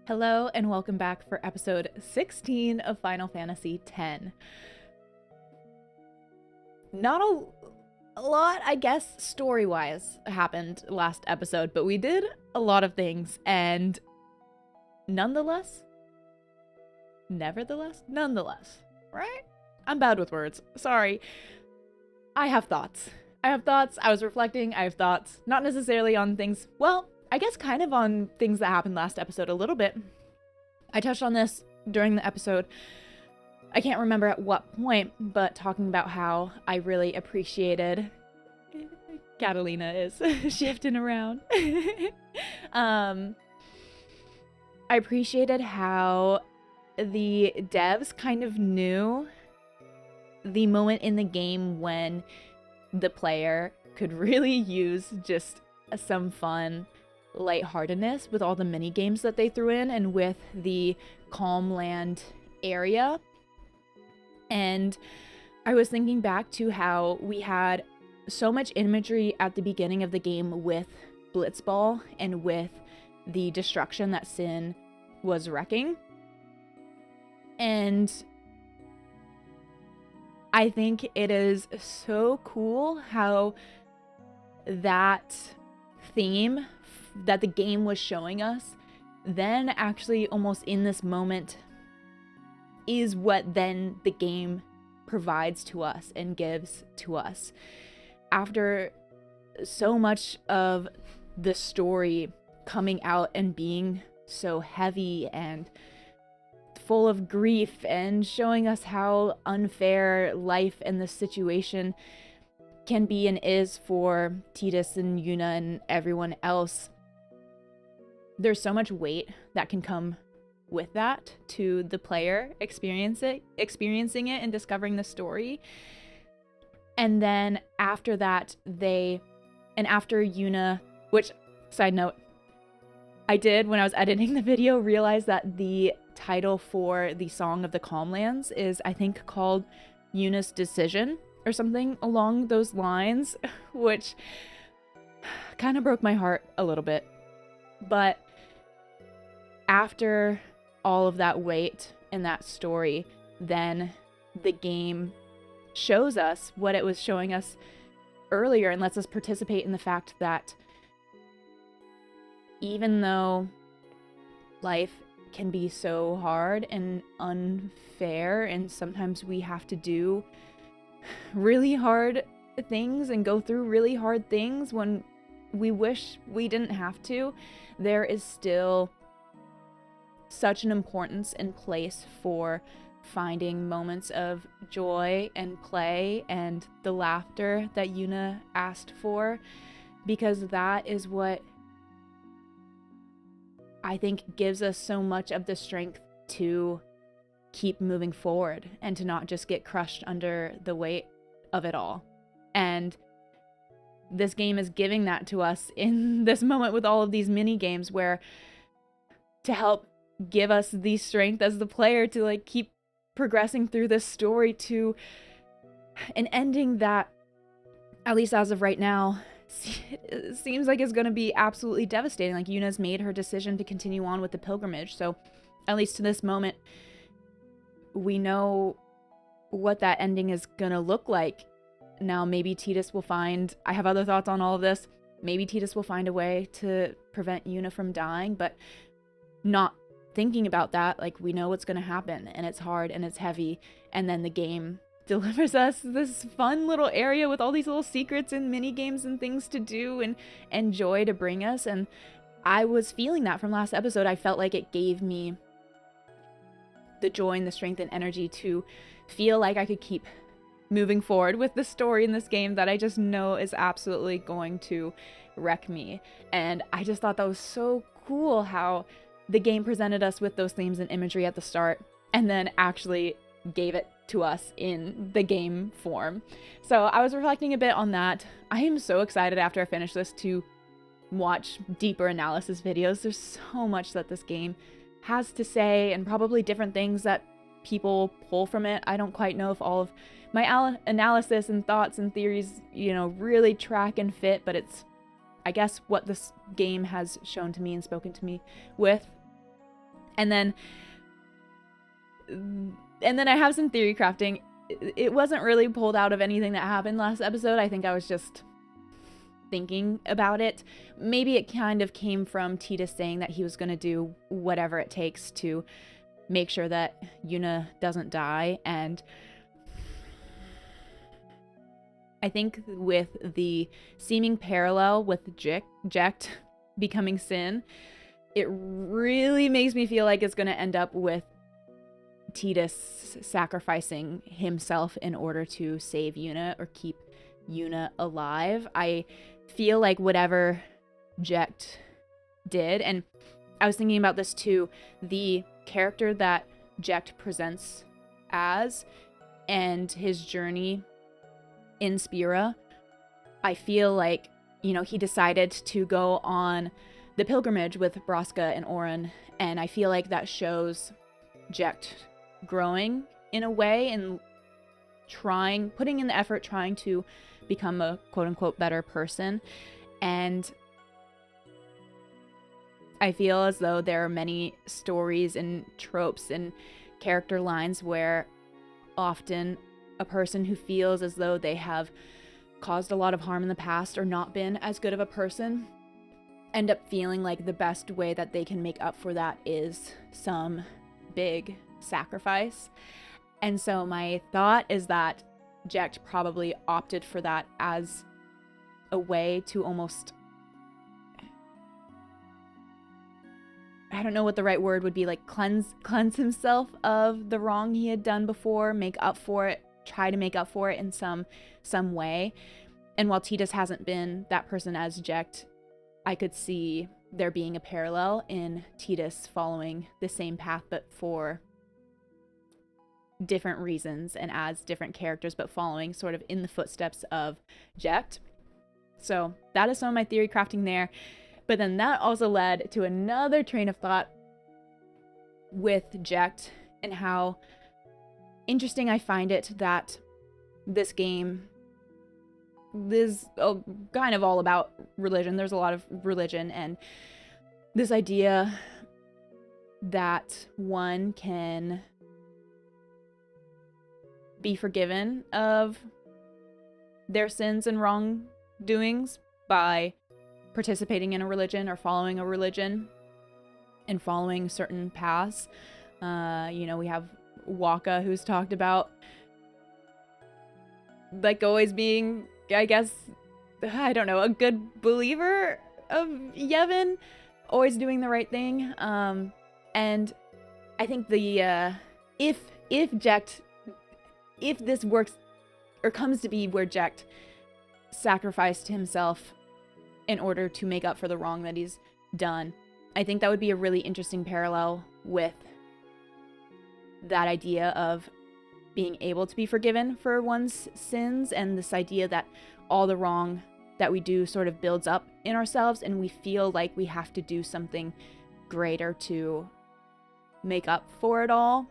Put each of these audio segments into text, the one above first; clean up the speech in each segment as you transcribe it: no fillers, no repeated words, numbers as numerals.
Hello and welcome back for episode 16 of Final Fantasy X. Not a lot, I guess, story-wise happened last episode, but we did a lot of things, and nonetheless, right? I'm bad with words. Sorry. I have thoughts. I was reflecting. I have thoughts. Not necessarily on things, well, I guess kind of on things that happened last episode a little bit. I touched on this during the episode. I can't remember at what point, but talking about how I really appreciated... Catalina is shifting around. I appreciated how the devs kind of knew the moment in the game when the player could really use just some fun lightheartedness with all the mini games that they threw in and with the Calm Land area. And I was thinking back to how we had so much imagery at the beginning of the game with Blitzball and with the destruction that Sin was wrecking. And I think it is so cool how that theme that the game was showing us then actually almost in this moment is what then the game provides to us and gives to us. After so much of the story coming out and being so heavy and full of grief and showing us how unfair life and the situation can be and is for Tidus and Yuna and everyone else, there's so much weight that can come with that to the player experiencing it and discovering the story. And then after that, after Yuna, which, side note, I did, when I was editing the video, realize that the title for the Song of the Calmlands is, I think, called Yuna's Decision or something along those lines, which kind of broke my heart a little bit. But after all of that weight and that story, then the game shows us what it was showing us earlier and lets us participate in the fact that even though life can be so hard and unfair, and sometimes we have to do really hard things and go through really hard things when we wish we didn't have to, there is still such an importance and place for finding moments of joy and play and the laughter that Yuna asked for, because that is what I think gives us so much of the strength to keep moving forward and to not just get crushed under the weight of it all. And this game is giving that to us in this moment with all of these mini games, where to help give us the strength as the player to like keep progressing through this story to an ending that, at least as of right now, seems like it's going to be absolutely devastating. Like, Yuna's made her decision to continue on with the pilgrimage, so at least to this moment we know what that ending is going to look like. Now maybe Tidus will find, I have other thoughts on all of this, maybe Tidus will find a way to prevent Yuna from dying, but not thinking about that, like, we know what's going to happen, and it's hard and it's heavy, and then the game delivers us this fun little area with all these little secrets and mini games and things to do and joy to bring us. And I was feeling that from last episode. I felt like it gave me the joy and the strength and energy to feel like I could keep moving forward with the story in this game that I just know is absolutely going to wreck me. And I just thought that was so cool how the game presented us with those themes and imagery at the start and then actually gave it to us in the game form. So I was reflecting a bit on that. I am so excited after I finish this to watch deeper analysis videos. There's so much that this game has to say, and probably different things that people pull from it. I don't quite know if all of my analysis and thoughts and theories, really track and fit, but it's, I guess, what this game has shown to me and spoken to me with. And then I have some theory crafting. It wasn't really pulled out of anything that happened last episode. I think I was just thinking about it. Maybe it kind of came from Titus saying that he was going to do whatever it takes to make sure that Yuna doesn't die. And I think with the seeming parallel with Jecht becoming Sin, it really makes me feel like it's going to end up with Titus sacrificing himself in order to save Yuna or keep Yuna alive. I feel like whatever Jecht did, and I was thinking about this too, the character that Jecht presents as and his journey in Spira, I feel like, you know, he decided to go on the pilgrimage with Braska and Oren, and I feel like that shows Jecht growing in a way and putting in the effort, trying to become a quote-unquote better person. And I feel as though there are many stories and tropes and character lines where often a person who feels as though they have caused a lot of harm in the past or not been as good of a person end up feeling like the best way that they can make up for that is some big sacrifice. And so my thought is that Jecht probably opted for that as a way to almost, I don't know what the right word would be, like cleanse himself of the wrong he had done before, make up for it, try to make up for it in some way. And while Titus hasn't been that person as Jecht, I could see there being a parallel in Titus following the same path but for different reasons and as different characters, but following sort of in the footsteps of Jecht. So that is some of my theory crafting there. But then that also led to another train of thought with Jecht and how interesting I find it that this game is kind of all about religion. There's a lot of religion and this idea that one can be forgiven of their sins and wrongdoings by participating in a religion or following a religion and following certain paths. You know, we have Waka, who's talked about like always being, I guess, I don't know, a good believer of Yevon, always doing the right thing. And I think the if Jecht, if this works or comes to be where Jecht sacrificed himself in order to make up for the wrong that he's done, I think that would be a really interesting parallel with that idea of being able to be forgiven for one's sins and this idea that all the wrong that we do sort of builds up in ourselves and we feel like we have to do something greater to make up for it all.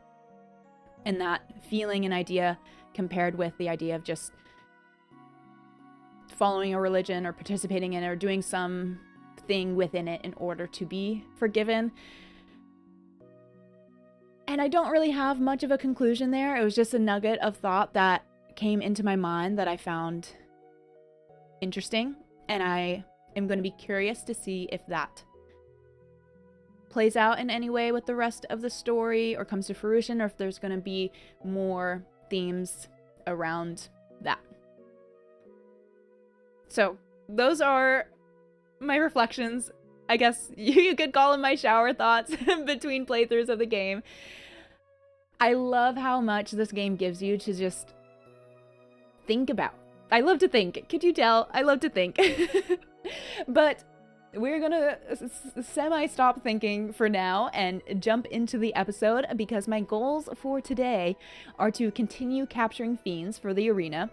And that feeling and idea compared with the idea of just following a religion or participating in it or doing something within it in order to be forgiven. And I don't really have much of a conclusion there. It was just a nugget of thought that came into my mind that I found interesting. And I am going to be curious to see if that plays out in any way with the rest of the story or comes to fruition, or if there's going to be more themes around that. So those are my reflections. I guess you could call them my shower thoughts between playthroughs of the game. I love how much this game gives you to just think about. I love to think. Could you tell? I love to think. But we're gonna semi-stop thinking for now and jump into the episode because my goals for today are to continue capturing fiends for the arena.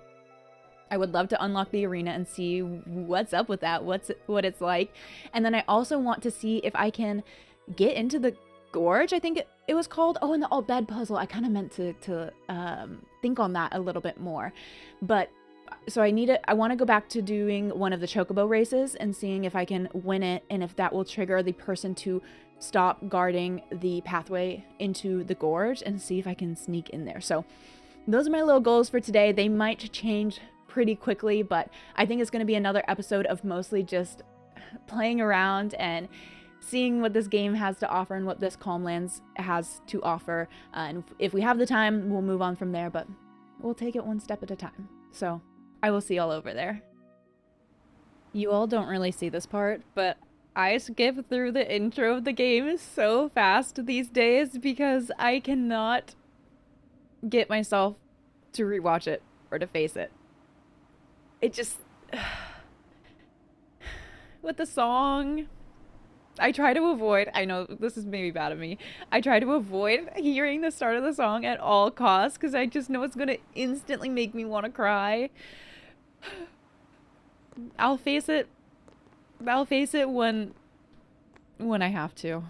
I would love to unlock the arena and see what's up with that, what it's like. And then I also want to see if I can get into the gorge, I think it was called. Oh, and the all bed puzzle. I kind of meant to think on that a little bit more. But so I want to go back to doing one of the Chocobo races and seeing if I can win it and if that will trigger the person to stop guarding the pathway into the gorge and see if I can sneak in there. So those are my little goals for today. They might change pretty quickly, but I think it's going to be another episode of mostly just playing around and seeing what this game has to offer and what this Calmlands has to offer. And if we have the time, we'll move on from there, but we'll take it one step at a time. So I will see y'all over there. You all don't really see this part, but I skip through the intro of the game so fast these days because I cannot get myself to rewatch it or to face it. It just... with the song... I try to avoid, I know this is maybe bad of me, I try to avoid hearing the start of the song at all costs because I just know it's going to instantly make me want to cry. I'll face it when I have to.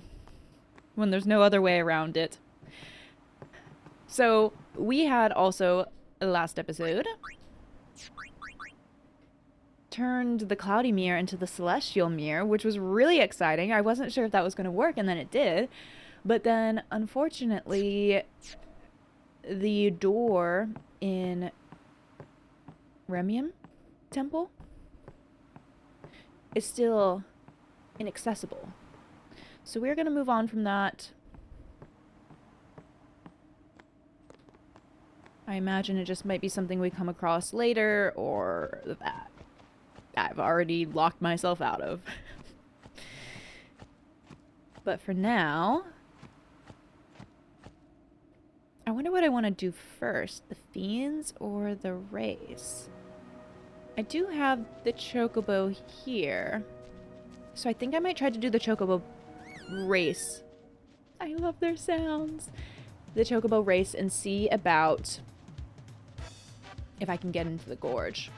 When there's no other way around it. So, we had also, last episode, turned the cloudy mirror into the celestial mirror, which was really exciting. I wasn't sure if that was going to work, and then it did. But then, unfortunately, the door in Remiem Temple is still inaccessible. So we're going to move on from that. I imagine it just might be something we come across later, or that I've already locked myself out of. But for now, I wonder what I want to do first, the Fiends or the race? I do have the Chocobo here, so I think I might try to do the Chocobo race. I love their sounds. The Chocobo race and see about if I can get into the gorge.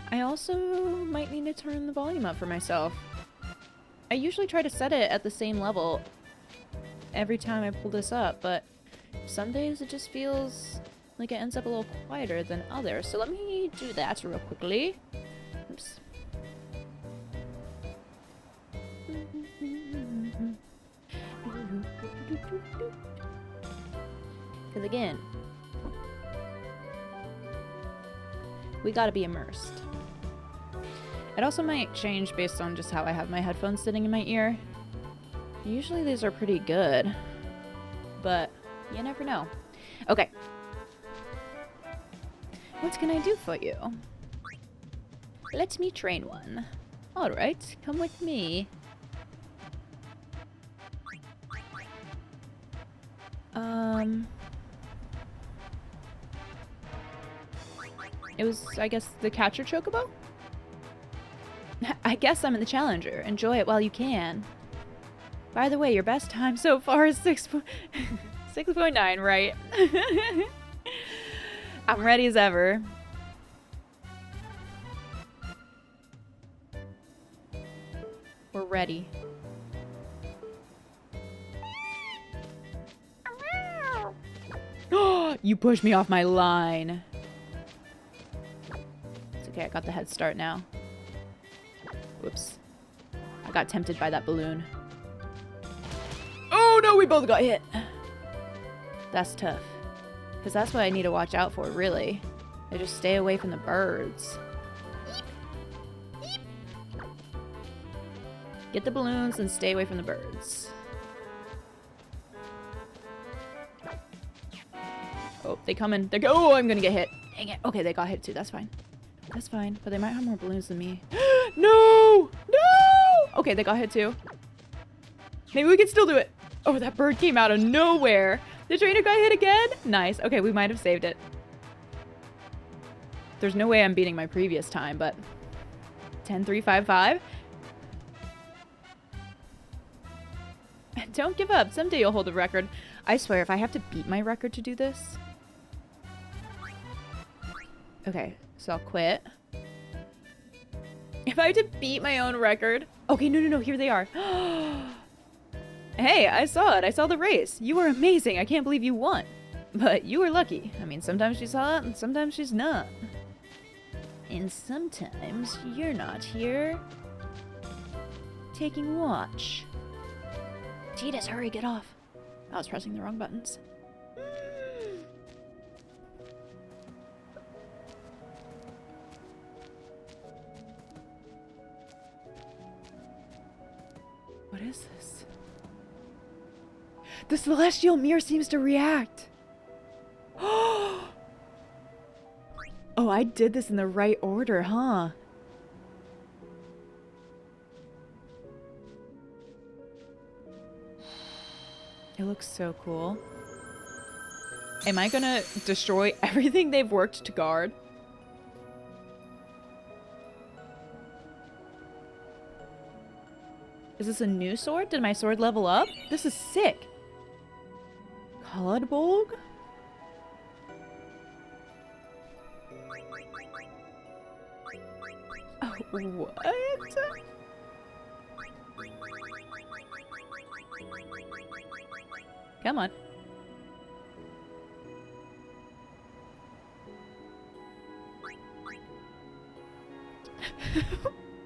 I also might need to turn the volume up for myself. I usually try to set it at the same level every time I pull this up, but some days it just feels like it ends up a little quieter than others. So let me do that real quickly. Oops. Because again, we gotta be immersed. It also might change based on just how I have my headphones sitting in my ear. Usually these are pretty good, but you never know. Okay. What can I do for you? Let me train one. Alright, come with me. It was, I guess, the catcher Chocobo? I guess I'm in the challenger. Enjoy it while you can. By the way, your best time so far is 6.9, right? I'm ready as ever. We're ready. You pushed me off my line. It's okay, I got the head start now. Whoops. I got tempted by that balloon. Oh no, we both got hit. That's tough. Because that's what I need to watch out for, really. I just stay away from the birds. Get the balloons and stay away from the birds. Oh, they come in. Oh, I'm gonna get hit. Dang it. Okay, they got hit too. That's fine. That's fine. But they might have more balloons than me. No! No! Okay, they got hit too. Maybe we can still do it. Oh, that bird came out of nowhere. The trainer got hit again? Nice. Okay, we might have saved it. There's no way I'm beating my previous time, but 10-3-5-5. Don't give up. Someday you'll hold the record. I swear, if I have to beat my record to do this. Okay, so I'll quit. If I had to beat my own record. Okay, no, here they are. Hey, I saw it. I saw the race. You were amazing. I can't believe you won. But you were lucky. I mean, sometimes she's hot and sometimes she's not. And sometimes you're not here. Taking watch. Tidus, hurry, get off. I was pressing the wrong buttons. What is this? The celestial mirror seems to react. Oh, I did this in the right order, huh? It looks so cool. Am I gonna destroy everything they've worked to guard? Is this a new sword? Did my sword level up? This is sick. Colourbolg? Oh, what? Come on.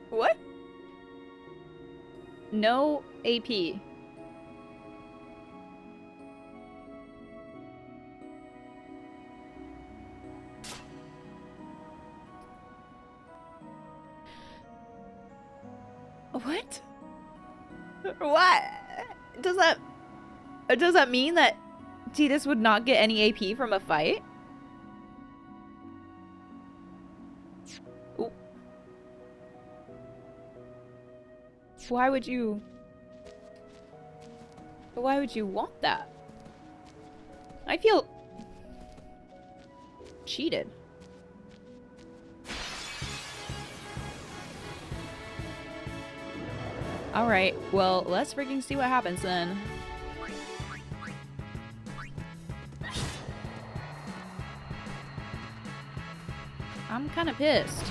What? No AP. What? What? Does that mean that Tidus would not get any AP from a fight? Ooh. Why would you want that? I feel cheated. Alright, well, let's freaking see what happens then. I'm kind of pissed.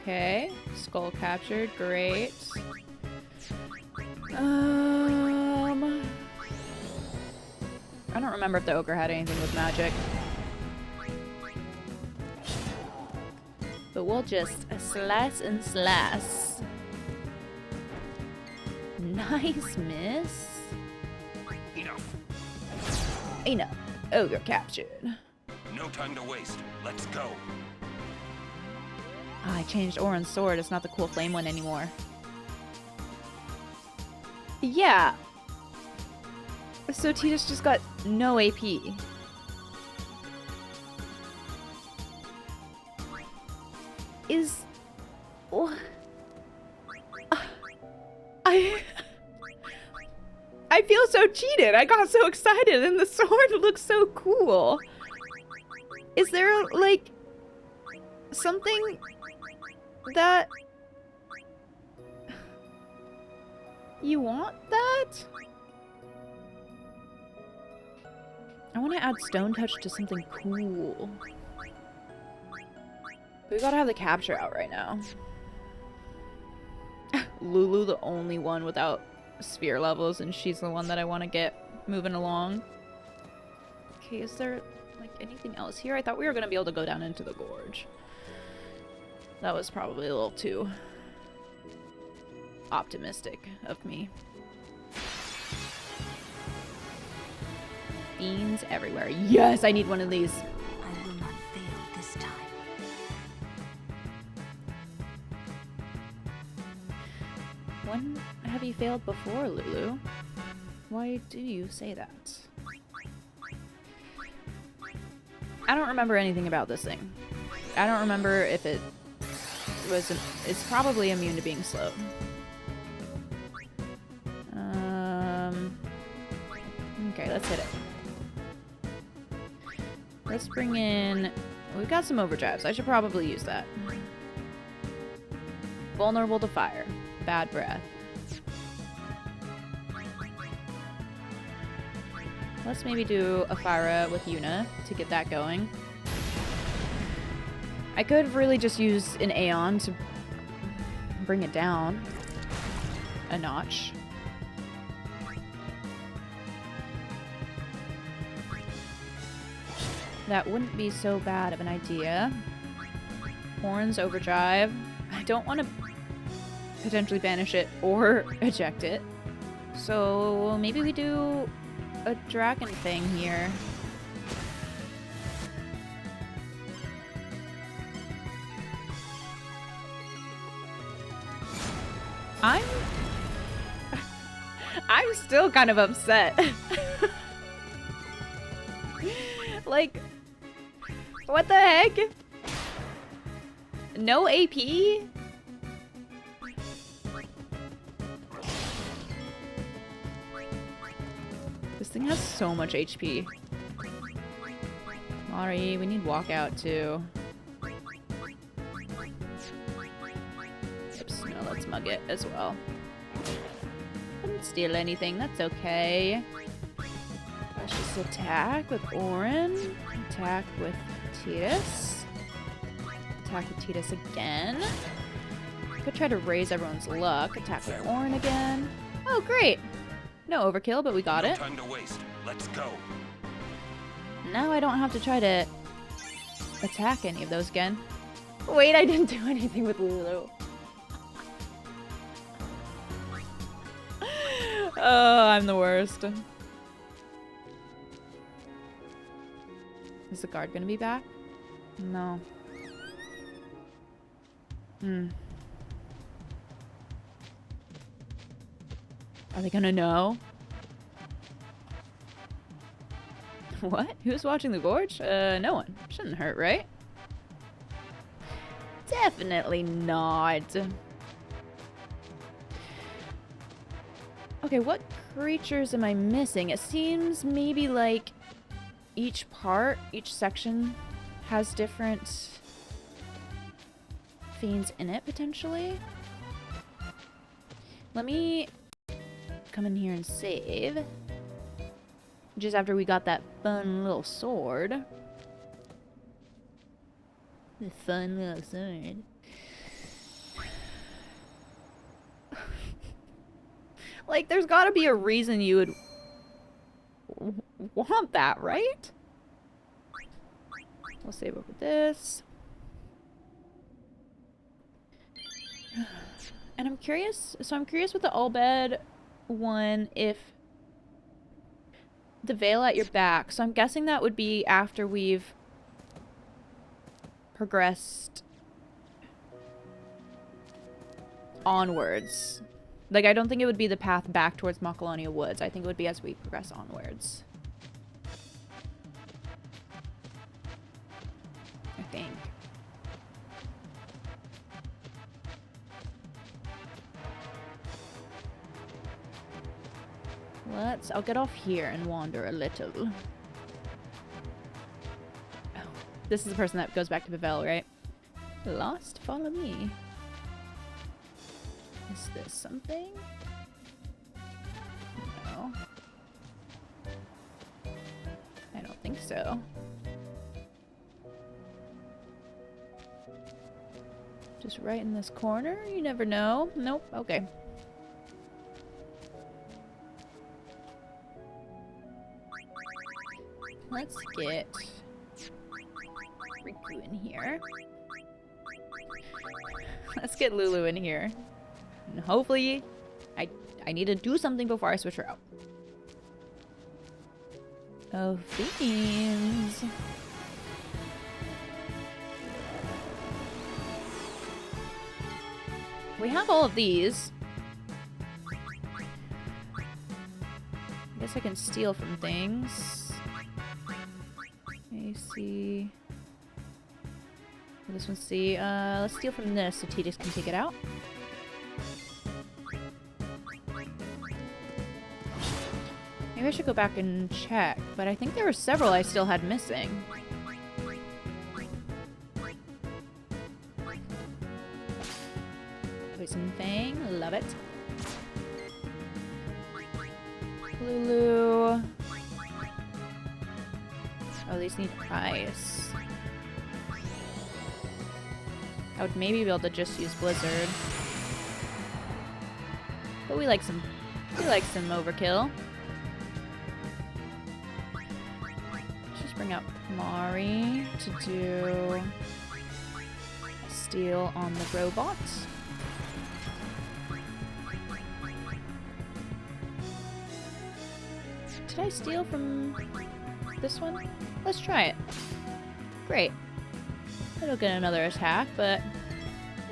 Okay, skull captured, great. I don't remember if the ogre had anything with magic. But we'll just slice and slice. Nice, miss. Enough. Enough. Ogre captured. No time to waste. Let's go. I changed Orin's sword. It's not the cool flame one anymore. Yeah. So Tidus just got no AP. Is... Oh. I feel so cheated. I got so excited and the sword looks so cool. Is there, like, something that... You want that? I want to add stone touch to something cool. We gotta have the capture out right now. Lulu, the only one without sphere levels, and she's the one that I want to get moving along. Okay, is there, like, anything else here? I thought we were gonna be able to go down into the gorge. That was probably a little too optimistic of me. Fiends everywhere. Yes, I need one of these. I will not fail this time. When have you failed before, Lulu? Why do you say that? I don't remember anything about this thing. I don't remember if it was... It's probably immune to being slowed. Okay, let's hit it. Let's bring in... We've got some overdrives. I should probably use that. Vulnerable to fire. Bad breath. Let's maybe do a Fyra with Yuna to get that going. I could really just use an Aeon to bring it down a notch. That wouldn't be so bad of an idea. Horns, Overdrive. I don't want to potentially banish it or eject it. So maybe we do a dragon thing here. I'm still kind of upset. Like, what the heck? No AP? This thing has so much HP. Sorry, we need walkout too. Oops, no, let's mug it as well. Didn't steal anything, that's okay. Let's just attack with Orin. Attack with Titus. Attack with Titus again. Could try to raise everyone's luck. Attack with Orin again. Oh, great! No overkill, but we got it. No time to waste. Let's go. Now I don't have to try to attack any of those again. Wait, I didn't do anything with Lulu. Oh, I'm the worst. Is the guard gonna be back? No. Are they gonna know? What? Who's watching the gorge? No one. Shouldn't hurt, right? Definitely not. Okay, what creatures am I missing? It seems maybe like each part, each section has different fiends in it, potentially. Let me come in here and save. Just after we got that fun little sword. The fun little sword. Like, there's gotta be a reason you would want that, right? We'll save over this. And I'm curious, I'm curious with the Albed one if the veil at your back. So I'm guessing that would be after we've progressed onwards. Like, I don't think it would be the path back towards Macalonia Woods. I think it would be as we progress onwards. I think. I'll get off here and wander a little. Oh, this is the person that goes back to Vivel, right? Lost? Follow me. Is this something? No. I don't think so. Just right in this corner? You never know. Nope. Okay. Let's get Riku in here. Let's get Lulu in here. And hopefully, I need to do something before I switch her out. Oh, fiends. We have all of these. I guess I can steal from things. AC. This one's C. Let's steal from this so Titus can take it out. Maybe I should go back and check, but I think there were several I still had missing. Poison Fang, love it. Lulu. Oh, these need ice. I would maybe be able to just use Blizzard. But we like some overkill. Let's just bring out Mari to do steal on the robot. Did I steal from this one? Let's try it. Great. It'll get another attack, but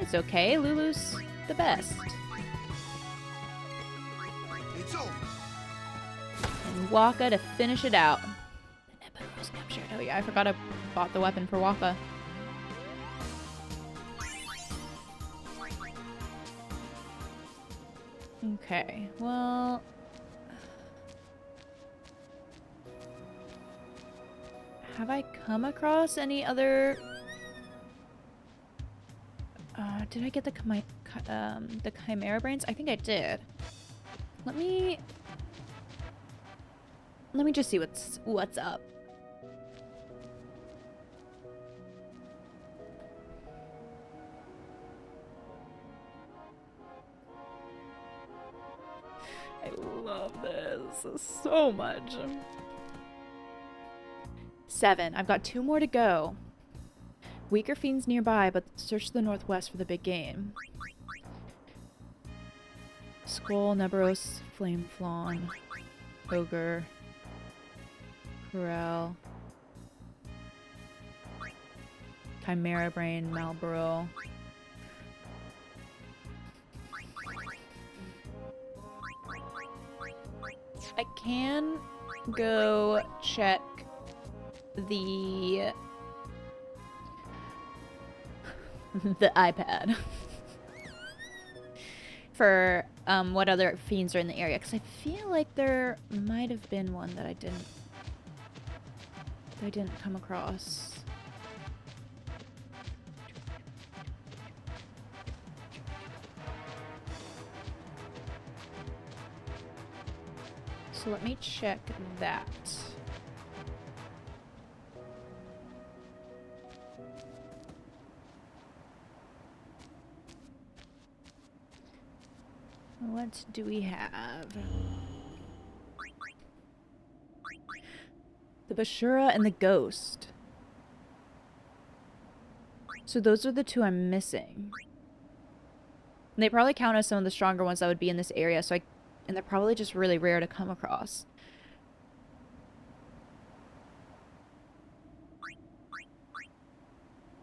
it's okay. Lulu's the best. It's over. And Waka to finish it out. The Nebula was captured. Oh yeah, I forgot I bought the weapon for Waka. Okay, well... Have I come across any other... did I get the Chimera Brains? I think I did. Let me just see what's up. I love this so much. 7. I've got 2 more to go. Weaker fiends nearby, but search the northwest for the big game. Skull, Neberos, Flame Flawn, Ogre, Corel, Chimera Brain, Malboro. I can go check the iPad for what other fiends are in the area, because I feel like there might have been one that I didn't come across. So let me check that. What do we have? The Bashura and the Ghost. So those are the 2 I'm missing. And they probably count as some of the stronger ones that would be in this area, and they're probably just really rare to come across.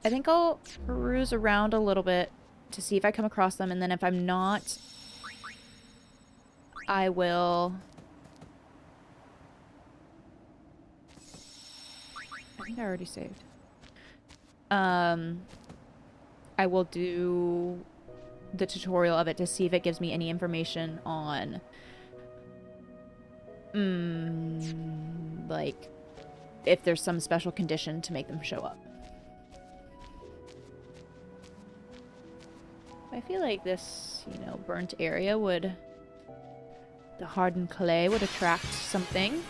I think I'll peruse around a little bit to see if I come across them, and then if I'm not, I will... I think I already saved. I will do the tutorial of it to see if it gives me any information on... like, if there's some special condition to make them show up. I feel like this, you know, burnt area would... The hardened clay would attract something.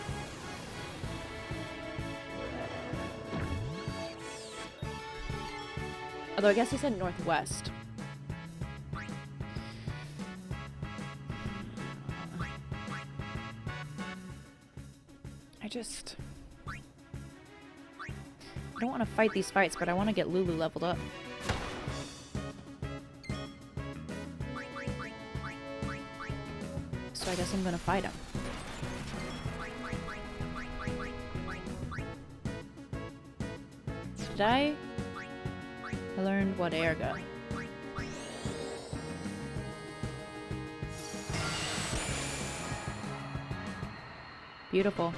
Although I guess he said northwest. I don't want to fight these fights, but I want to get Lulu leveled up. So I guess I'm gonna fight him. Did I learned what air gun. Beautiful.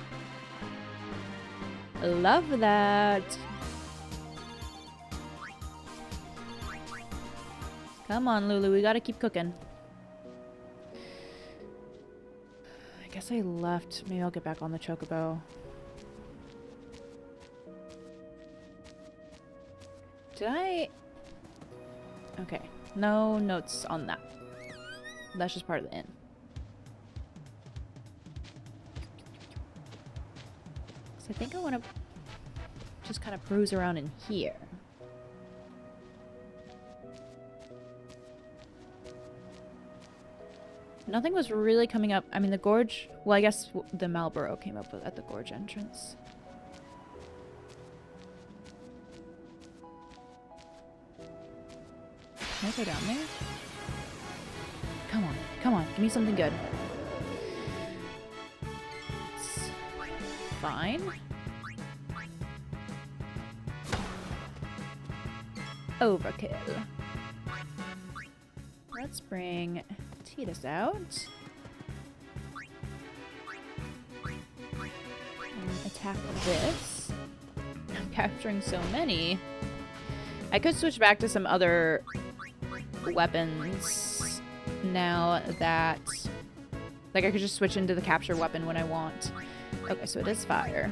Love that. Come on, Lulu, we gotta keep cooking. I guess I left. Maybe I'll get back on the Chocobo. Did I? Okay. No notes on that. That's just part of the inn. So I think I want to just kind of peruse around in here. Nothing was really coming up. I mean, the gorge... Well, I guess the Malboro came up at the gorge entrance. Can I go down there? Come on. Come on. Give me something good. It's fine. Overkill. Let's bring Titus out. And attack this. I'm capturing so many. I could switch back to some other weapons now that... Like, I could just switch into the capture weapon when I want. Okay, so it is fire.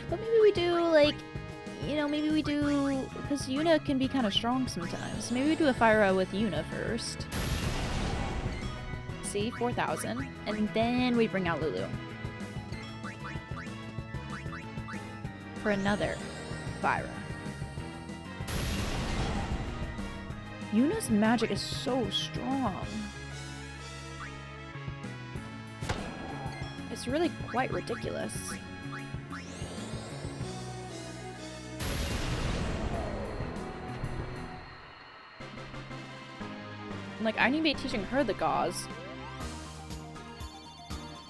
But maybe we do, like... You know, maybe we do... Because Yuna can be kind of strong sometimes. Maybe we do a fire with Yuna first. See? 4,000. And then we bring out Lulu. For another Fyra. Yuna's magic is so strong. It's really quite ridiculous. Like, I need to be teaching her the gauze.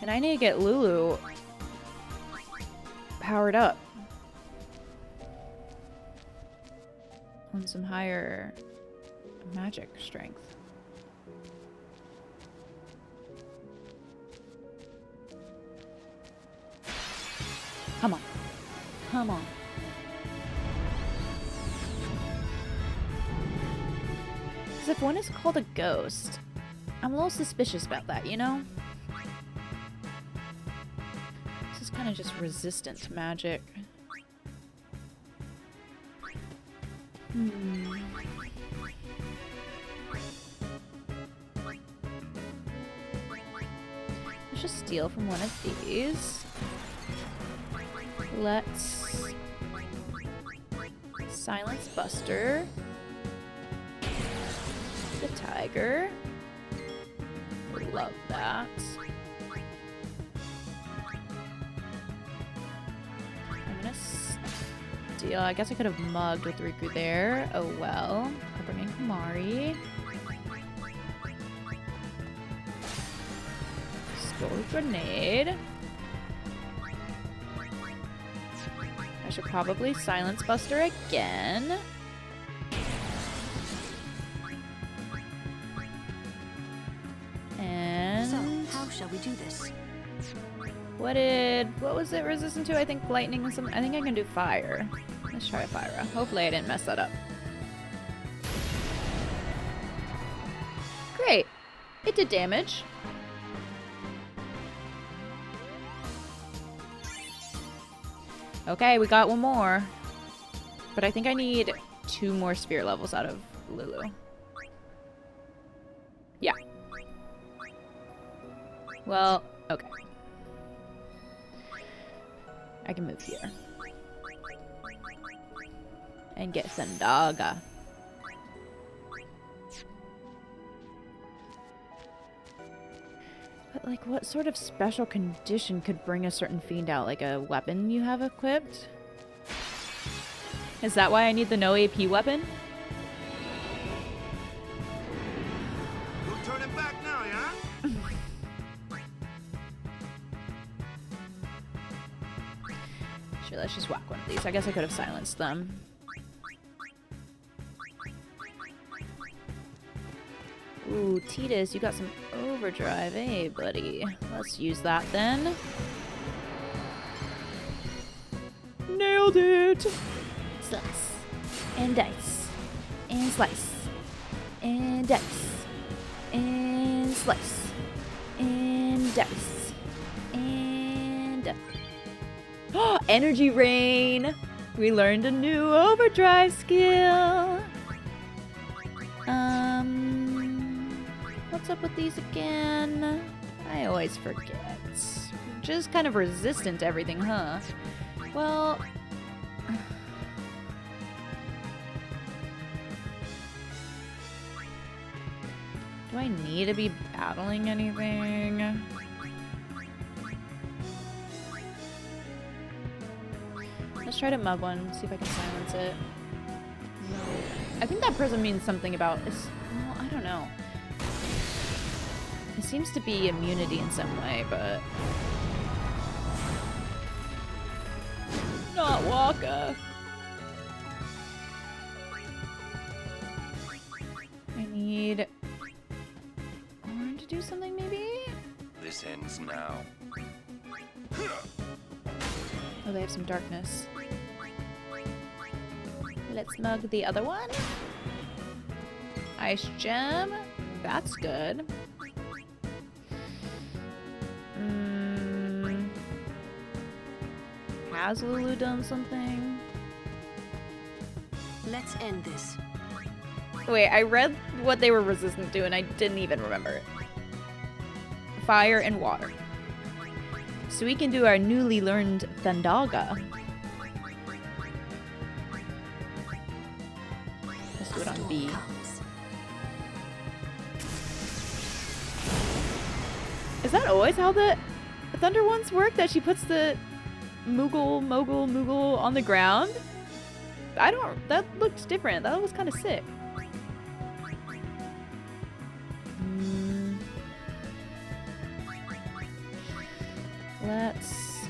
And I need to get Lulu powered up. On some higher magic strength. Come on. Come on. Because if one is called a ghost, I'm a little suspicious about that, you know? This is kind of just resistant to magic. Let's just steal from one of these. Let's silence Buster. The tiger. Love that. I'm gonna steal. I guess I could have mugged with Riku there. Oh well. I'll bring in Kumari. Stole a grenade. I should probably silence Buster again. And so, how shall we do this? What was it resistant to? I think lightning and some. I think I can do fire. Let's try Fyra. Hopefully I didn't mess that up. Great. It did damage. Okay, we got one more. But I think I need 2 more sphere levels out of Lulu. Yeah. Well, okay. I can move here. And get Sandaga. But, like, what sort of special condition could bring a certain fiend out? Like a weapon you have equipped? Is that why I need the no AP weapon? You'll turn it back now, yeah? Sure, let's just whack one of these. I guess I could have silenced them. Ooh, Titus, you got some overdrive, eh, buddy? Let's use that then. Nailed it! Slice. And dice. And slice. And dice. And slice. And dice. And... Oh, energy rain! We learned a new overdrive skill! What's up with these again? I always forget. Just kind of resistant to everything, huh? Well... Do I need to be battling anything? Let's try to mug one, see if I can silence it. No. I think that prism means something about... well, I don't know. It seems to be immunity in some way, but... Not Waka. I need... Orange to do something, maybe? This ends now. Oh, they have some darkness. Let's mug the other one. Ice gem. That's good. Has Lulu done something? Let's end this. Wait, I read what they were resistant to and I didn't even remember it. Fire and water. So we can do our newly learned Thandaga. Let's do it on B. Is that always how the Thunder ones work? That she puts the Moogle on the ground? I don't... That looked different. That was kind of sick. Let's...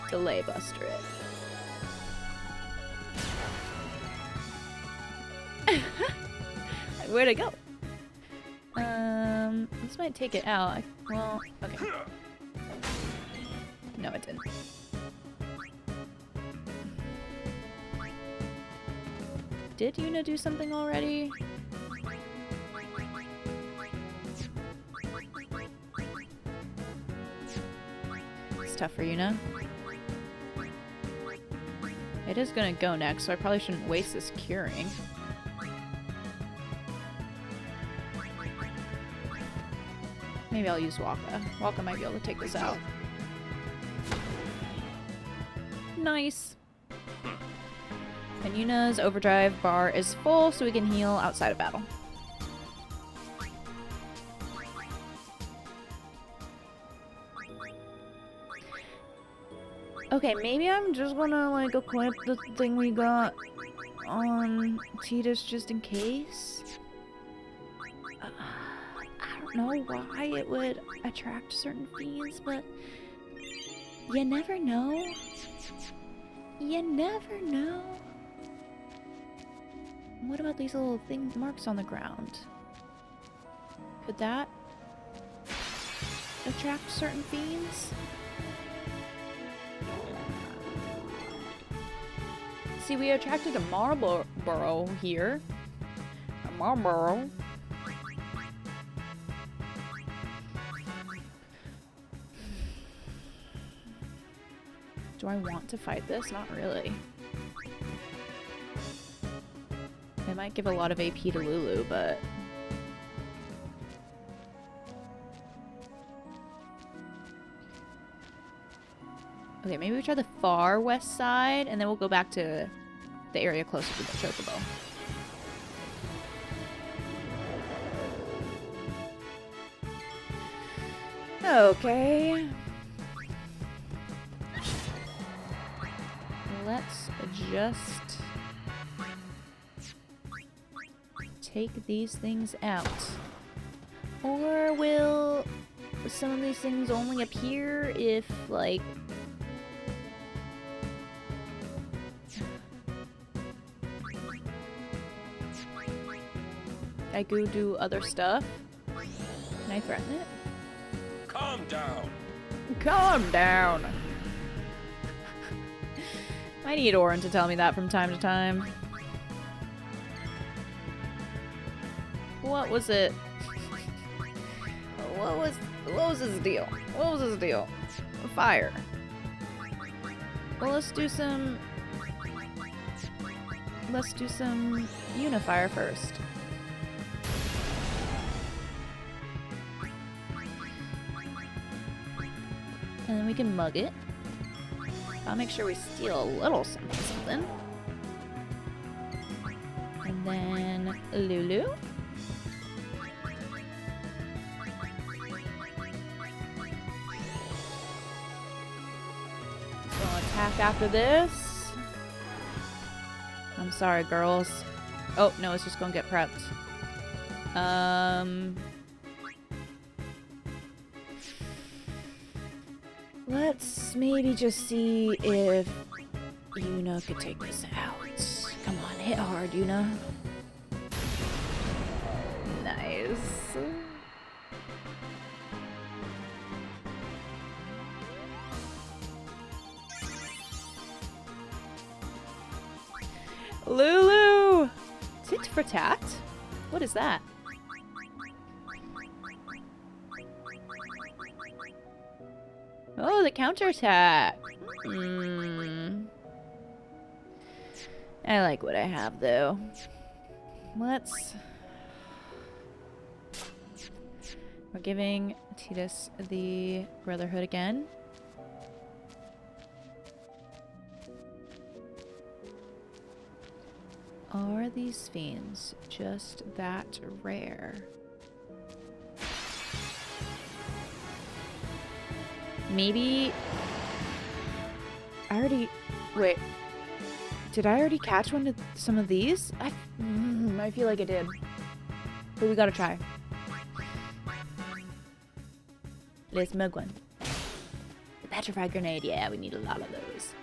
delay buster it. Where'd it go? This might take it out. Well, okay. No, it didn't. Did Yuna do something already? It's tough for Yuna. It is gonna go next, so I probably shouldn't waste this curing. Maybe I'll use Waka. Waka might be able to take this out. Nice. And Yuna's overdrive bar is full, so we can heal outside of battle. Okay, maybe I'm just gonna like equip the thing we got on Tidus just in case. I don't know why it would attract certain fiends, but you never know. You never know. What about these little things, marks on the ground? Could that attract certain fiends? See, we attracted a Marlboro here. A Marlboro. Do I want to fight this? Not really. It might give a lot of AP to Lulu, but... Okay, maybe we try the far west side, and then we'll go back to the area closer to the Chocobo. Okay. Let's just take these things out. Or will some of these things only appear if, like... I go do other stuff? Can I threaten it? Calm down. Calm down! I need Orin to tell me that from time to time. What was it? What was his deal? What was his deal? Fire. Well, let's do some Unifier first. And then we can mug it. I'll make sure we steal a little something. And then Lulu. Gonna attack after this. I'm sorry, girls. Oh, no, it's just gonna get prepped. Let's maybe just see if Yuna could take this out. Come on, hit hard, Yuna. Nice. Lulu! Tit for tat? What is that? Oh, the counterattack. I like what I have, though. Let's... We're giving Tidus the Brotherhood again. Are these fiends just that rare? Maybe... I already... Wait. Did I already catch some of these? I feel like I did. But we gotta try. Let's mug one. The petrified grenade, yeah, we need a lot of those.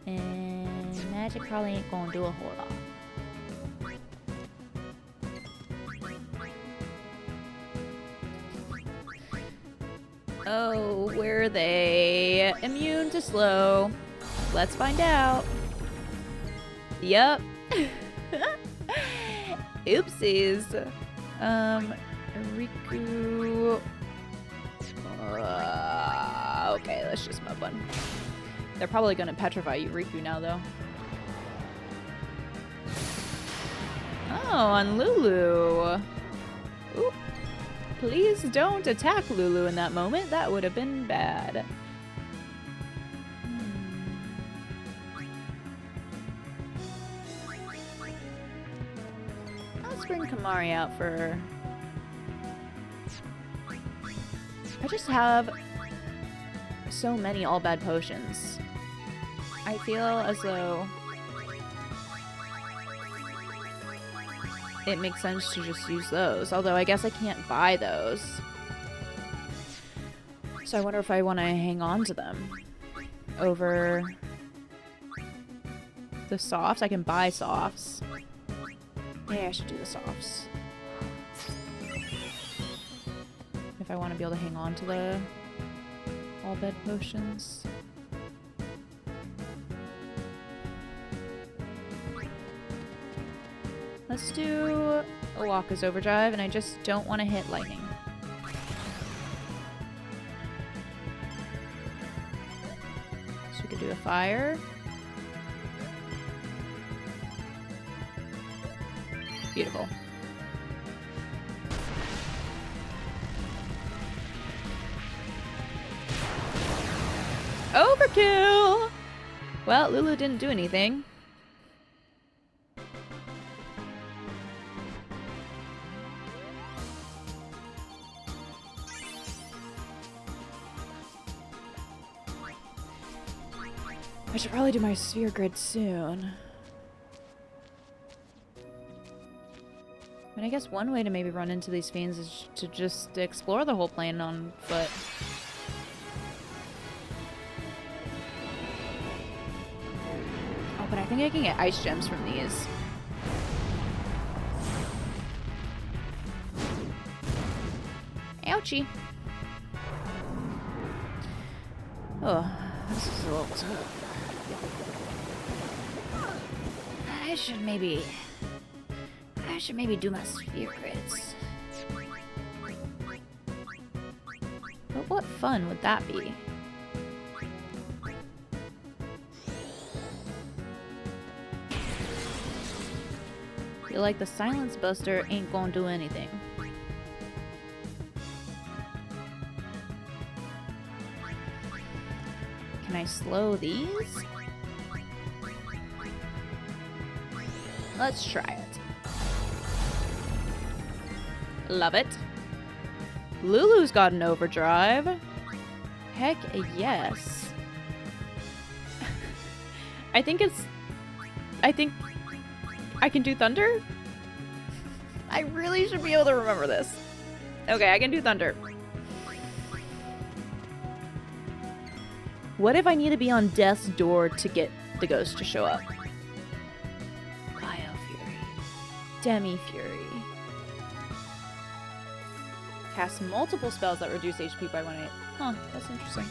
And magic probably ain't gonna do a whole lot. Oh, were they immune to slow? Let's find out. Yup. Oopsies. Riku. Okay, let's just move one. They're probably gonna petrify you, Riku, now, though. Oh, on Lulu. Oop. Please don't attack Lulu in that moment. That would have been bad. Let's bring Kamari out for... I just have so many all bad potions. I feel as though it makes sense to just use those. Although I guess I can't buy those. So I wonder if I want to hang on to them over the softs. I can buy softs. Yeah, I should do the softs. If I want to be able to hang on to the all bed potions. Let's do Awaka's Overdrive, and I just don't want to hit lightning. So we could do a fire. Beautiful. Overkill! Well, Lulu didn't do anything. I should probably do my sphere grid soon. I mean, I guess one way to maybe run into these fiends is to just explore the whole plane on foot. Oh, but I think I can get ice gems from these. Ouchie. Oh, this is a little tough. I should maybe do my sphere grids. But what fun would that be? Feel like the silence buster ain't gonna do anything. Can I slow these? Let's try it. Love it. Lulu's got an overdrive. Heck yes. I think I can do thunder? I really should be able to remember this. Okay, I can do thunder. What if I need to be on death's door to get the ghost to show up? Bio Fury. Demi Fury. Cast multiple spells that reduce HP by 1/8. Huh, that's interesting.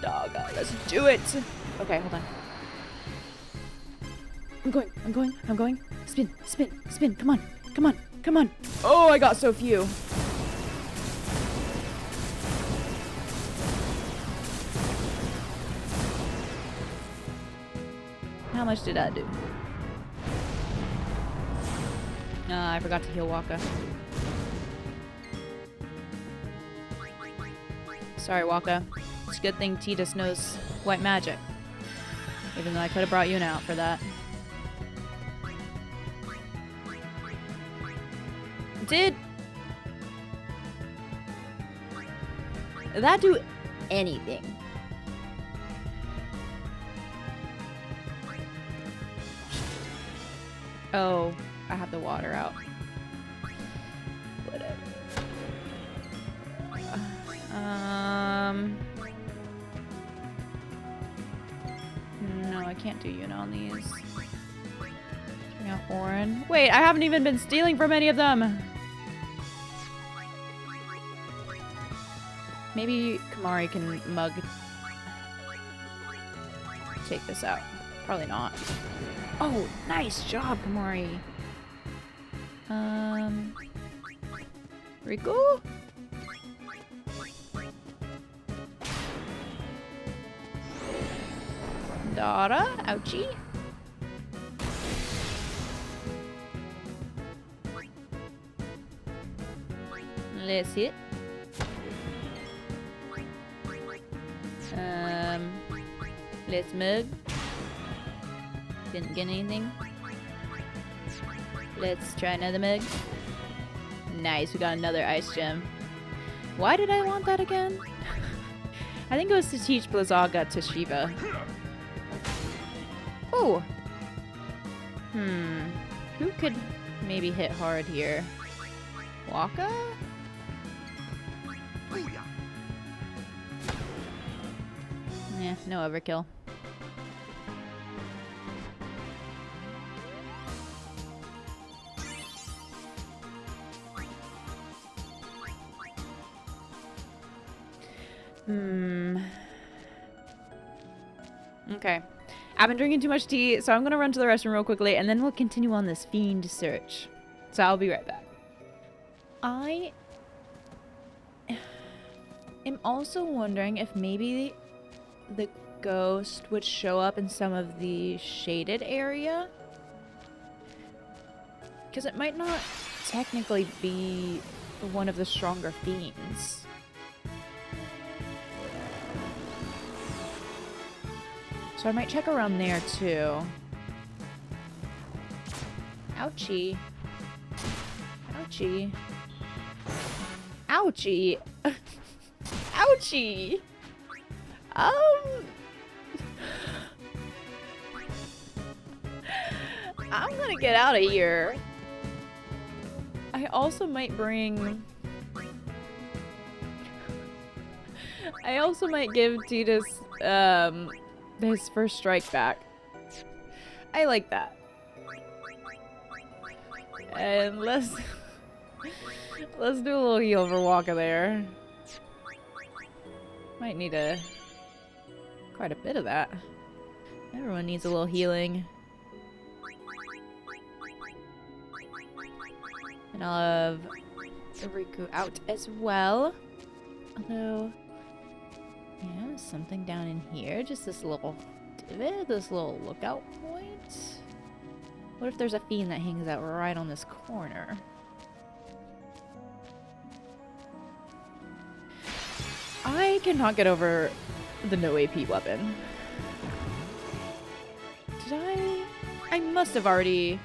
Dogga, let's do it! Okay, hold on. I'm going. Spin. Come on. Oh, I got so few. How much did I do? I forgot to heal Waka. Sorry, Waka. It's a good thing Tidus knows white magic. Even though I could have brought Yuna out for that. Did that do anything? Oh, I have the water out. Whatever. No, I can't do Yuna on these. Bring out Orin. Wait, I haven't even been stealing from any of them. Maybe Kamari can mug. Take this out. Probably not. Oh, nice job, Kamari. Riku? Dara? Ouchie? Let's hit. Let's mug. Didn't get anything. Let's try another mug. Nice, we got another ice gem. Why did I want that again? I think it was to teach Blizzaga to Shiva. Oh! Who could maybe hit hard here? Waka? Yeah, no overkill. Okay. I've been drinking too much tea, so I'm gonna run to the restroom real quickly, and then we'll continue on this fiend search. So I'll be right back. I am also wondering if maybe the ghost would show up in some of the shaded area. Because it might not technically be one of the stronger fiends. So I might check around there too. Ouchie. Ouchie. Ouchie. Ouchie. I'm gonna get out of here. I also might bring... I also might give Tidus, his first strike back. I like that. And let's do a little heal for Waka there. Might need quite a bit of that. Everyone needs a little healing. And I'll have Riku out as well. Although, yeah, something down in here. Just this little divot, this little lookout point. What if there's a fiend that hangs out right on this corner? I cannot get over the no AP weapon. Did I I must have already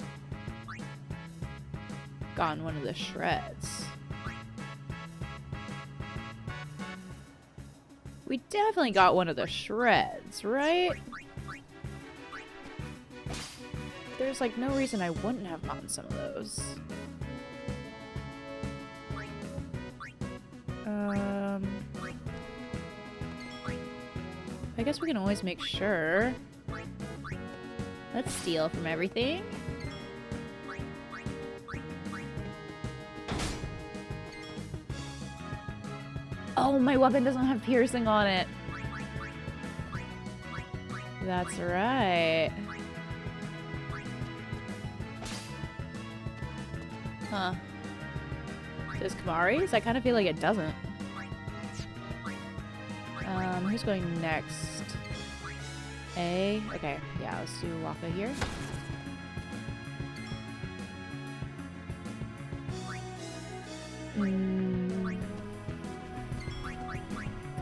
gotten one of the shreds. We definitely got one of the shreds, right? There's like no reason I wouldn't have gotten some of those. I guess we can always make sure. Let's steal from everything. Oh, my weapon doesn't have piercing on it. That's right. Huh. Does Kamari's? I kind of feel like it doesn't. Who's going next? A? Okay, yeah, let's do Waka here.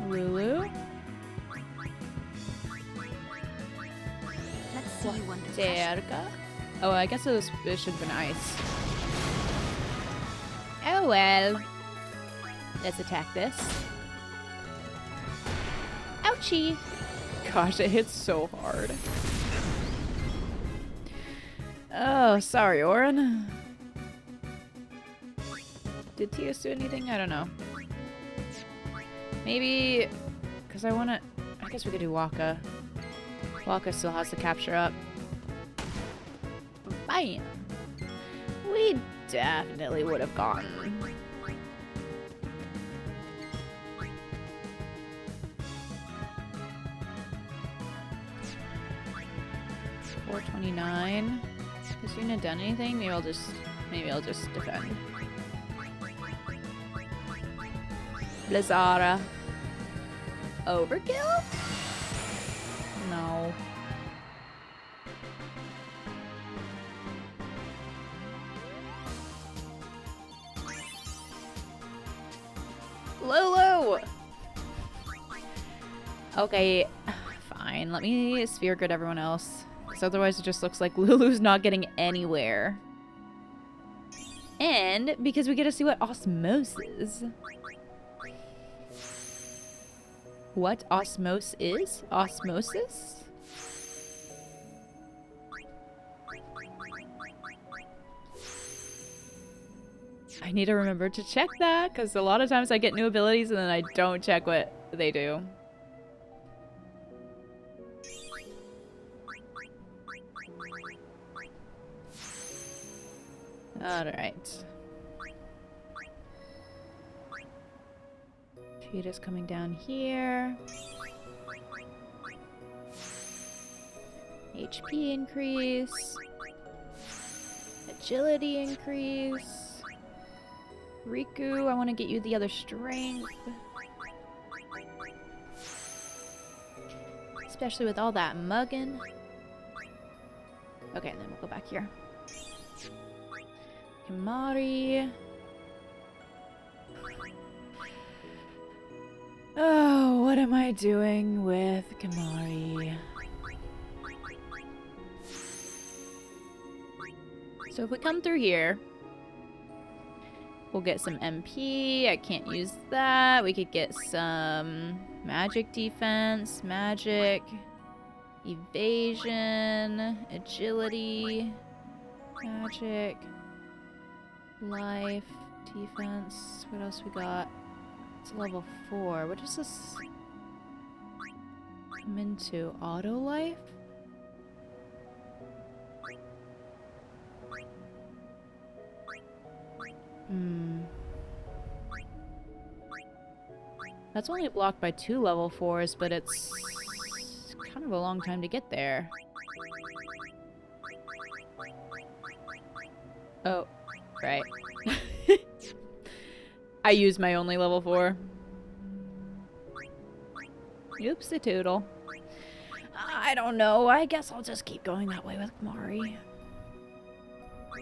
Lulu? Let's see you under pressure. Terka? Oh, I guess it should have been ice. Oh well. Let's attack this. Ouchie! Gosh, it hits so hard. Oh, sorry, Orin. Did Tios do anything? I don't know. Maybe... Because I want to... I guess we could do Waka. Waka still has the capture up. Bam! We definitely would have gotten. $429. Has Yuna done anything? Maybe I'll just defend. Blizzara. Overkill? No. Lulu! Okay, fine. Let me sphere grid everyone else. Because otherwise it just looks like Lulu's not getting anywhere. And because we get to see what osmosis. What osmosis is? Osmosis? I need to remember to check that, because a lot of times I get new abilities and then I don't check what they do. Alright. Cheetah's coming down here. HP increase. Agility increase. Riku, I want to get you the other strength. Especially with all that mugging. Okay, and then we'll go back here. Himari. Oh, what am I doing with Kamari? So if we come through here, we'll get some MP. I can't use that. We could get some magic defense, magic, evasion, agility, magic, life, defense. What else we got? It's level 4. What does this come into? Auto life? That's only blocked by 2 level 4s, but it's kind of a long time to get there. Oh, right. I used my only level 4. Oopsie toodle. I don't know. I guess I'll just keep going that way with Kamari.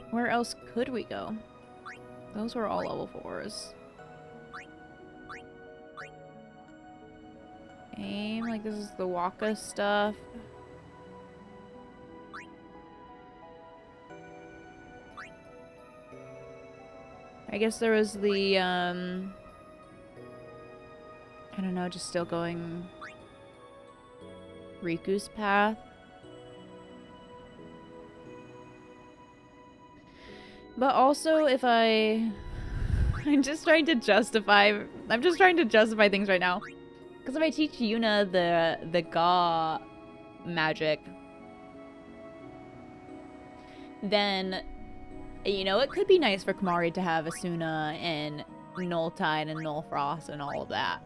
Where else could we go? Those were all level 4s. Aim, like this is the Waka stuff. I guess there was the, I don't know, just still going Riku's path. But also, if I'm just trying to justify things right now. Because if I teach Yuna the Ga magic, then, you know, it could be nice for Kamari to have Asuna and Null Tide and Null Frost and all of that.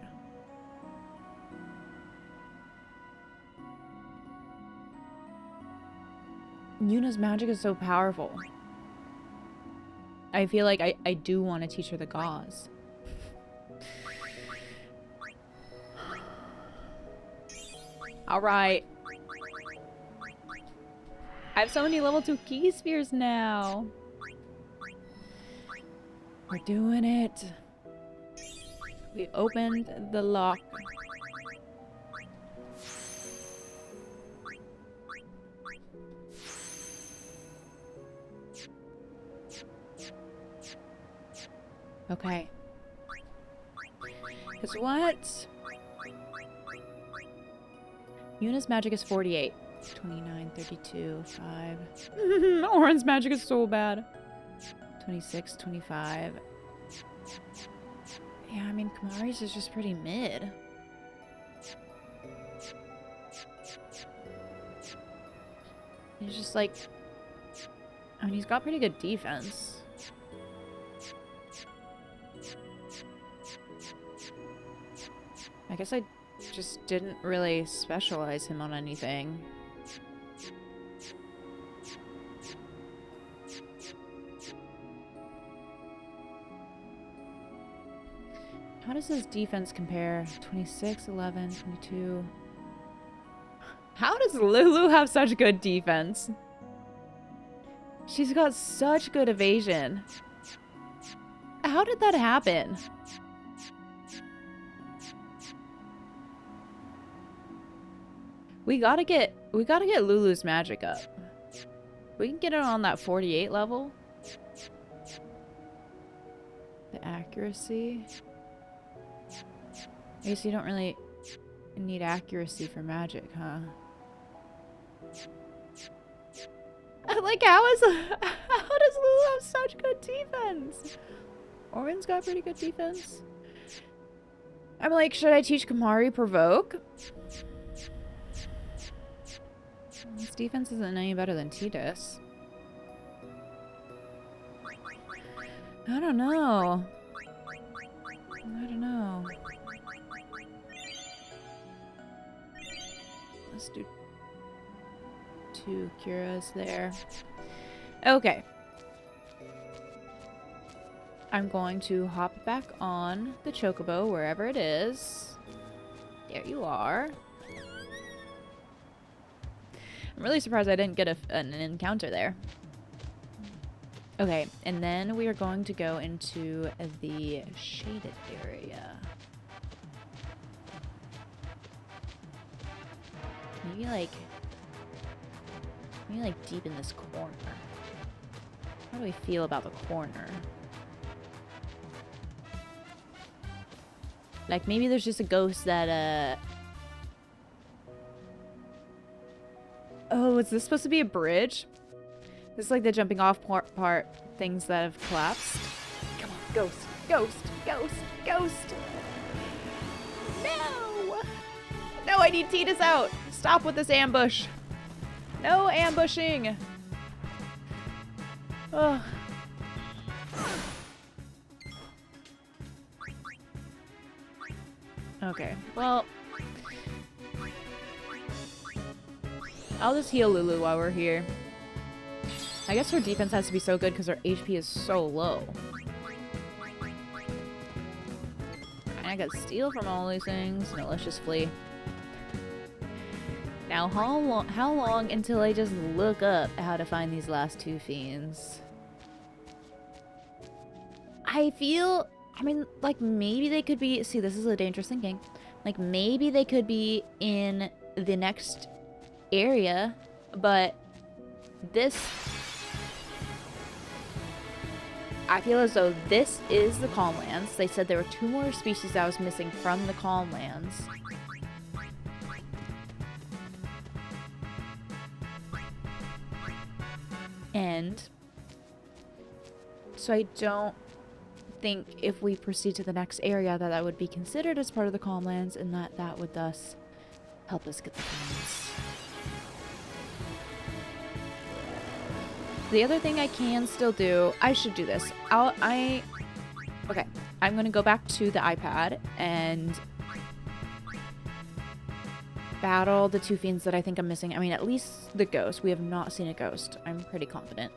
Yuna's magic is so powerful. I feel like I do want to teach her the gauze. Alright. I have so many level 2 key spheres now. We're doing it. We opened the lock. Okay. Because what? Yuna's magic is 48. 29, 32, 5. Oren's magic is so bad. 26, 25. Yeah, I mean, Kamari's is just pretty mid. He's just like... I mean, he's got pretty good defense. I guess I just didn't really specialize him on anything. How does his defense compare? 26, 11, 22... How does Lulu have such good defense? She's got such good evasion. How did that happen? We gotta get Lulu's magic up. We can get it on that 48 level. The accuracy. I guess you don't really need accuracy for magic, huh? Like, how does Lulu have such good defense? Oren's got pretty good defense. I'm like, should I teach Kamari Provoke? His defense isn't any better than Tidus. I don't know. I don't know. Let's do 2 Curas there. Okay. I'm going to hop back on the Chocobo, wherever it is. There you are. I'm really surprised I didn't get an encounter there. Okay, and then we are going to go into the shaded area. Maybe like deep in this corner. How do we feel about the corner? Like maybe there's just a ghost that oh, is this supposed to be a bridge? This is like the jumping off part things that have collapsed. Come on, ghost, ghost, ghost, ghost. No! No, I need Tidus out. Stop with this ambush. No ambushing. Ugh. Okay, well, I'll just heal Lulu while we're here. I guess her defense has to be so good because her HP is so low. I got steal from all these things. No, let's just flee. Now, how long until I just look up how to find these last 2 fiends? I mean, like, maybe they could be... See, this is a dangerous thinking. Like, maybe they could be in the next area, but this... I feel as though this is the Calmlands. They said there were 2 more species I was missing from the Calmlands. And so I don't think if we proceed to the next area that that would be considered as part of the Calmlands, and that that would thus help us get the things. The other thing I can still do, I should do this. Okay, I'm gonna go back to the iPad and battle the 2 fiends that I think I'm missing. I mean, at least the ghost. We have not seen a ghost. I'm pretty confident.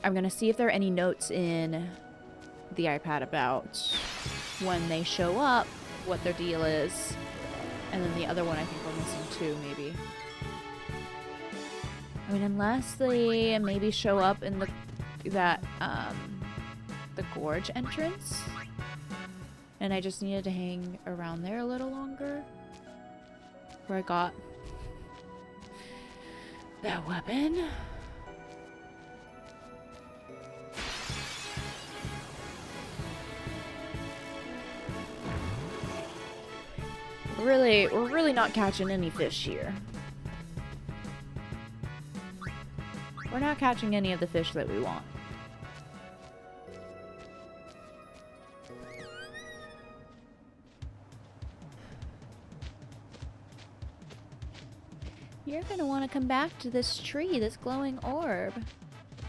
I'm gonna see if there are any notes in the iPad about when they show up, what their deal is, and then the other one I think we're missing 2, maybe. I mean, unless they maybe show up in the gorge entrance, and I just needed to hang around there a little longer, where I got that weapon. We're really not catching any fish here. We're not catching any of the fish that we want. You're gonna want to come back to this tree, this glowing orb.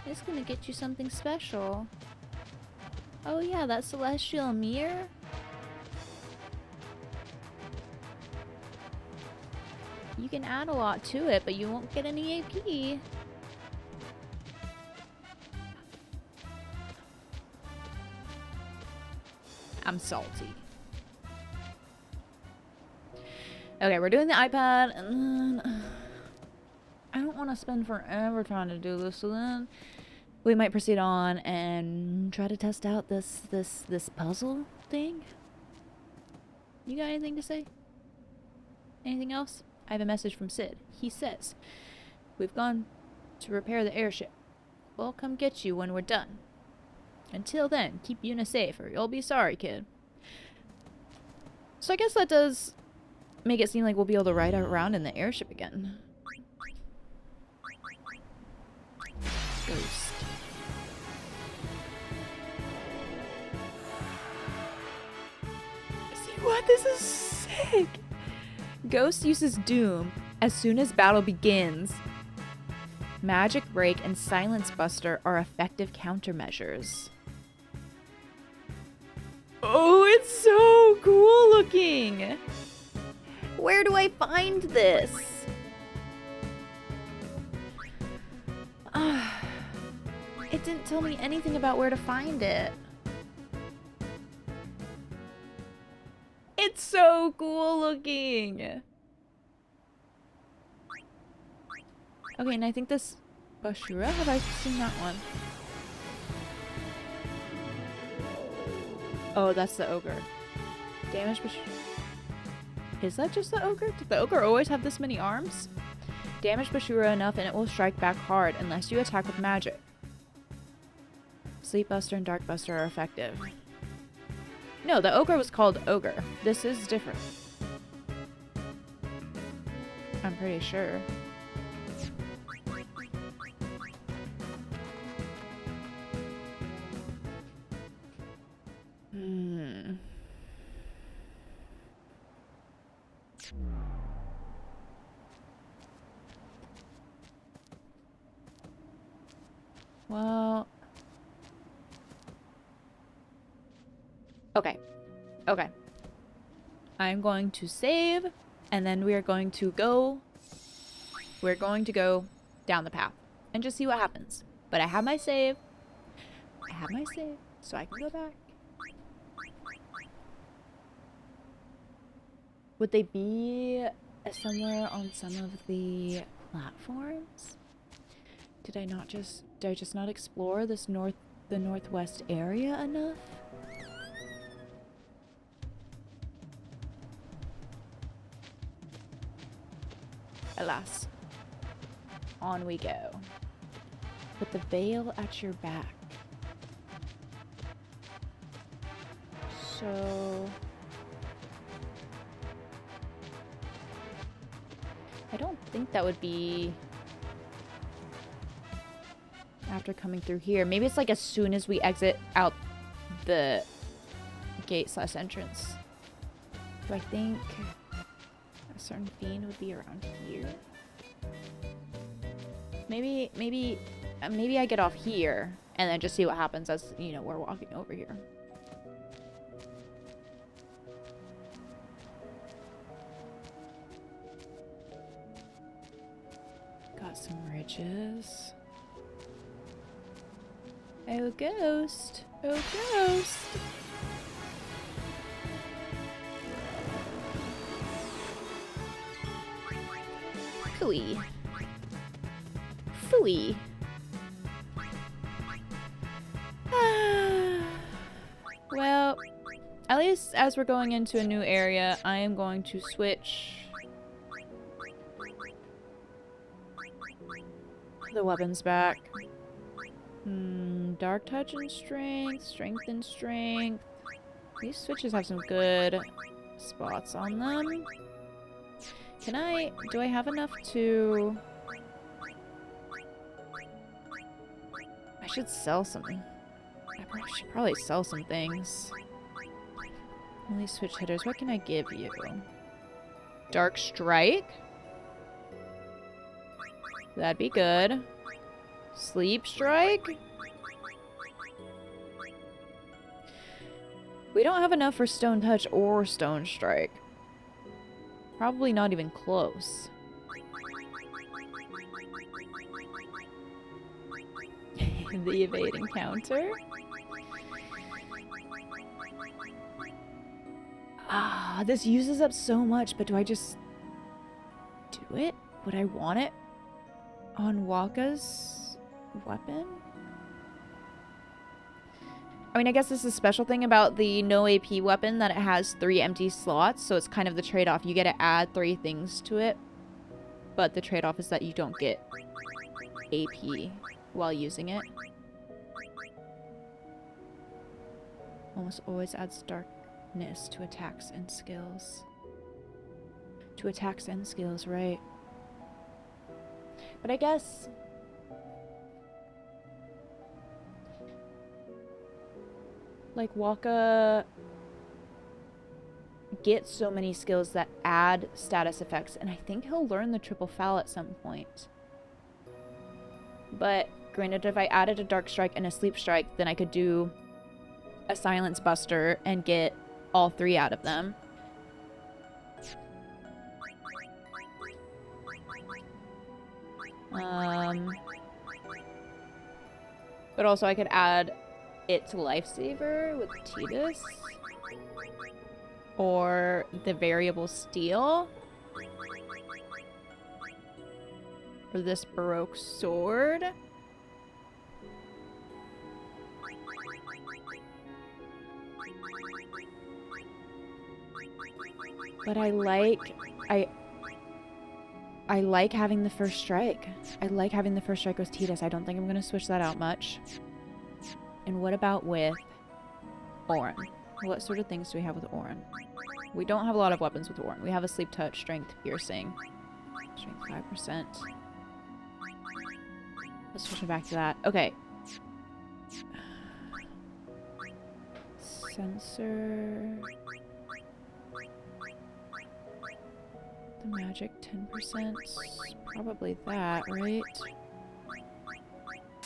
It's gonna get you something special. Oh yeah, that celestial mirror? You can add a lot to it, but you won't get any AP. I'm salty. Okay, we're doing the iPad, and then I don't want to spend forever trying to do this, so then we might proceed on and try to test out this puzzle thing. You got anything to say? Anything else? I have a message from Sid. He says, "We've gone to repair the airship. We'll come get you when we're done. Until then, keep Yuna safe or you'll be sorry, kid." So I guess that does make it seem like we'll be able to ride around in the airship again. Ghost. See what? This is sick! Ghost uses Doom as soon as battle begins. Magic Break and Silence Buster are effective countermeasures. Oh, it's so cool looking! Where do I find this? It didn't tell me anything about where to find it. It's so cool looking! Okay, and I think this Bashura, have I seen that one? Oh, that's the ogre. Damage Bashura. Is that just the ogre? Did the ogre always have this many arms? Damage Bashura enough and it will strike back hard unless you attack with magic. Sleep Buster and Dark Buster are effective. No, the ogre was called ogre. This is different. I'm pretty sure. Well, okay. I'm going to save, and then we're going to go down the path and just see what happens. But I have my save, so I can go back. Would they be somewhere on some of the platforms? Did I just not explore this the northwest area enough? Alas. On we go. With the veil at your back. So I don't think that would be after coming through here. Maybe it's like as soon as we exit out the gate/entrance. Do I think a certain fiend would be around here? Maybe I get off here and then just see what happens as, you know, we're walking over here. Got some ridges. Oh, ghost. Oh, ghost. Phooey. Phooey. Well, at least as we're going into a new area, I am going to switch the weapons back. Dark touch and strength, strength and strength. These switches have some good spots on them. Do I have enough to... I should sell something. I should probably sell some things. Only switch hitters. What can I give you? Dark strike? That'd be good. Sleep strike? We don't have enough for stone touch or stone strike. Probably not even close. The evade encounter? Ah, this uses up so much, but do I just do it? Would I want it on Waka's weapon? I mean, I guess this is a special thing about the no AP weapon, that it has 3 empty slots, so it's kind of the trade-off. You get to add 3 things to it, but the trade-off is that you don't get AP while using it. Almost always adds darkness to attacks and skills. To attacks and skills, right. But I guess... like, Waka gets so many skills that add status effects, and I think he'll learn the triple foul at some point. But, granted, if I added a Dark Strike and a Sleep Strike, then I could do a Silence Buster and get all 3 out of them. But also I could add it to Lifesaver with Tidus. Or the variable steel. Or this Baroque sword. But I like having the first strike. I like having the first strike with Tidus. I don't think I'm going to switch that out much. And what about with Orin? What sort of things do we have with Orin? We don't have a lot of weapons with Orin. We have a Sleep Touch, Strength, Piercing. Strength 5%. Let's switch it back to that. Okay. Sensor... the magic 10%. Probably that, right?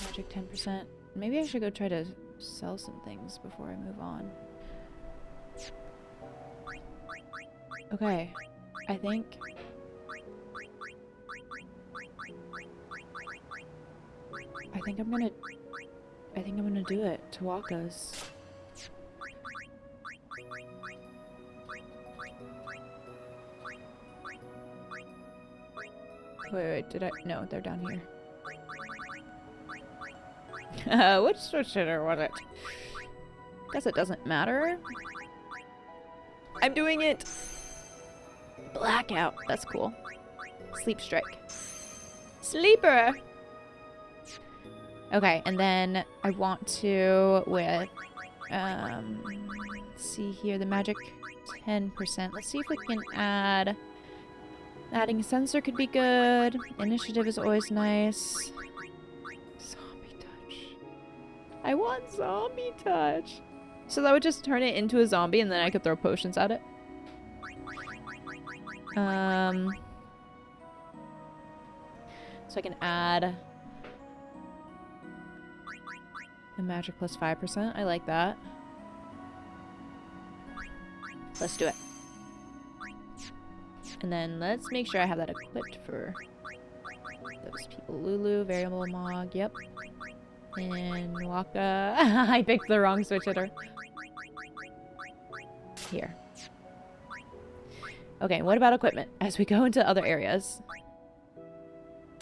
Magic 10%. Maybe I should go try to sell some things before I move on. Okay. I think I'm gonna do it. Tawaka's. Wait, did I? No, they're down here. Which switch hitter was it? Guess it doesn't matter. I'm doing it! Blackout. That's cool. Sleep Strike. Sleeper! Okay, and then I want to, with Let's see here. The magic 10%. Let's see if we can add... Adding a sensor could be good. Initiative is always nice. Zombie touch. I want zombie touch. So that would just turn it into a zombie and then I could throw potions at it. So I can add a magic plus 5%. I like that. Let's do it. And then let's make sure I have that equipped for those people. Lulu, variable Mog, yep. And Waka. I picked the wrong switch hitter. Here. Okay, what about equipment? As we go into other areas.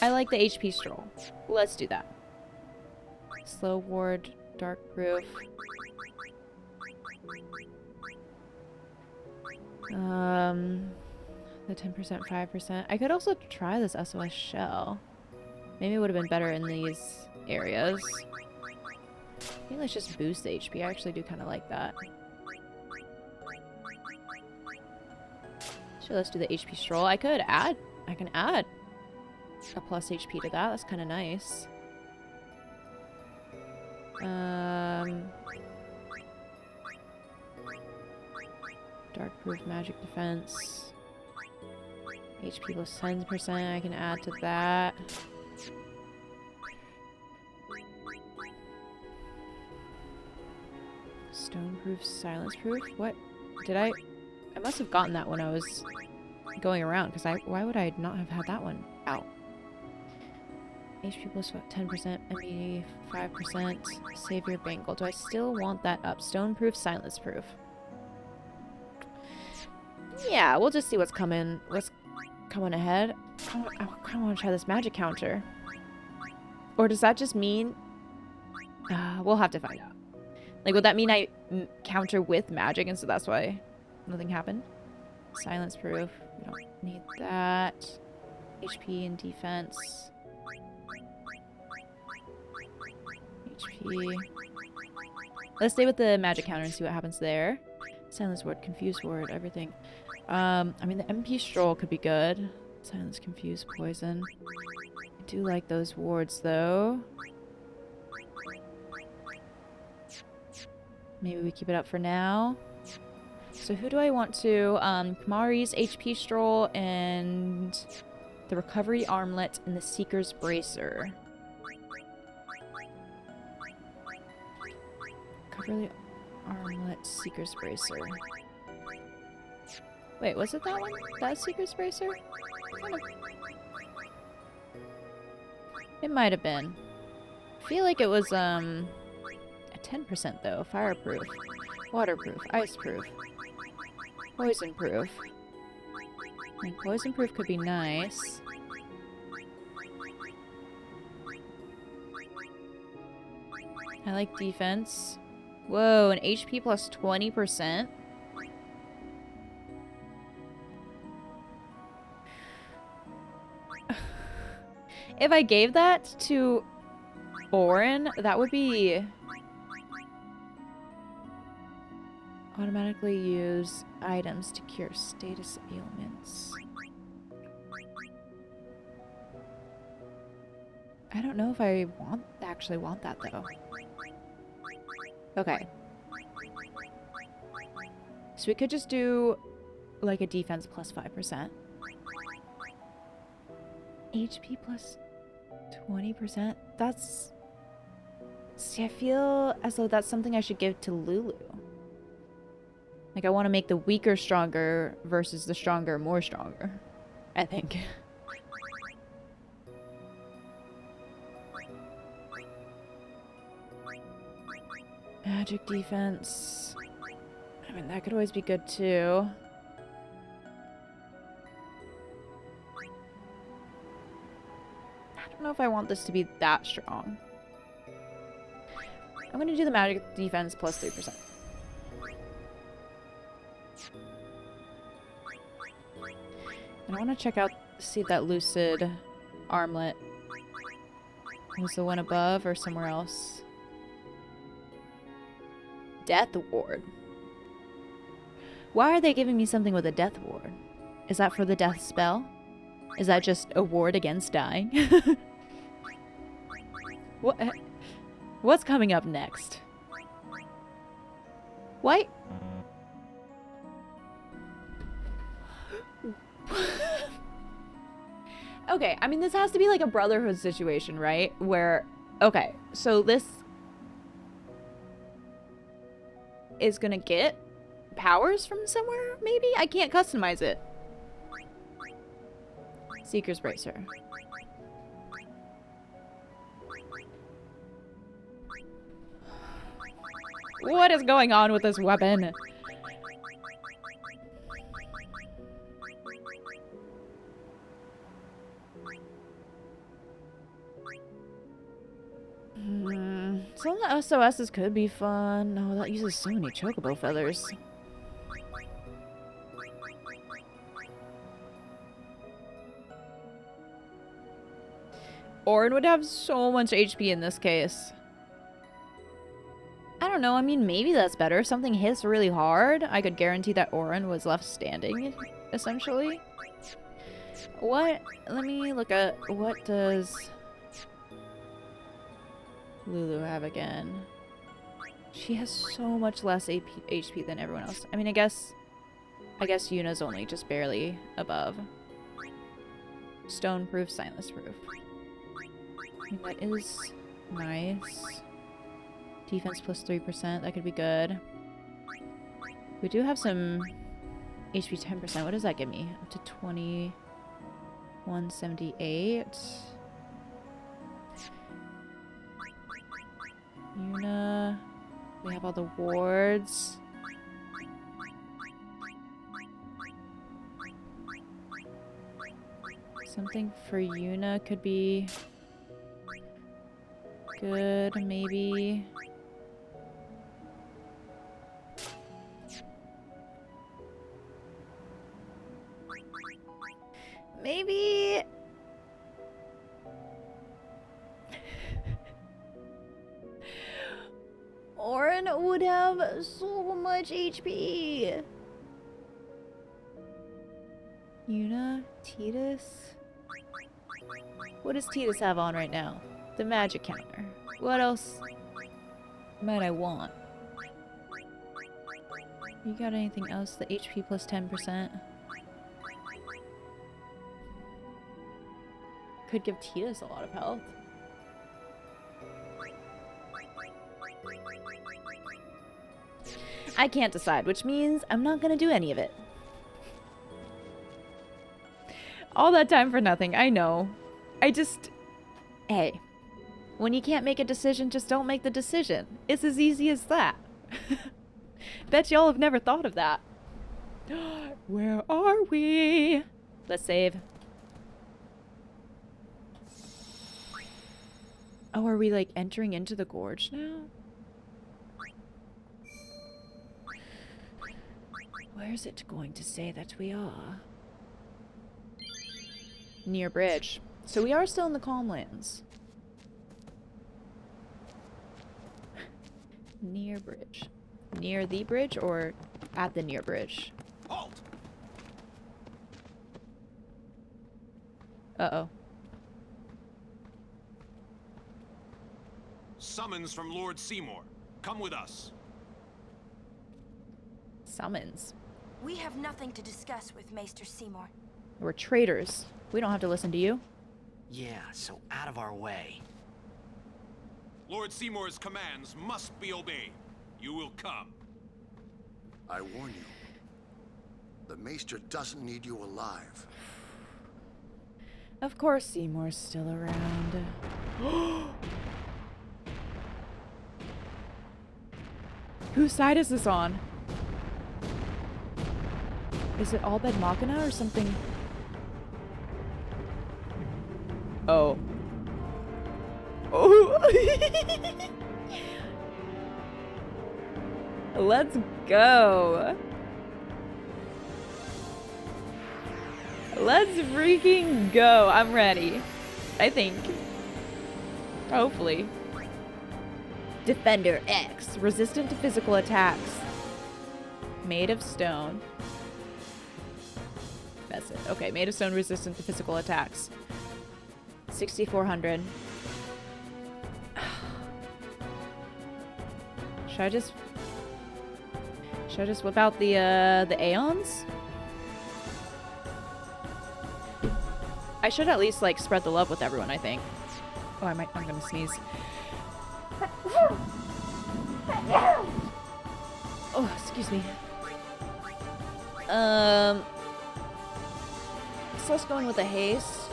I like the HP stroll. Let's do that. Slow ward, dark proof. The 10%, 5%. I could also try this SOS shell. Maybe it would have been better in these areas. I think let's just boost the HP. I actually do kind of like that. So let's do the HP stroll. I can add a plus HP to that. That's kind of nice. Dark proof, magic defense. HP plus 10%. I can add to that. Stone proof, silence proof. What did I must have gotten that when I was going around, because why would I not have had that one out? HP plus 10%, MP 5%, Savior Bangle. Do I still want that up? Stone proof, silence proof. Yeah, we'll just see what's coming. What's coming ahead? I kind of want to try this magic counter. Or does that just mean... we'll have to find out. Like, would that mean I counter with magic, and so that's why nothing happened? Silence proof. We don't need that. HP and defense. HP. Let's stay with the magic counter and see what happens there. Silence ward, confuse ward, everything. I mean, the MP stroll could be good. Silence, confuse, poison. I do like those wards, though. Maybe we keep it up for now. So who do I want to? Kamari's HP stroll and the recovery armlet and the seeker's bracer. Recovery armlet, seeker's bracer. Wait, was it that one? That seeker's bracer? It might have been. I feel like it was a 10% though. Fireproof, waterproof, iceproof, poisonproof. And poisonproof could be nice. I like defense. Whoa, an HP plus 20%? If I gave that to Orin, that would be... Automatically use items to cure status ailments. I don't know if I actually want that, though. Okay. So we could just do, like, a defense plus 5%. HP plus 20%? That's... See, I feel as though that's something I should give to Lulu. Like, I want to make the weaker stronger versus the stronger more stronger, I think. Magic defense. I mean, that could always be good, too. I don't know if I want this to be that strong. I'm going to do the magic defense plus 3%. And I want to check out, see if that lucid armlet was the one above or somewhere else. Death ward. Why are they giving me something with a death ward? Is that for the death spell? Is that just a ward against dying? What's coming up next? What? Okay, I mean, this has to be like a brotherhood situation, right? Where, okay, so this is gonna get powers from somewhere, maybe? I can't customize it. Seeker's Bracer. What is going on with this weapon? Some of the SOSs could be fun. No, that uses so many Chocobo feathers. Orin would have so much HP in this case. I don't know, I mean, maybe that's better. If something hits really hard, I could guarantee that Orin was left standing, essentially. What? Let me look at, what does Lulu have again? She has so much less HP than everyone else. I mean, I guess Yuna's only just barely above. Stone proof, sightless proof. I mean, that is nice. Defense plus 3%, that could be good. We do have some HP 10%. What does that give me? Up to 2178. Yuna. We have all the wards. Something for Yuna could be good, maybe. Maybe. Orin would have so much HP. Yuna, Tidus. What does Tidus have on right now? The magic counter. What else might I want? You got anything else? The HP plus 10%. Could give Tidus a lot of health. I can't decide, which means I'm not gonna do any of it. All that time for nothing, I know. Hey, when you can't make a decision, just don't make the decision. It's as easy as that. Bet y'all have never thought of that. Where are we? Let's save. Oh, are we like entering into the gorge now? Where's it going to say that we are? Near bridge. So we are still in the Calmlands. Near bridge. Near the bridge or at the near bridge? Halt! Uh-oh. Summons from Lord Seymour. Come with us. Summons. We have nothing to discuss with Maester Seymour. We're traitors. We don't have to listen to you. Yeah, so out of our way. Lord Seymour's commands must be obeyed. You will come. I warn you. The Maester doesn't need you alive. Of course Seymour's still around. Whose side is this on? Is it all Bed Machina or something? Oh. Oh. Let's go. Let's freaking go. I'm ready. I think. Hopefully. Defender X. Resistant to physical attacks. Made of stone. That's it. Okay, made of stone, resistant to physical attacks. 6,400. Should I just whip out the Aeons? I should at least like spread the love with everyone, I think. Oh, I'm gonna sneeze. Oh, excuse me. So let's go in with a haste.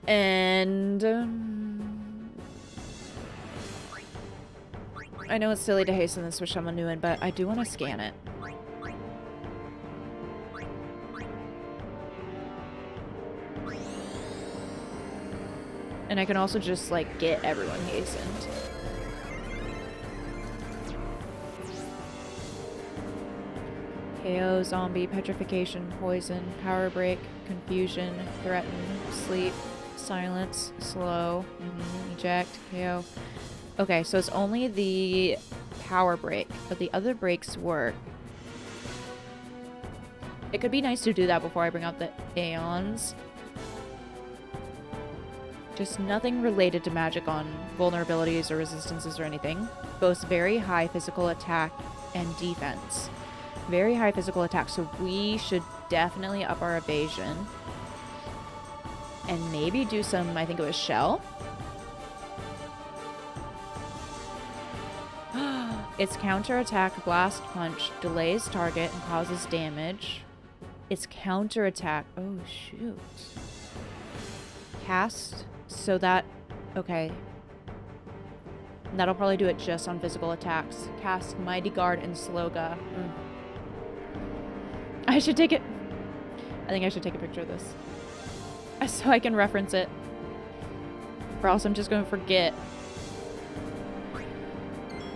And I know it's silly to hasten this with someone new in, but I do want to scan it. And I can also just like get everyone hastened. KO, zombie, petrification, poison, power break, confusion, threaten, sleep, silence, slow, eject, KO. Okay, so it's only the power break, but the other breaks work. It could be nice to do that before I bring out the Aeons. Just nothing related to magic on vulnerabilities or resistances or anything. Boasts very high physical attack and defense. Very high physical attack, so we should definitely up our evasion. And maybe do some, I think it was shell. Its counterattack, blast punch, delays target and causes damage. Its counterattack, oh shoot. Cast, so that, okay. That'll probably do it just on physical attacks. Cast Mighty Guard and Sloga. I should take it. I think I should take a picture of this. So I can reference it. Or else I'm just going to forget.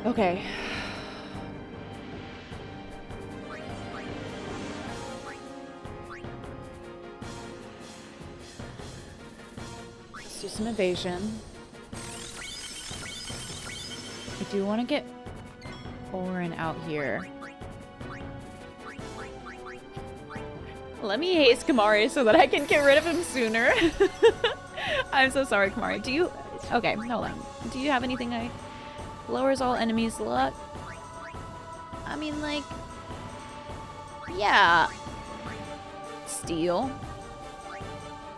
Okay. Let's do some evasion. I do want to get Orin out here. Let me haste Kamari so that I can get rid of him sooner. I'm so sorry, Kamari. Do you... Okay, hold on. Do you have anything that lowers all enemies' luck? I mean, like... Yeah. Steel.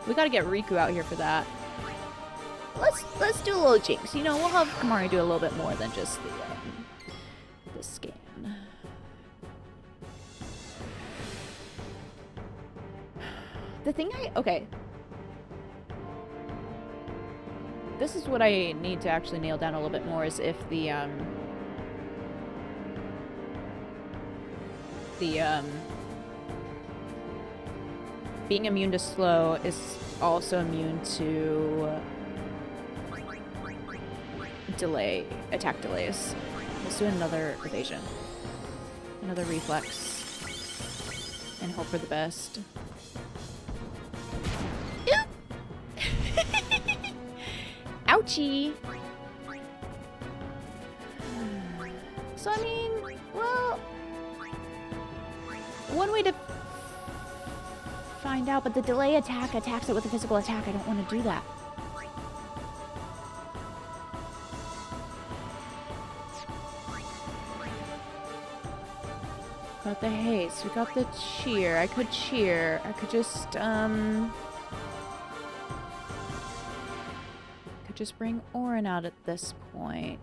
We gotta get Riku out here for that. Let's do a little jinx. You know, we'll have Kamari do a little bit more than just the scan. The thing okay. This is what I need to actually nail down a little bit more, is if the being immune to slow is also immune to attack delays. Let's do another evasion. Another reflex. And hope for the best. Ouchie! So, I mean, well... One way to find out, but the delay attack attacks it with a physical attack. I don't want to do that. Got the haste. We got the cheer. I could cheer. I could just, just bring Orin out at this point.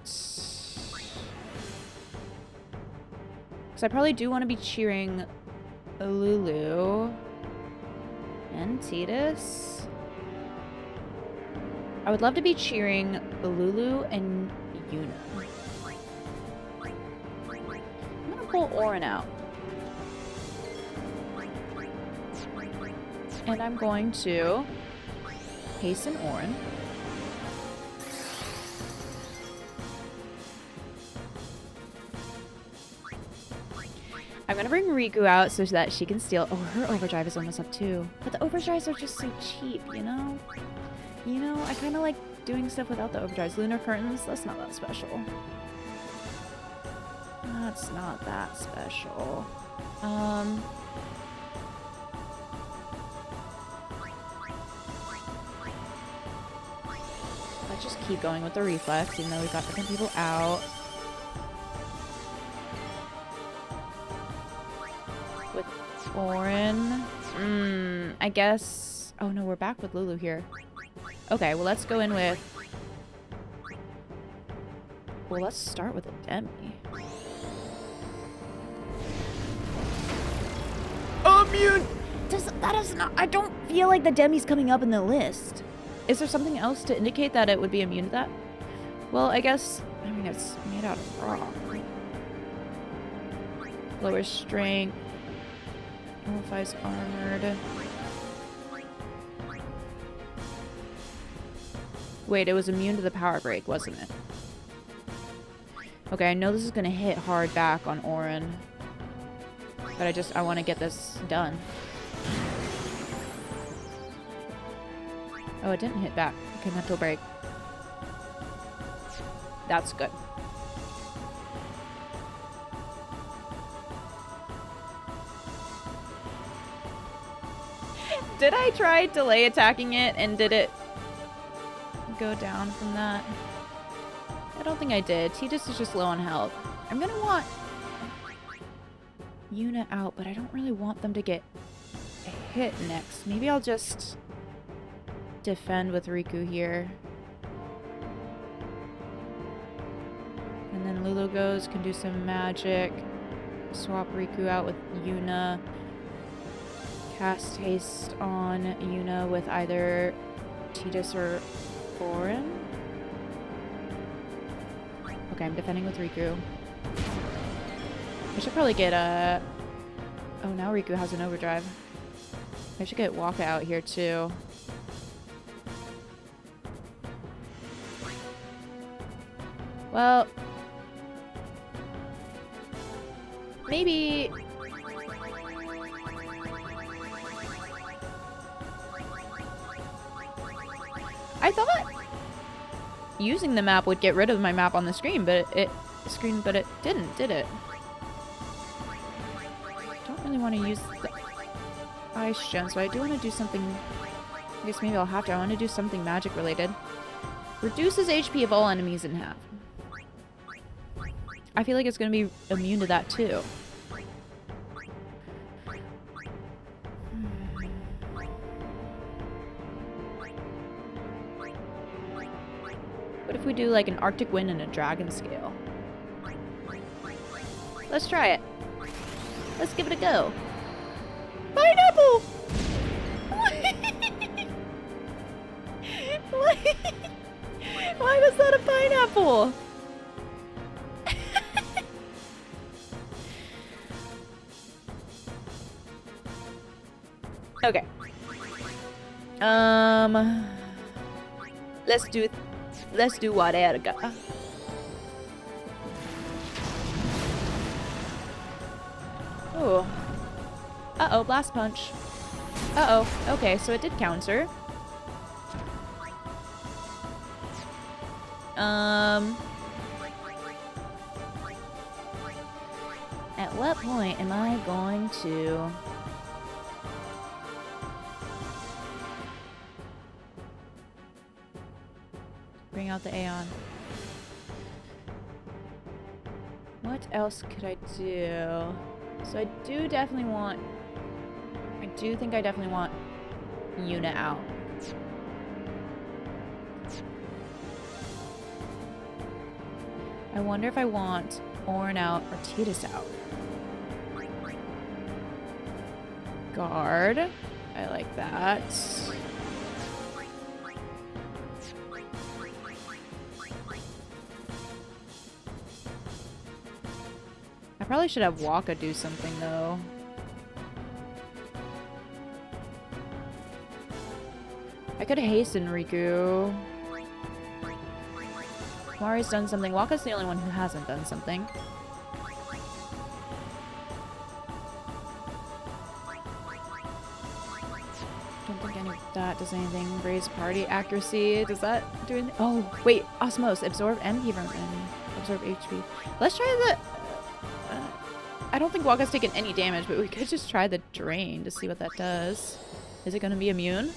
Because I probably do want to be cheering Lulu and Tidus. I would love to be cheering Lulu and Yuna. I'm gonna pull Orin out. And I'm going to hasten Orin. I'm gonna bring Riku out so that she can steal. Oh, her overdrive is almost up too. But the overdrives are just so cheap, you know? You know, I kind of like doing stuff without the overdrives. Lunar curtains, that's not that special. That's not that special. Let's just keep going with the reflex, even though we've got different people out. With Orin. I guess... Oh no, we're back with Lulu here. Okay, well let's go in with... Well, let's start with a Demi. Immune! That is not... I don't feel like the Demi's coming up in the list. Is there something else to indicate that it would be immune to that? Well, I guess... I mean, it's made out of rock. Lower strength. Nullifies armored. Wait, it was immune to the power break, wasn't it? Okay, I know this is gonna hit hard back on Orin. But I want to get this done. Oh, it didn't hit back. Okay, mental break. That's good. Did I try delay attacking it and did it go down from that? I don't think I did. Tidus is just low on health. I'm gonna want Yuna out, but I don't really want them to get hit next. Maybe I'll just defend with Riku here. And then Lulu goes, can do some magic. Swap Riku out with Yuna. Cast haste on Yuna with either Tidus or Orin. Okay, I'm defending with Riku. I should probably get a... Oh, now Riku has an overdrive. I should get Waka out here too. Well... Maybe... I thought using the map would get rid of my map on the screen, but it didn't, did it? I don't really want to use the ice gem, so I do want to do something. I guess maybe I'll have to. I want to do something magic related. Reduces HP of all enemies in half. I feel like it's going to be immune to that too. What if we do like an Arctic Wind and a Dragon Scale? Let's try it. Let's give it a go. Pineapple! Why was that a pineapple? Okay. Let's do whatever. Oh. Uh-oh, blast punch. Uh-oh. Okay, so it did counter. At what point am I going to... bring out the Aeon? What else could I do? So I do definitely want... I do think I definitely want Yuna out. I wonder if I want Orin out or Tidus out. Guard. I like that. I probably should have Waka do something though. I could hasten Riku. Mari's done something. Waka's the only one who hasn't done something. Don't think any of that does anything. Raise party accuracy. Does that do anything? Oh, wait. Osmose. Absorb MP from enemy. Absorb HP. Let's try the... I don't think Waga's taken any damage, but we could just try the drain to see what that does. Is it going to be immune?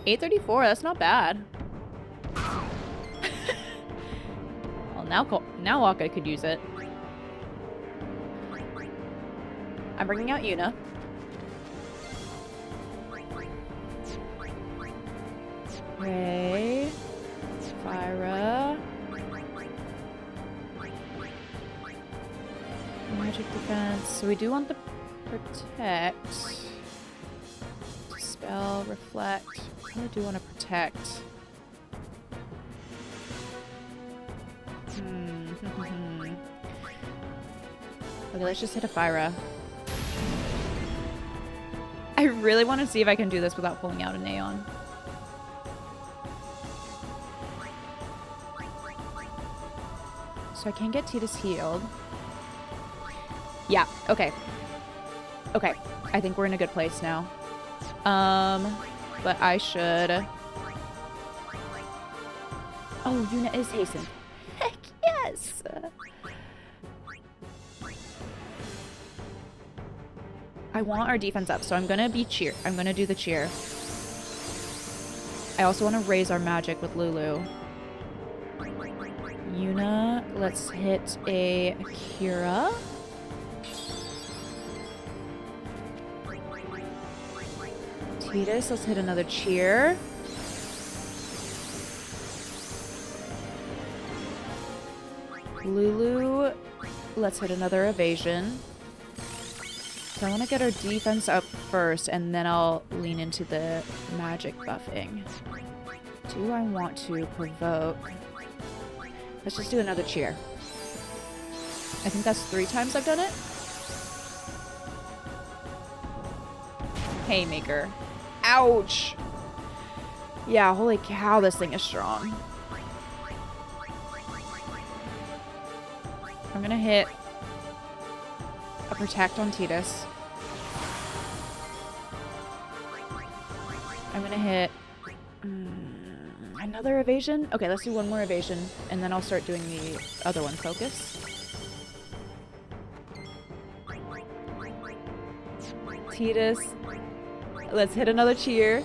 834. That's not bad. Well, now Waka could use it. I'm bringing out Yuna. Ray. Fyra. Magic defense. So we do want the protect. Dispel, reflect. I really do want to protect. Okay, let's just hit a Fyra. I really want to see if I can do this without pulling out an Aeon. So I can get Tidus healed. Yeah, okay. Okay, I think we're in a good place now. But I should... Oh, Yuna is hastened. Heck yes! I want our defense up, so I'm gonna be cheer. I'm gonna do the cheer. I also want to raise our magic with Lulu. Yuna, let's hit a Akira. Tidus, let's hit another cheer. Lulu, let's hit another evasion. So I want to get our defense up first, and then I'll lean into the magic buffing. Do I want to provoke? Let's just do another cheer. I think that's 3 times I've done it. Haymaker. Ouch! Yeah, holy cow, this thing is strong. I'm gonna hit a protect on Tidus. I'm gonna hit another evasion. Okay, let's do one more evasion, and then I'll start doing the other one. Focus. Tidus. Let's hit another cheer.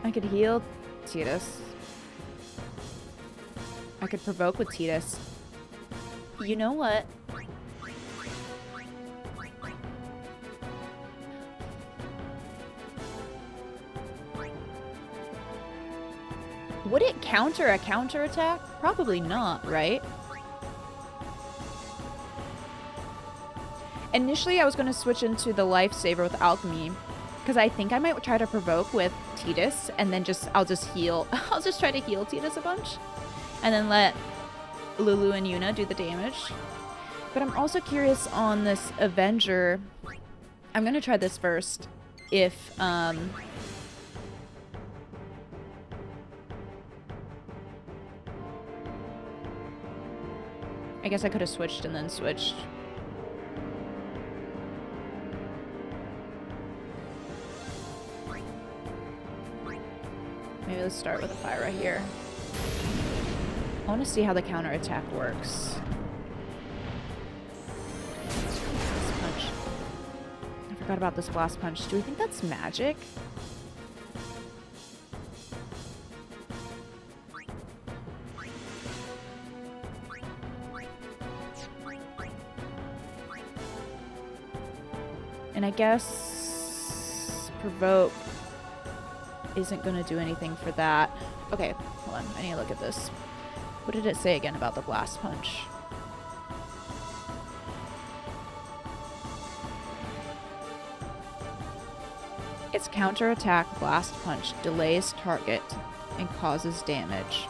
I could heal Tidus. I could provoke with Tidus. You know what? Would it counter a counterattack? Probably not, right? Initially, I was going to switch into the lifesaver with alchemy, because I think I might try to provoke with Tidus, and then I'll just heal. I'll just try to heal Tidus a bunch, and then let Lulu and Yuna do the damage. But I'm also curious on this Avenger. I'm going to try this first. If, I guess I could have switched and then switched. Maybe let's start with a Fyra here. I want to see how the counterattack works. Blast punch. I forgot about this blast punch. Do we think that's magic? And I guess provoke isn't going to do anything for that. Okay, hold on. I need to look at this. What did it say again about the blast punch? Its counterattack blast punch delays target and causes damage.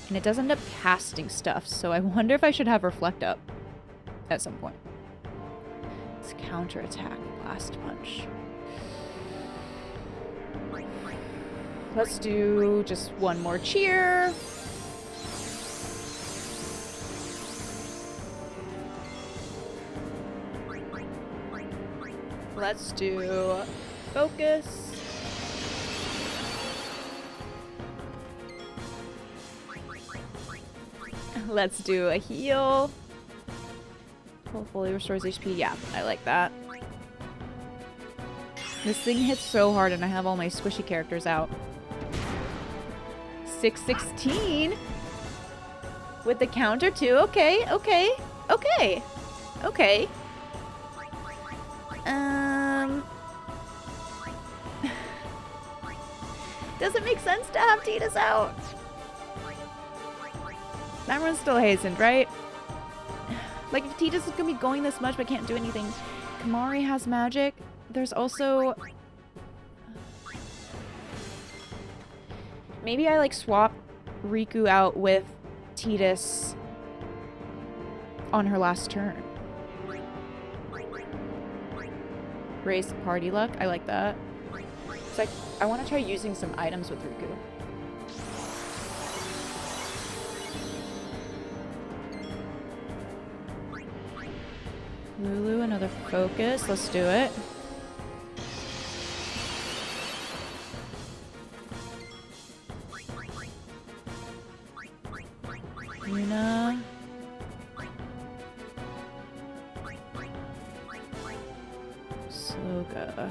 And it does end up casting stuff, so I wonder if I should have Reflect up at some point. Let's counterattack Blast Punch. Let's do just one more cheer. Let's do focus. Let's do a heal. Hopefully restores HP. Yeah, I like that. This thing hits so hard and I have all my squishy characters out. 616 with the counter too. Okay, okay, okay, okay. Does it make sense to have Tidus out? That one's still hastened, right? Like, if Tidus is gonna be going this much but can't do anything. Kamari has magic. There's also... Maybe I, like, swap Riku out with Tidus on her last turn. Raise the party luck. I like that. It's like, I want to try using some items with Riku. Lulu, another focus. Let's do it. Yuna. Sloga.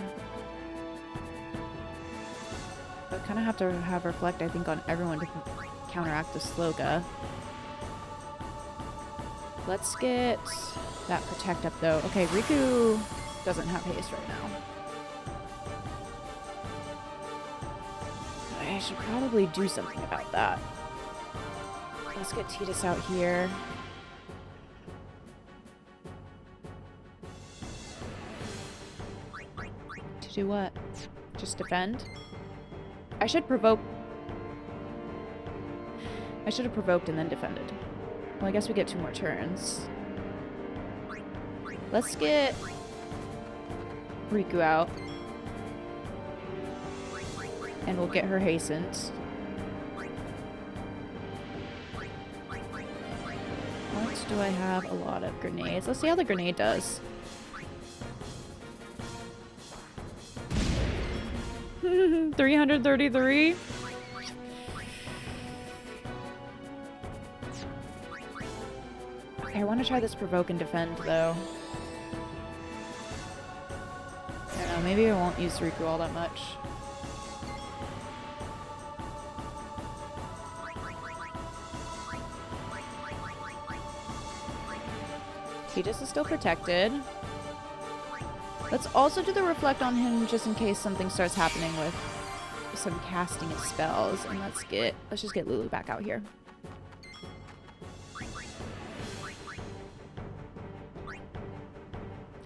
I kind of have to have Reflect, I think, on everyone to counteract the Sloga. Let's get that Protect up, though. Okay, Riku doesn't have haste right now. I should probably do something about that. Let's get Tidus out here. To do what? Just defend? I should provoke. I should have provoked and then defended. Well, I guess we get 2 more turns. Let's get Riku out. And we'll get her hastened. What do I have? A lot of grenades. Let's see how the grenade does. $333. I want to try this provoke and defend, though. I don't know, maybe I won't use Riku all that much. Tidus is still protected. Let's also do the reflect on him just in case something starts happening with some casting of spells. And let's just get Lulu back out here.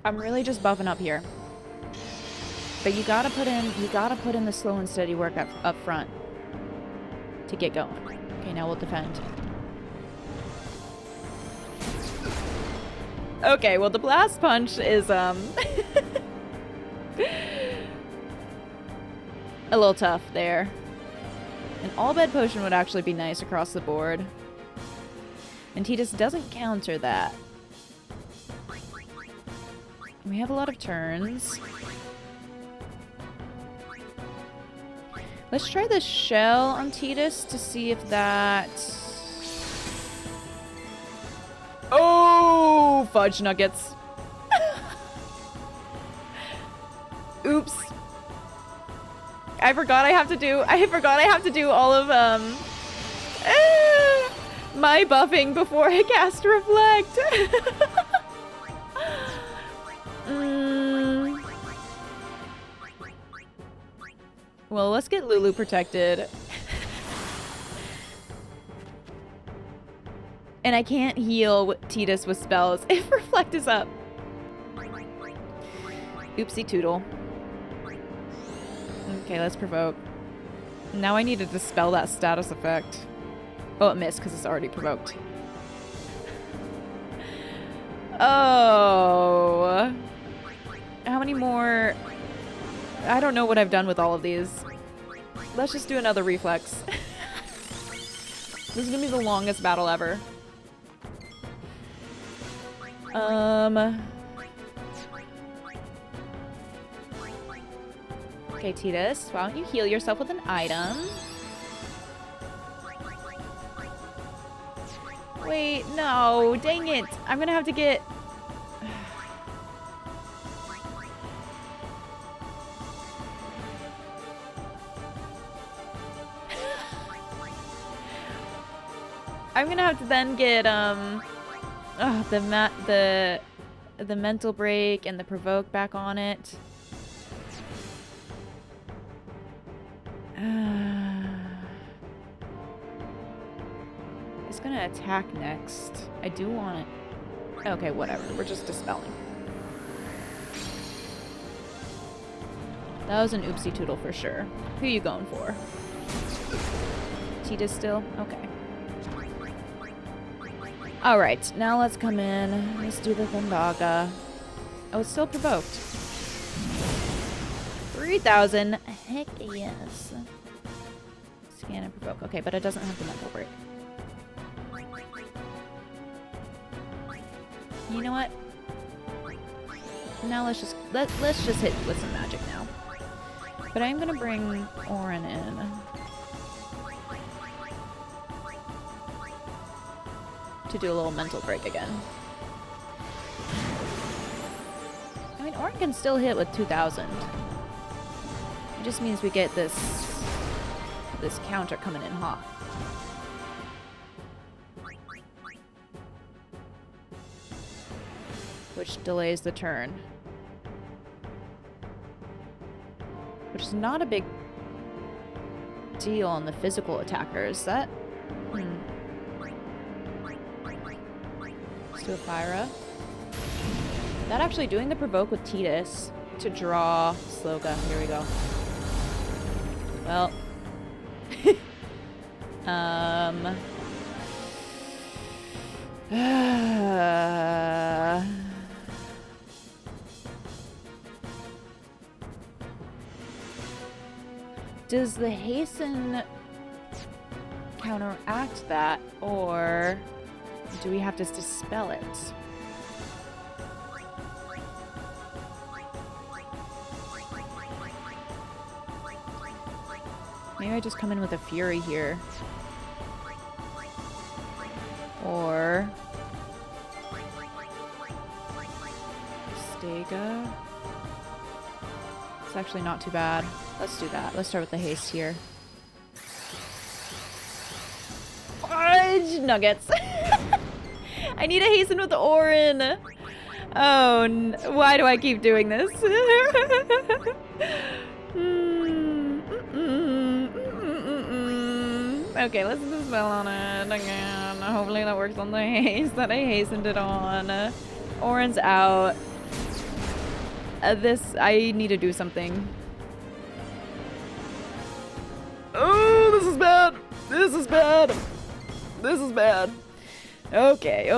I'm really just buffing up here. But you gotta put in the slow and steady work up front to get going. Okay, now we'll defend. Okay, well the blast punch is a little tough there. An all bed potion would actually be nice across the board. And Tidus doesn't counter that. We have a lot of turns. Let's try the shell on Tidus to see if that... Oh, fudge nuggets. Oops. I forgot I have to do all of my buffing before I cast Reflect. Well, let's get Lulu protected. And I can't heal Tidus with spells if Reflect is up. Oopsie toodle. Okay, let's provoke. Now I need to dispel that status effect. Oh, it missed because it's already provoked. Oh. How many more? I don't know what I've done with all of these. Let's just do another reflex. This is gonna be the longest battle ever. Okay, Titus, why don't you heal yourself with an item? Wait, no, dang it. I'm gonna have to get... I'm gonna have to then get, the mental break and the provoke back on it. It's gonna attack next. I do want it. Okay, whatever. We're just dispelling. That was an oopsie toodle for sure. Who are you going for? Titus still? Okay. Alright, now let's come in. Let's do the Thundaga. Oh, it's still provoked. 3,000. Heck yes. Scan and provoke. Okay, but it doesn't have the mental break. You know what? Now let's just hit with some magic now. But I'm gonna bring Orin in. To do a little mental break again. I mean, Orin can still hit with 2,000. It just means we get this counter coming in hot. Which delays the turn. Which is not a big deal on the physical attackers. That... Let's do a Fyra. That actually doing the provoke with Titus to draw Sloga. Here we go. Well. Does the hasten counteract that, or do we have to dispel it? Maybe I just come in with a Fury here. Or... Stega. It's actually not too bad. Let's do that. Let's start with the haste here. Fudge nuggets! I need a hasten with Orin! Oh, why do I keep doing this? Okay, let's do a spell on it again. Hopefully that works on the haste that I hastened it on. Orin's out. I need to do something. Oh, this is bad. This is bad. This is bad. Okay.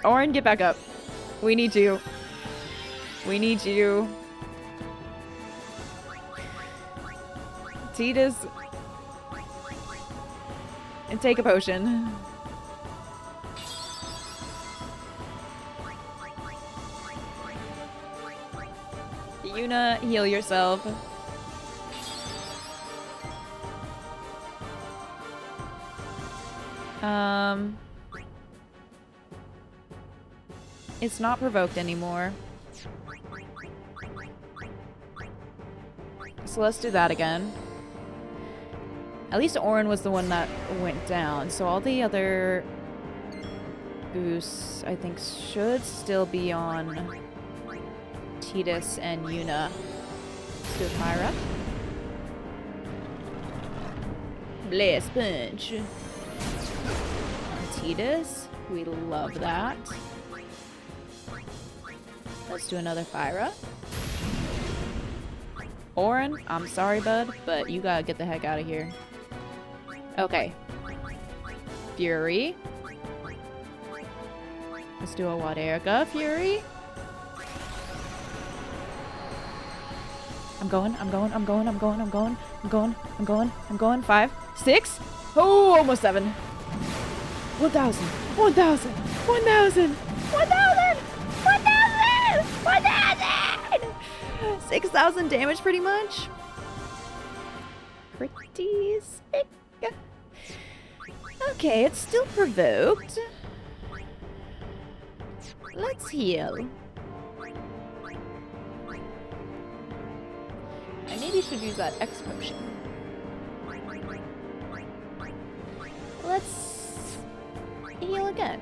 Orin, get back up. We need you. We need you. Titus. And take a potion. Yuna, heal yourself. It's not provoked anymore. So let's do that again. At least Orin was the one that went down, so all the other boosts, I think, should still be on Titus and Yuna. Let's do Fyra. Blast Punch. On Titus. We love that. Let's do another Fyra. Orin, I'm sorry, bud, but you gotta get the heck out of here. Okay. Fury. Let's do a Waterga Fury. I'm going. 5, 6. Oh, almost 7. 1,000. 1,000. 1,000. 6,000 damage, pretty much. Pretty sick. Okay, it's still provoked. Let's heal. I maybe should use that X potion. Let's heal again.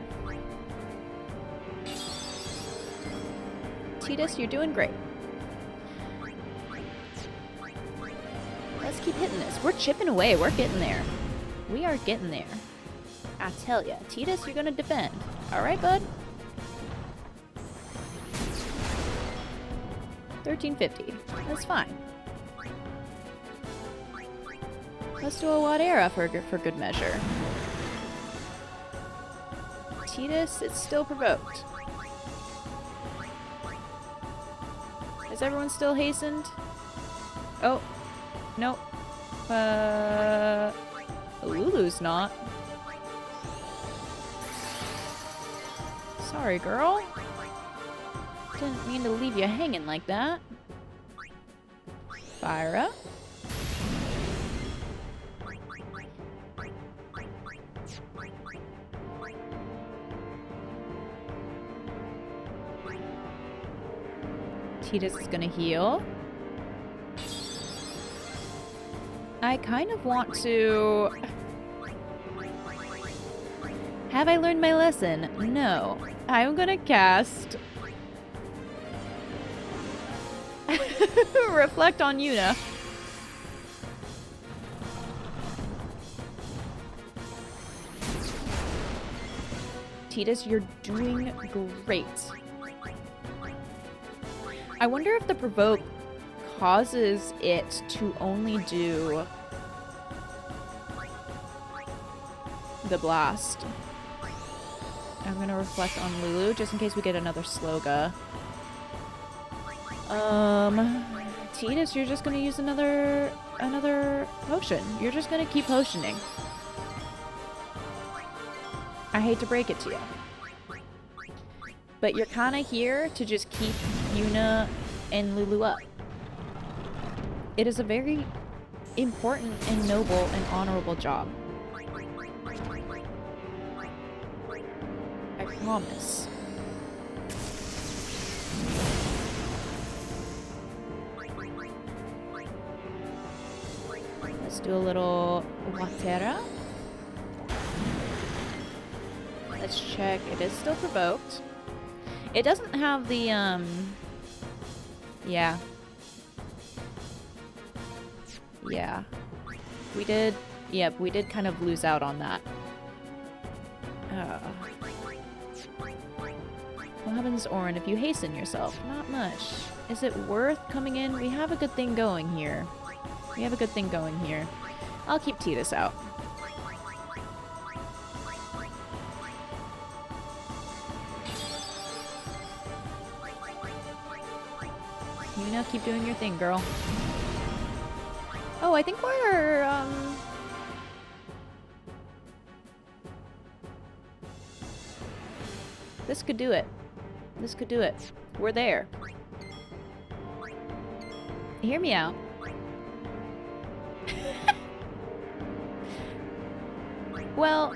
Titus, you're doing great. Let's keep hitting this. We're chipping away. We're getting there. We are getting there. I tell ya. Titus, you're gonna defend. Alright, bud? 1350. That's fine. Let's do a Wadera for good measure. Titus, it's still provoked. Is everyone still hastened? Oh. Nope. Lulu's not. Sorry, girl. Didn't mean to leave you hanging like that. Fyra. Titus is gonna heal. I kind of want to... Have I learned my lesson? No. I'm gonna cast... Reflect on Yuna. Titus, you're doing great. I wonder if the provoke causes it to only do the blast. I'm gonna reflect on Lulu just in case we get another Sloga. Titus, you're just gonna use another potion. You're just gonna keep potioning. I hate to break it to you. But you're kind of here to just keep Yuna and Lulu up. It is a very important and noble and honorable job. I promise. Let's do a little Watera. Let's check. It is still provoked. It doesn't have the, yeah. Yeah. We did kind of lose out on that. What happens, Orin, if you hasten yourself? Not much. Is it worth coming in? We have a good thing going here. I'll keep Titus out. You know, keep doing your thing, girl. Oh, I think we're, This could do it. We're there. Hear me out. Well...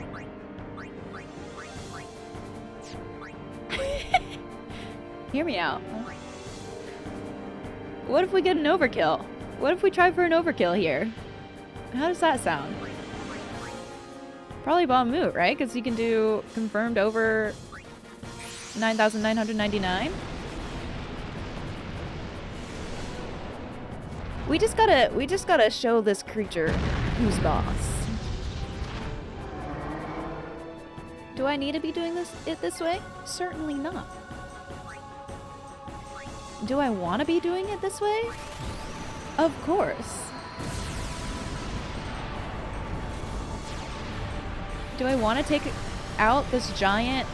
Hear me out. What if we get an overkill? What if we try for an overkill here? How does that sound? Probably bomb moot, right? Because you can do confirmed over 9,999. We just gotta show this creature who's boss. Do I need to be doing it this way? Certainly not. Do I want to be doing it this way? Of course. Do I want to take out this giant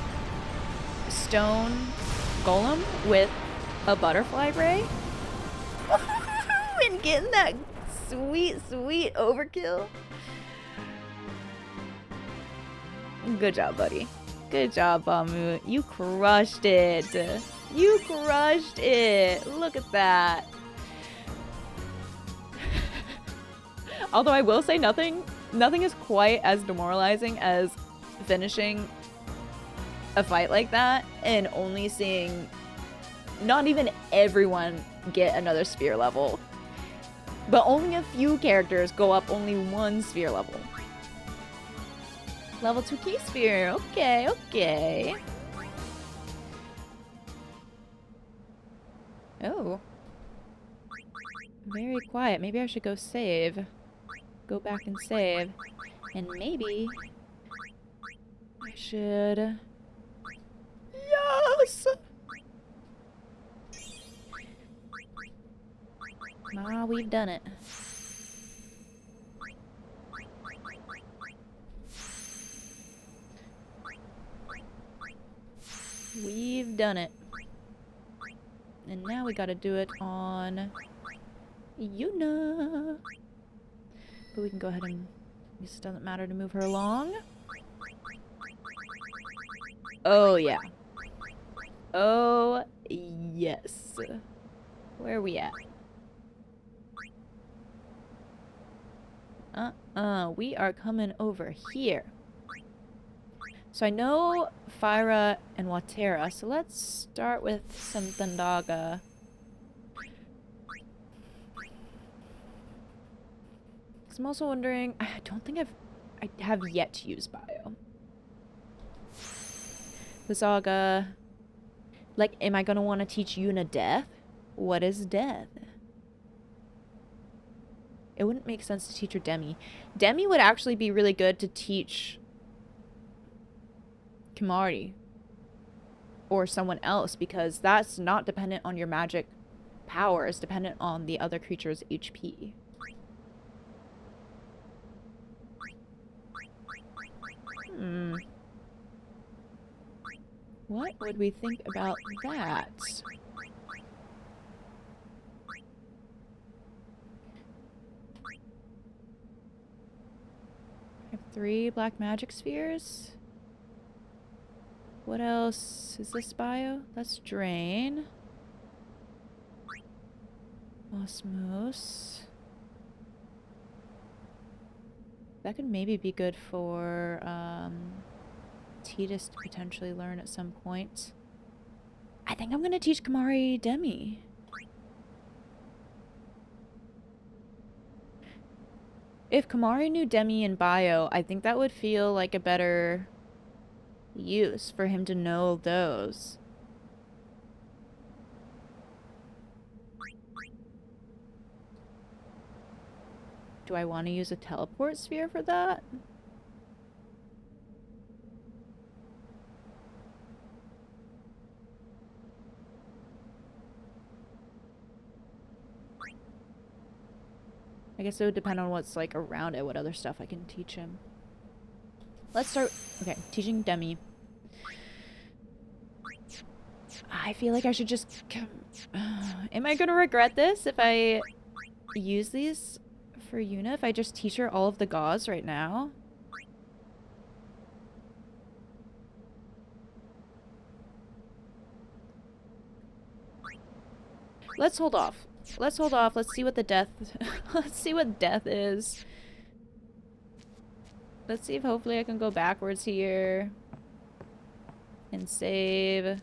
stone golem with a butterfly ray? And getting that sweet, sweet overkill? Good job, buddy. Good job, Bamu. You crushed it. You crushed it. Look at that. Although I will say nothing is quite as demoralizing as finishing a fight like that and only seeing not even everyone get another sphere level, but only a few characters go up only one sphere level. Level 2 key sphere. Okay, okay. Oh. Very quiet. Maybe I should go save. Go back and save. And maybe I should... Yes! Ma, we've done it. We've done it. And now we gotta do it on Yuna. But we can go ahead and... This doesn't matter to move her along. Oh, yeah. Oh, yes. Where are we at? We are coming over here. So I know Fyra and Watera, so let's start with some Thundaga. I'm also wondering, I don't think I have yet to use Bio. Thundaga, like, am I gonna want to teach Yuna death? What is death? It wouldn't make sense to teach her Demi. Demi would actually be really good to teach Kimahri or someone else, because that's not dependent on your magic power. It's dependent on the other creature's HP. What would we think about that? I have 3 black magic spheres. What else? Is this bio? That's drain. Osmose. That could maybe be good for Tidus to potentially learn at some point. I think I'm gonna teach Kimahri Demi. If Kimahri knew Demi and Bio, I think that would feel like a better use for him to know those. Do I want to use a teleport sphere for that? I guess it would depend on what's like around it, what other stuff I can teach him. Let's start, okay, teaching Demi. I feel like I should just, am I gonna regret this if I use these for Yuna? If I just teach her all of the gauze right now? Let's hold off. Let's hold off. Let's see what the death... Let's see what death is. Let's see if hopefully I can go backwards here. And save.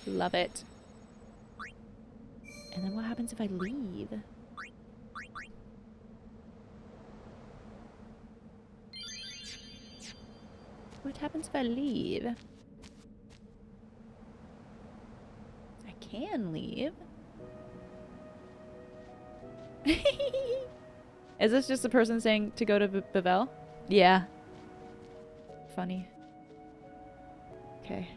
Love it. And then what happens if I leave? What happens if I leave? Can leave. Is this just the person saying to go to Bavel? Yeah. Funny. Okay.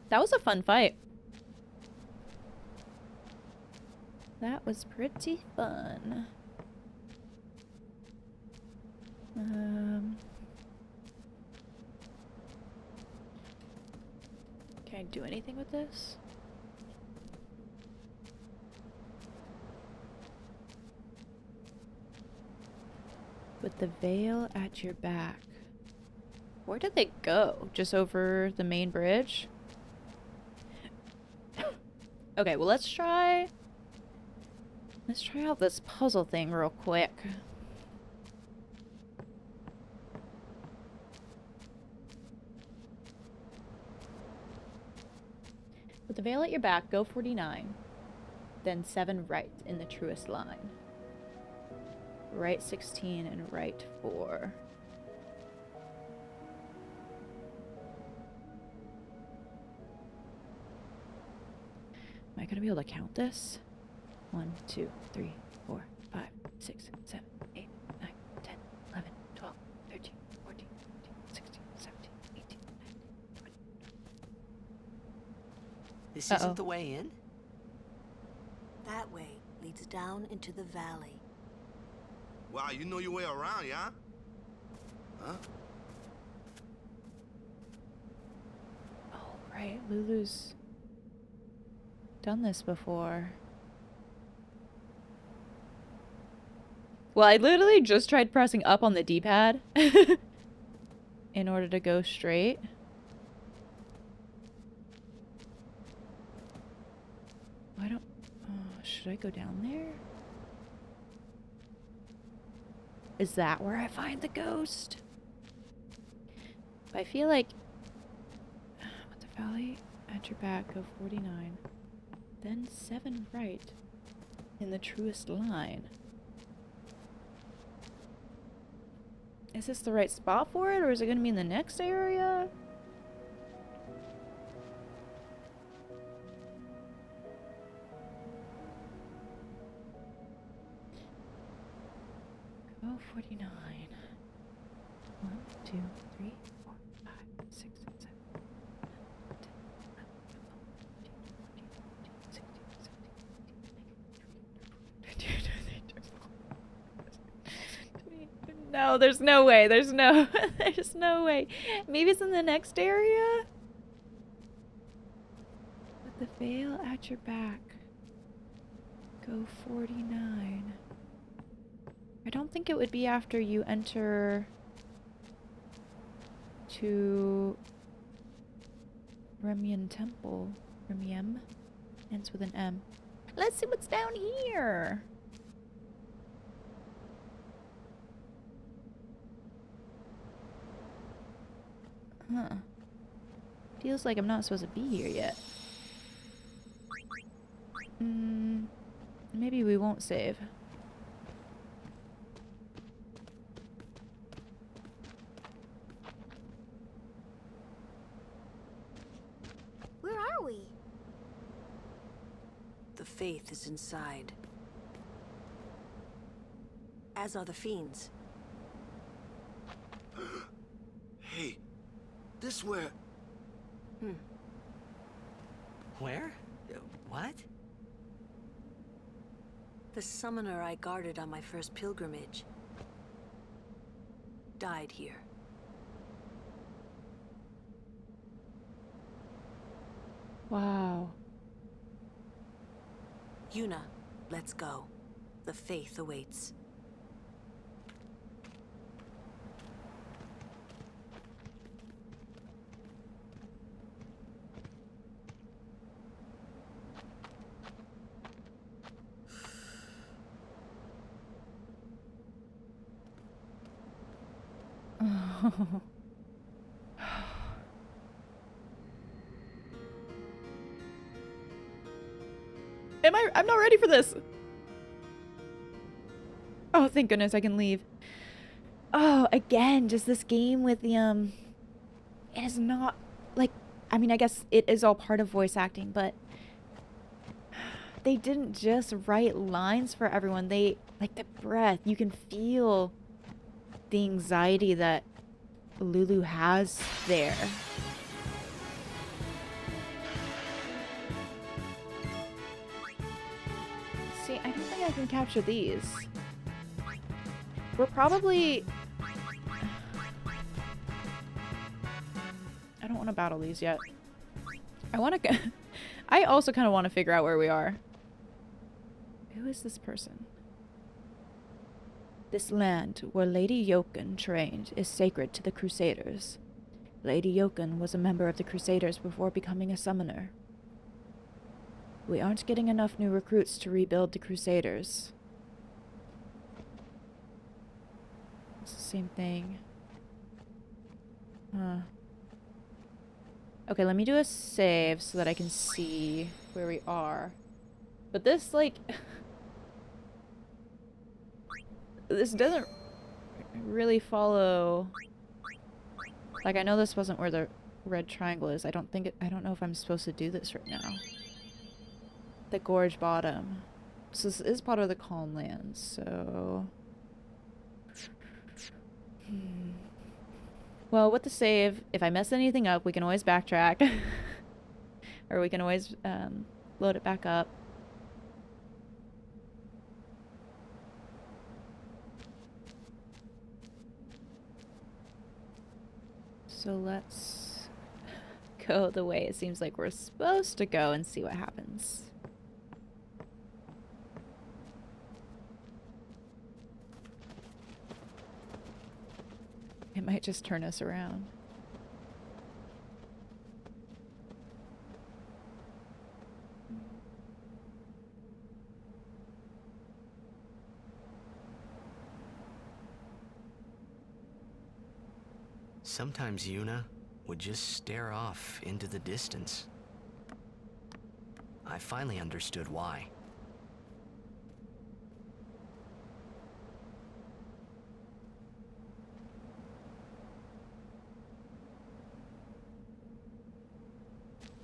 That was a fun fight. That was pretty fun. Can I do anything with this? With the veil at your back. Where did they go? Just over the main bridge? Okay, well let's try out this puzzle thing real quick. With the veil at your back, go 49. Then 7 right in the truest line. Right 16 and right 4. Am I gonna be able to count this? 1, 2, 3, 4, 5, 6, 7, 8, 9, 10, 11, 12, 13, 14, 15, 16, 17, 18, 19, 20. This isn't the way in? That way leads down into the valley. Wow, you know your way around, yeah? Huh? Oh, right. Lulu's done this before. Well, I literally just tried pressing up on the D-pad in order to go straight. Why don't... should I go down there? Is that where I find the ghost? I feel like... with the valley at your back, go 49. Then 7 right in the truest line. Is this the right spot for it, or is it going to be in the next area? Go 49. 1, 2, 3, 4, 5, 6, 7, 8, 10, 11, 12, 13, 14, 15, 16, 17, 18, 19, 20. No, there's no way. There's no way. Maybe it's in the next area? With the veil at your back. Go 49. I don't think it would be after you enter to Remiem Temple. Remiem ends with an M. Let's see what's down here. Huh. Feels like I'm not supposed to be here yet. Maybe we won't save. Where are we? The faith is inside. As are the fiends. Hey, this where... Where? What? The summoner I guarded on my first pilgrimage died here. Wow. Yuna, let's go. The faith awaits. I'm not ready for this. Oh, thank goodness I can leave. Oh, again, just this game with the, it is not, like, I mean, I guess it is all part of voice acting, but they didn't just write lines for everyone. They, like, the breath, you can feel the anxiety that Lulu has there. can capture these. We're probably... I don't want to battle these yet. I want to... I also kind of want to figure out where we are. Who is this person? This land where Lady Yoken trained is sacred to the Crusaders. Lady Yoken was a member of the Crusaders before becoming a summoner. We aren't getting enough new recruits to rebuild the Crusaders. It's the same thing. Huh. Okay, let me do a save so that I can see where we are. But this, like... this doesn't really follow... Like, I know this wasn't where the red triangle is. I don't know if I'm supposed to do this right now. The gorge bottom. So this is part of the Calm Lands, so... Well, with the save, if I mess anything up, we can always backtrack. Or we can always load it back up. So let's go the way it seems like we're supposed to go and see what happens. It might just turn us around. Sometimes Yuna would just stare off into the distance. I finally understood why.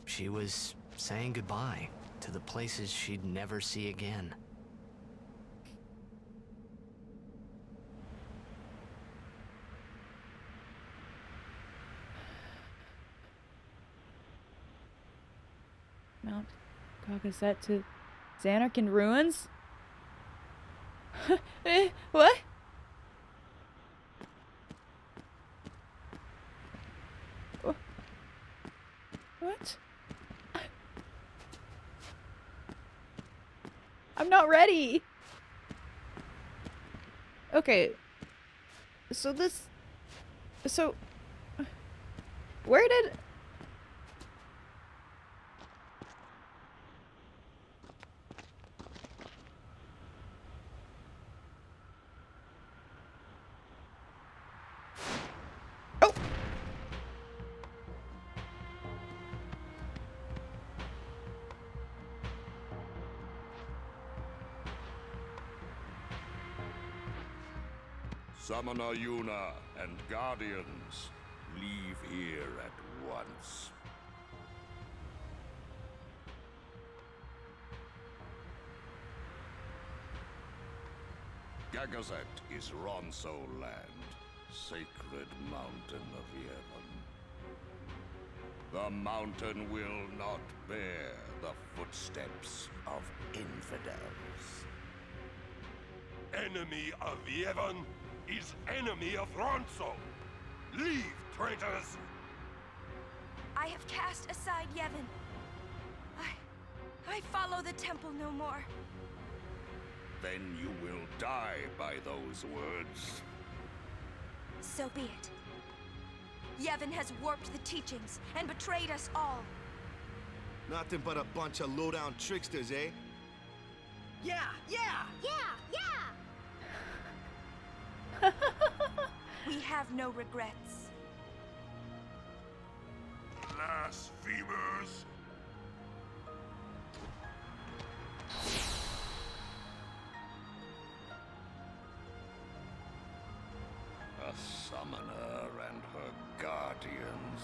She was saying goodbye to the places she'd never see again. Mount Gagazet to Xanarkand ruins? What? What? I'm not ready. Okay. So this... So... Where did... Oh! Summoner Yuna and Guardians, leave here at once. Gagazet is Ronso land, sacred mountain of Yevon. The mountain will not bear the footsteps of infidels. Enemy of Yevon is enemy of Ronso. Leave, traitors! I have cast aside Yevon. I follow the temple no more. Then you will die by those words. So be it. Yevon has warped the teachings and betrayed us all. Nothing but a bunch of low-down tricksters, eh? Yeah! Yeah! We have no regrets. Blasphemers! A summoner and her guardians.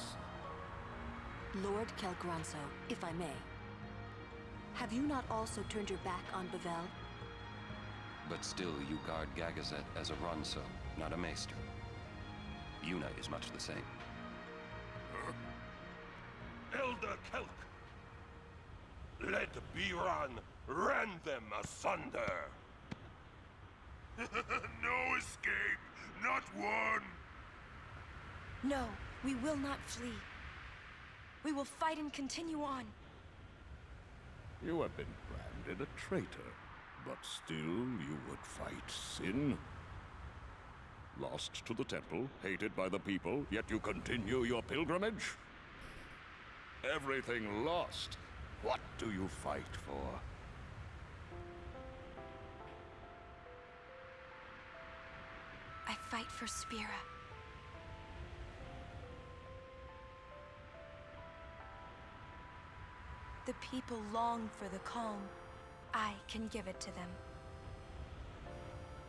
Lord Kelgronso, if I may. Have you not also turned your back on Bevel? But still, you guard Gagazet as a Ronso, not a Maester. Yuna is much the same. Elder Kelk! Let Biran rend them asunder! No escape! Not one! No, we will not flee. We will fight and continue on. You have been branded a traitor, but still you would fight sin? Lost to the temple, hated by the people, yet you continue your pilgrimage? Everything lost. What do you fight for? I fight for Spira. The people long for the calm. I can give it to them.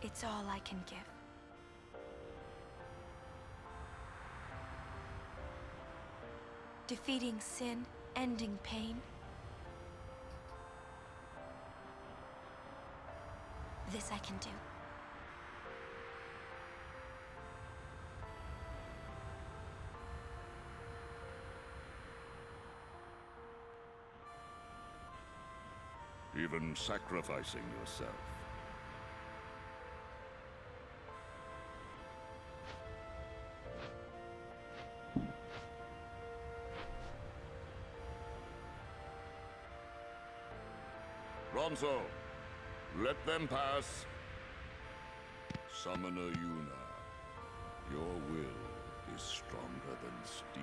It's all I can give. Defeating sin, ending pain. This I can do. Even sacrificing yourself. Ronso, let them pass. Summoner Yuna, your will is stronger than steel.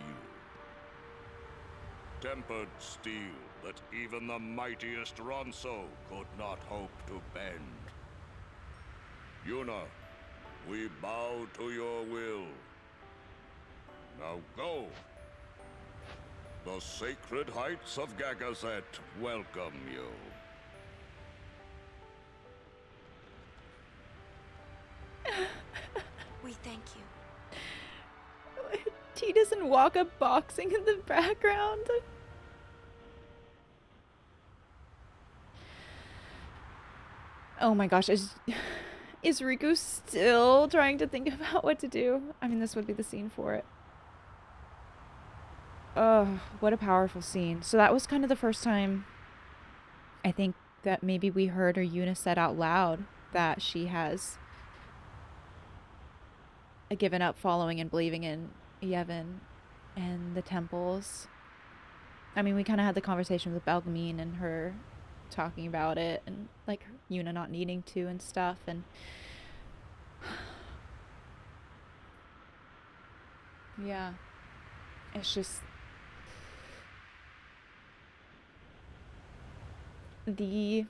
Tempered steel that even the mightiest Ronso could not hope to bend. Yuna, we bow to your will. Now go. The sacred heights of Gagazet welcome you. We thank you. T doesn't walk up boxing in the background. Oh my gosh, is Riku still trying to think about what to do? I mean, this would be the scene for it. Oh, what a powerful scene. So that was kind of the first time I think that maybe we heard or Yuna said out loud that she has given up following and believing in Yevon and the temples. I mean, we kind of had the conversation with Belgamine and her talking about it and like Yuna not needing to and stuff, and yeah, it's just the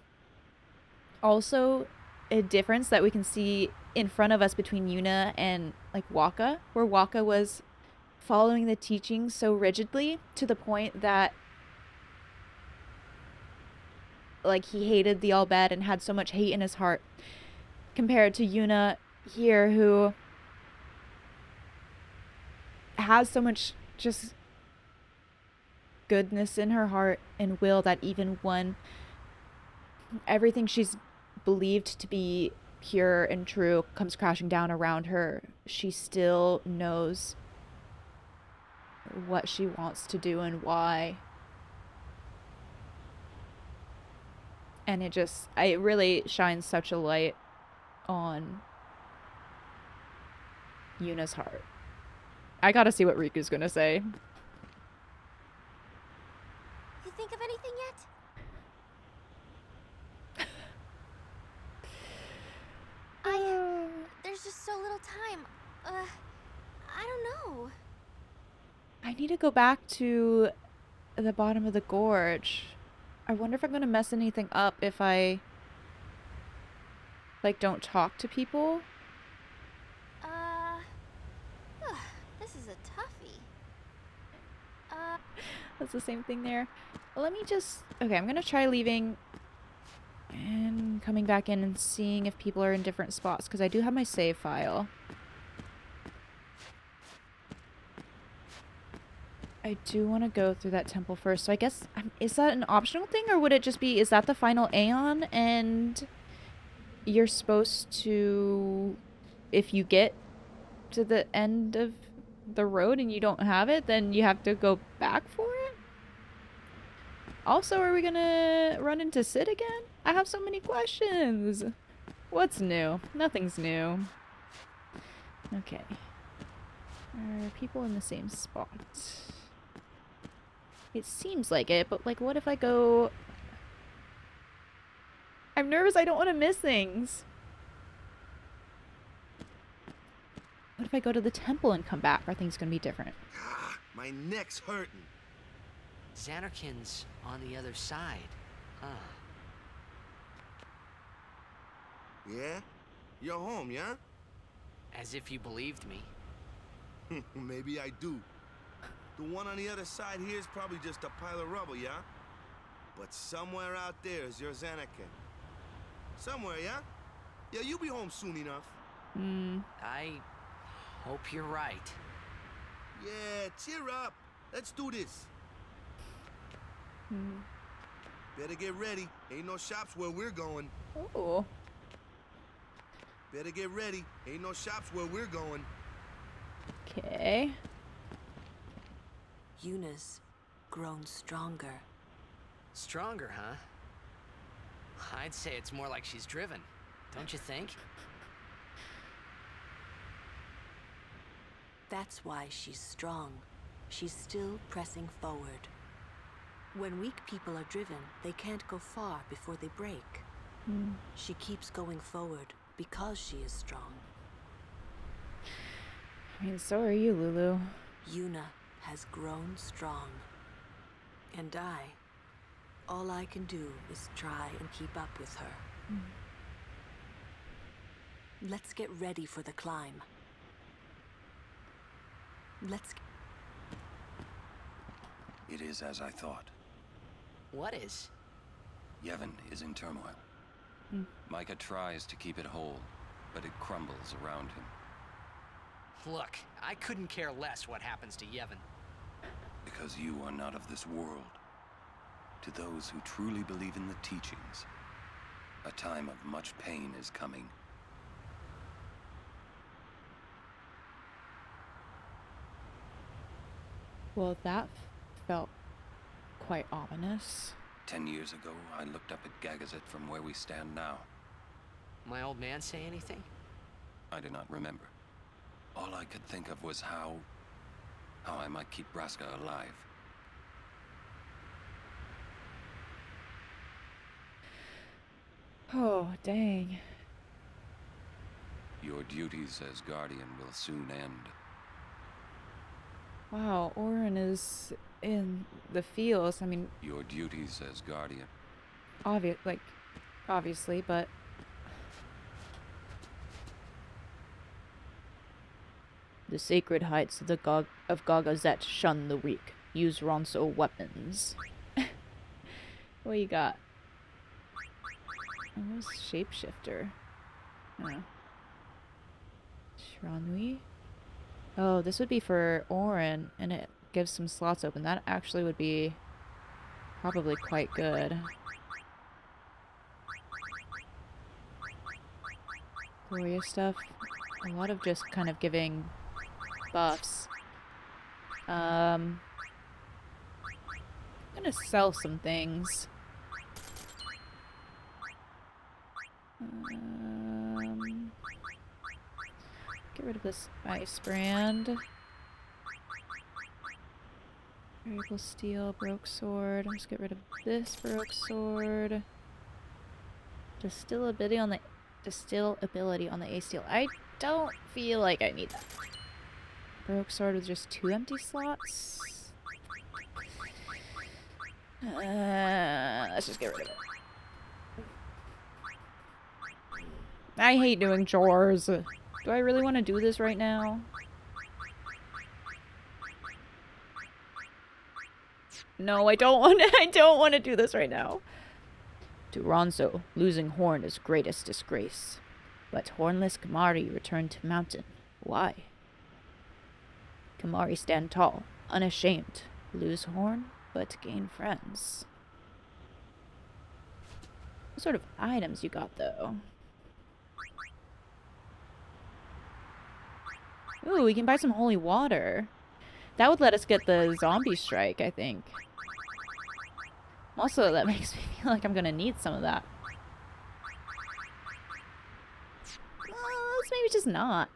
also a difference that we can see in front of us between Yuna and like Waka, where Waka was following the teachings so rigidly to the point that like he hated the All Bad and had so much hate in his heart, compared to Yuna here, who has so much just goodness in her heart and will that even when everything she's believed to be pure and true comes crashing down around her, she still knows what she wants to do and why. And it really shines such a light on Yuna's heart. I gotta see what Riku's gonna say. You think of anything yet? There's just so little time. I don't know. I need to go back to the bottom of the gorge. I wonder if I'm gonna mess anything up if I like don't talk to people. This is a toughie. That's the same thing there. Let me just... Okay, I'm gonna try leaving and coming back in and seeing if people are in different spots, because I do have my save file. I do want to go through that temple first, so I guess... is that an optional thing, or would it just be... Is that the final Aeon, and you're supposed to... If you get to the end of the road and you don't have it, then you have to go back for it? Also, are we gonna run into Sid again? I have so many questions. What's new? Nothing's new. Okay. Are people in the same spot? It seems like it, but like, what if I go... I'm nervous, I don't want to miss things. What if I go to the temple and come back? Are things gonna be different? Ah, my neck's hurting. Xanarkin's on the other side. Huh. Yeah? You're home, yeah? As if you believed me. Maybe I do. The one on the other side here is probably just a pile of rubble, yeah? But somewhere out there is your Xanarkin. Somewhere, yeah? Yeah, you'll be home soon enough. I hope you're right. Yeah, cheer up. Let's do this. Better get ready. Ain't no shops where we're going. Oh. Better get ready. Ain't no shops where we're going. Okay. Yuna's grown stronger. Stronger, huh? I'd say it's more like she's driven. Don't you think? That's why she's strong. She's still pressing forward. When weak people are driven, they can't go far before they break. She keeps going forward because she is strong. I mean, so are you, Lulu. Yuna has grown strong. And all I can do is try and keep up with her. Let's get ready for the climb. It is as I thought. What is? Yevon is in turmoil. Micah tries to keep it whole, but it crumbles around him. Look, I couldn't care less what happens to Yevon. Because you are not of this world. To those who truly believe in the teachings, a time of much pain is coming. Well, that felt quite ominous. 10 years ago, I looked up at Gagazet from where we stand now. My old man say anything? I do not remember. All I could think of was how I might keep Braska alive. Oh, dang. Your duties as Guardian will soon end. Wow, Orin is in the fields. I mean, Your duties as Guardian. obviously, but... The sacred heights of the Gagazet shun the weak. Use Ronso weapons. What you got? Oh, what's shapeshifter? I don't know. Shranui? Oh, this would be for Orin, and it gives some slots open. That actually would be probably quite good. Gloria stuff. A lot of just kind of giving buffs. I'm gonna sell some things. Get rid of this ice brand. Variable steel, broke sword. Let's get rid of this broke sword. Distill ability on the ace steel. I don't feel like I need that. Broke sword with just 2 empty slots. Let's just get rid of it. I hate doing chores. Do I really want to do this right now? No, I don't want to. I don't want to do this right now. To Ronso, losing Horn is greatest disgrace. But hornless Kamari returned to mountain. Why? Kamari stand tall, unashamed. Lose Horn, but gain friends. What sort of items you got, though? Ooh, we can buy some holy water. That would let us get the zombie strike, I think. Also, that makes me feel like I'm gonna need some of that. maybe just not.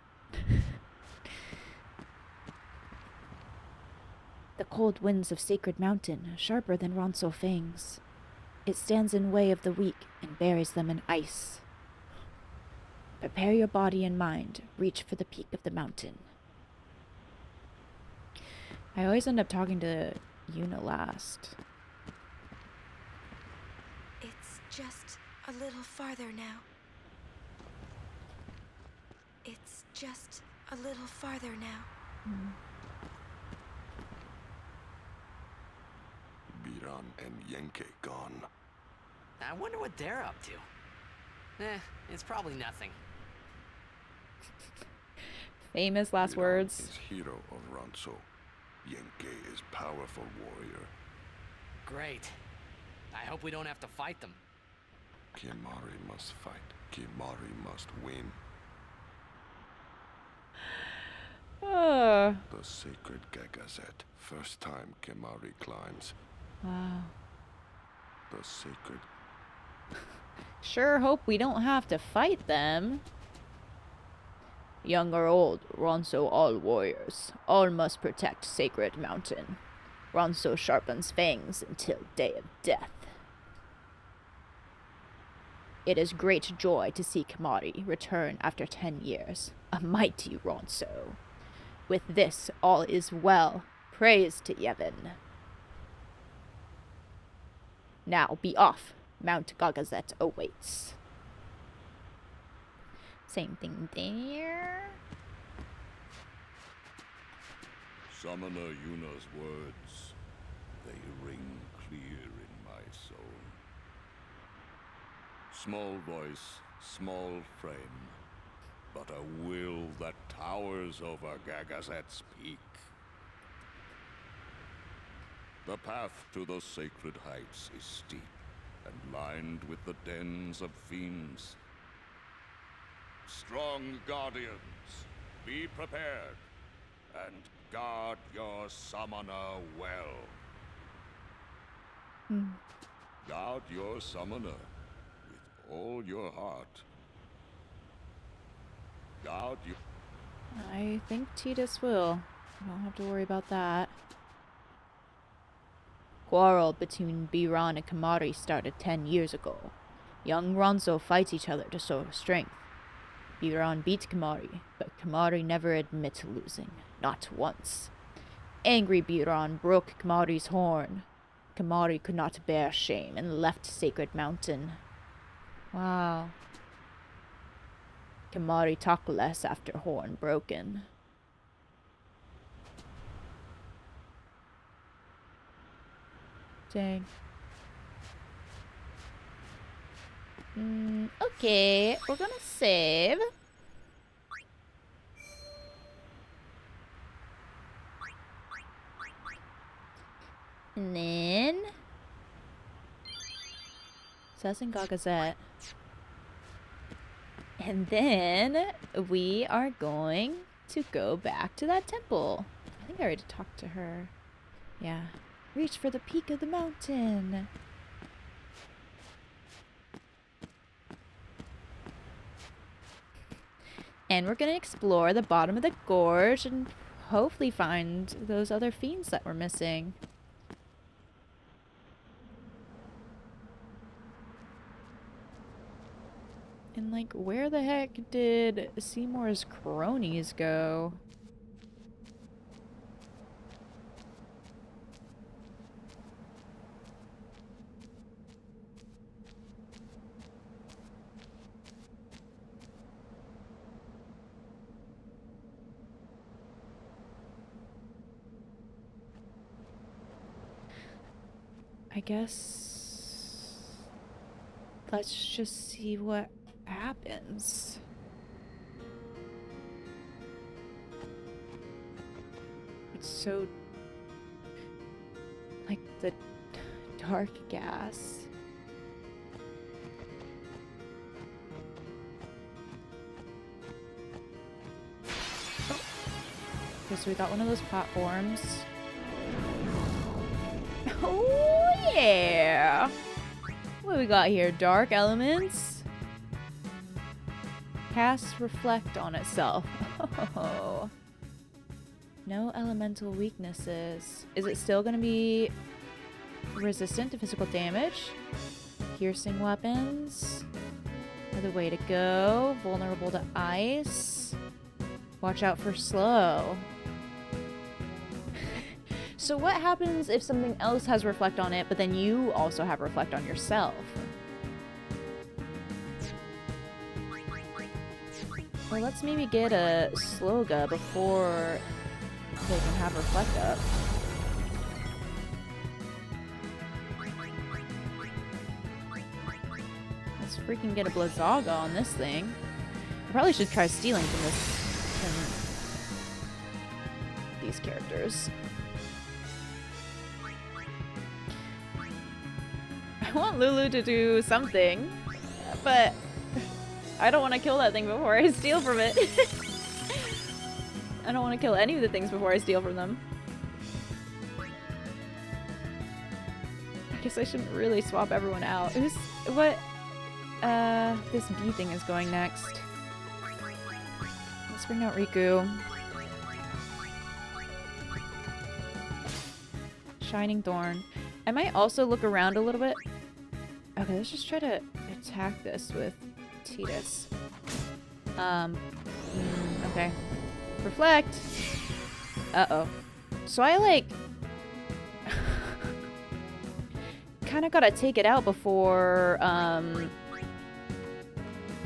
The cold winds of Sacred Mountain, sharper than Ronso fangs. It stands in way of the weak and buries them in ice. Prepare your body and mind. Reach for the peak of the mountain. I always end up talking to Yuna last. It's just a little farther now. It's just a little farther now. Biran and Yenke gone. I wonder what they're up to. It's probably nothing. Famous last Biran words. is hero of Ronso. Yenke is powerful warrior. Great. I hope we don't have to fight them. Kimari must fight. Kimari must win. The sacred Gagazet. First time Kimari climbs. Wow. The sacred... Sure hope we don't have to fight them. Young or old, Ronso all warriors. All must protect Sacred Mountain. Ronso sharpens fangs until day of death. It is great joy to see Kimari return after 10 years. A mighty Ronso. With this, all is well. Praise to Yevon. Now be off. Mount Gagazet awaits. Same thing there. Summoner Yuna's words, they ring clear in my soul. Small voice, small frame, but a will that towers over Gagazet's peak. The path to those sacred heights is steep and lined with the dens of fiends. Strong guardians, be prepared, and guard your summoner well. Guard your summoner with all your heart. Guard your... I think Tidus will. I don't have to worry about that. Quarrel between Biran and Kimari started 10 years ago. Young Ronso fight each other to show strength. Biran beat Kimari, but Kimari never admits losing. Not once. Angry Biran broke Kimari's horn. Kimari could not bear shame and left Sacred Mountain. Wow. Kimari talked less after horn broken. Dang. Okay, we're gonna save. And then... Says in Gagazet. And then we are going to go back to that temple. I think I already talked to her. Yeah. Reach for the peak of the mountain. And we're going to explore the bottom of the gorge and hopefully find those other fiends that we're missing. And like, where the heck did Seymour's cronies go? I guess let's just see what happens. It's so like the dark gas. Oh. Okay, so we got one of those platforms. Oh yeah! What we got here? Dark elements? casts reflect on itself. Oh. No elemental weaknesses. Is it still going to be resistant to physical damage? Piercing weapons. Another way to go. Vulnerable to ice. Watch out for slow. So what happens if something else has reflect on it, but then you also have reflect on yourself? Well, let's maybe get a Sloga before they can have reflect up. Let's freaking get a Blizzaga on this thing. I probably should try stealing from these characters. I want Lulu to do something, but I don't want to kill that thing before I steal from it. I don't want to kill any of the things before I steal from them. I guess I shouldn't really swap everyone out. Who's what? This bee thing is going next. Let's bring out Riku. Shining Thorn. I might also look around a little bit. Okay, let's just try to attack this with Tidus. Okay. Reflect! Uh-oh. So I, like... kind of gotta take it out before,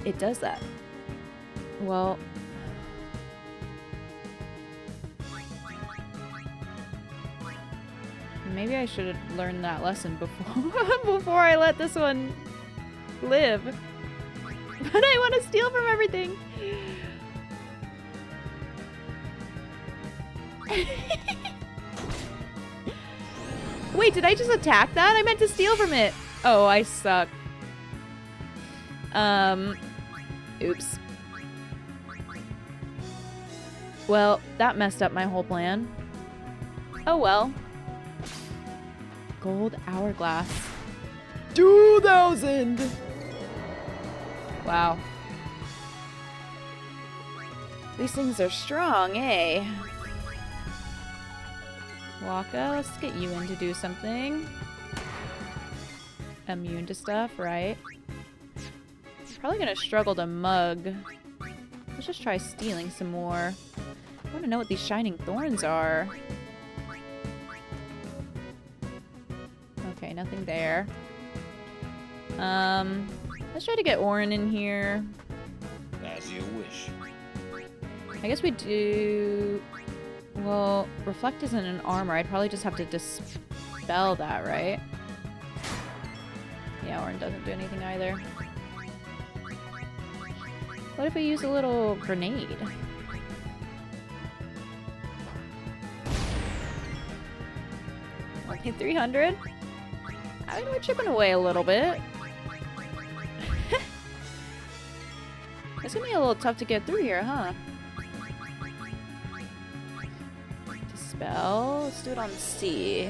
it does that. Well... maybe I should have learned that lesson before I let this one live. But I want to steal from everything. Wait, did I just attack that? I meant to steal from it. Oh, I suck. Oops. Well, that messed up my whole plan. Oh well. Gold hourglass. 2,000! Wow. These things are strong, eh? Waka, let's get you in to do something. Immune to stuff, right? Probably gonna struggle to mug. Let's just try stealing some more. I want to know what these shining thorns are. Okay, nothing there. Let's try to get Orin in here. As you wish. I guess we do... well, Reflect isn't an armor. I'd probably just have to dispel that, right? Yeah, Orin doesn't do anything either. What if we use a little grenade? Okay, 300? I mean, we're chipping away a little bit. It's gonna be a little tough to get through here, huh? Dispel. Let's do it on C.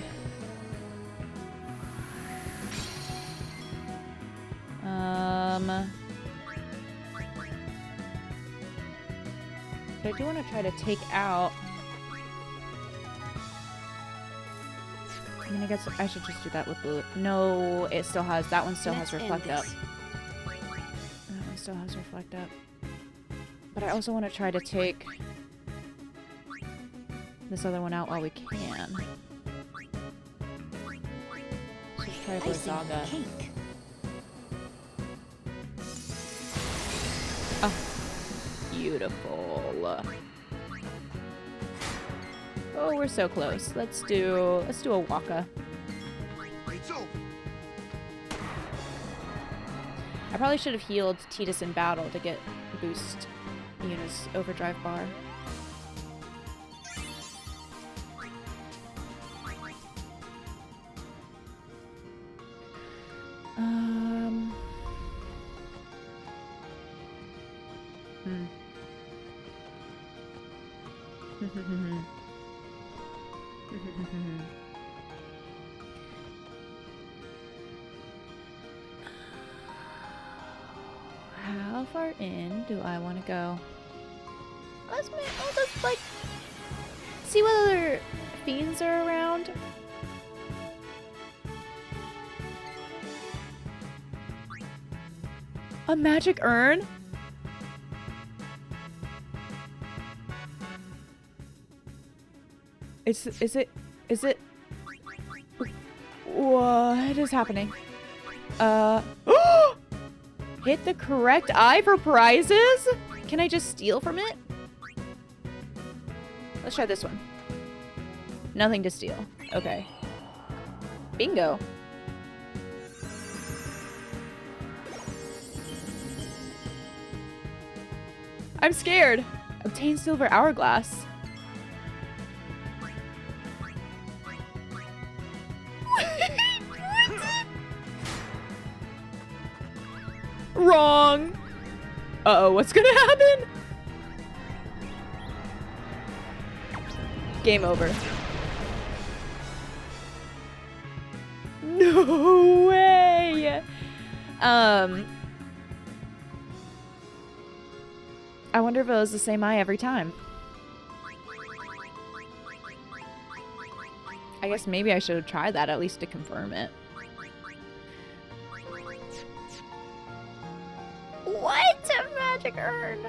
But I do want to try to take out... I mean, I guess I should just do that with blue. No, it still has... that one still has Reflect Up. That one still has Reflect Up. But I also want to try to take this other one out while we can. Let's just try Blizzaga. Oh, beautiful. Oh, we're so close. Let's do a Waka. I probably should have healed Tidus in battle to get boost Yuna's overdrive bar. How How far in do I want to go? I'll just like see what other fiends are around. A magic urn? Is it? What is happening? Hit the correct eye for prizes? Can I just steal from it? Let's try this one. Nothing to steal. Okay. Bingo. I'm scared. Obtain silver hourglass. Wrong. Uh-oh, what's gonna happen? Game over. No way. I wonder if it was the same eye every time. I guess maybe I should have tried that at least to confirm it. What? A magic urn?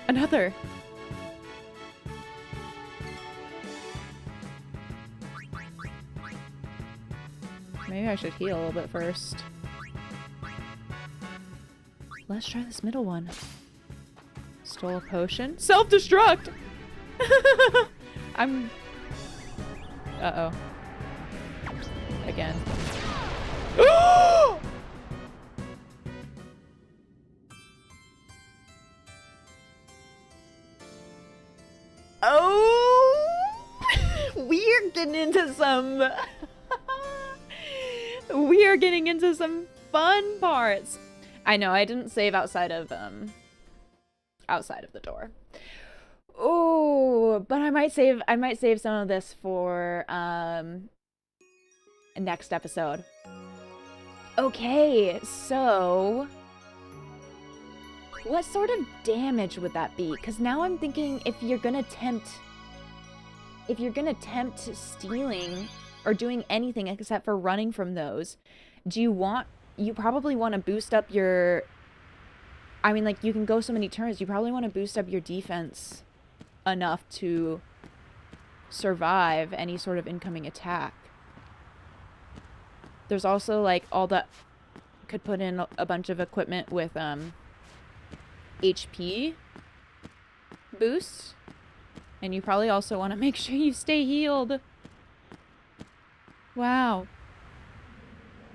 Another. Maybe I should heal a little bit first. Let's try this middle one. Stole a potion. Self-destruct! I'm... Uh-oh. Again. Oh! We're getting into some... We are getting into some fun parts. I know, I didn't save outside of the door. Oh, but I might save some of this for next episode. Okay, so what sort of damage would that be? Because now I'm thinking if you're gonna tempt stealing or doing anything except for running from those, you probably want to boost up your, I mean, like, you can go so many turns, you probably want to boost up your defense enough to survive any sort of incoming attack. There's also, like, all that could put in a bunch of equipment with HP boosts, and you probably also want to make sure you stay healed. Wow.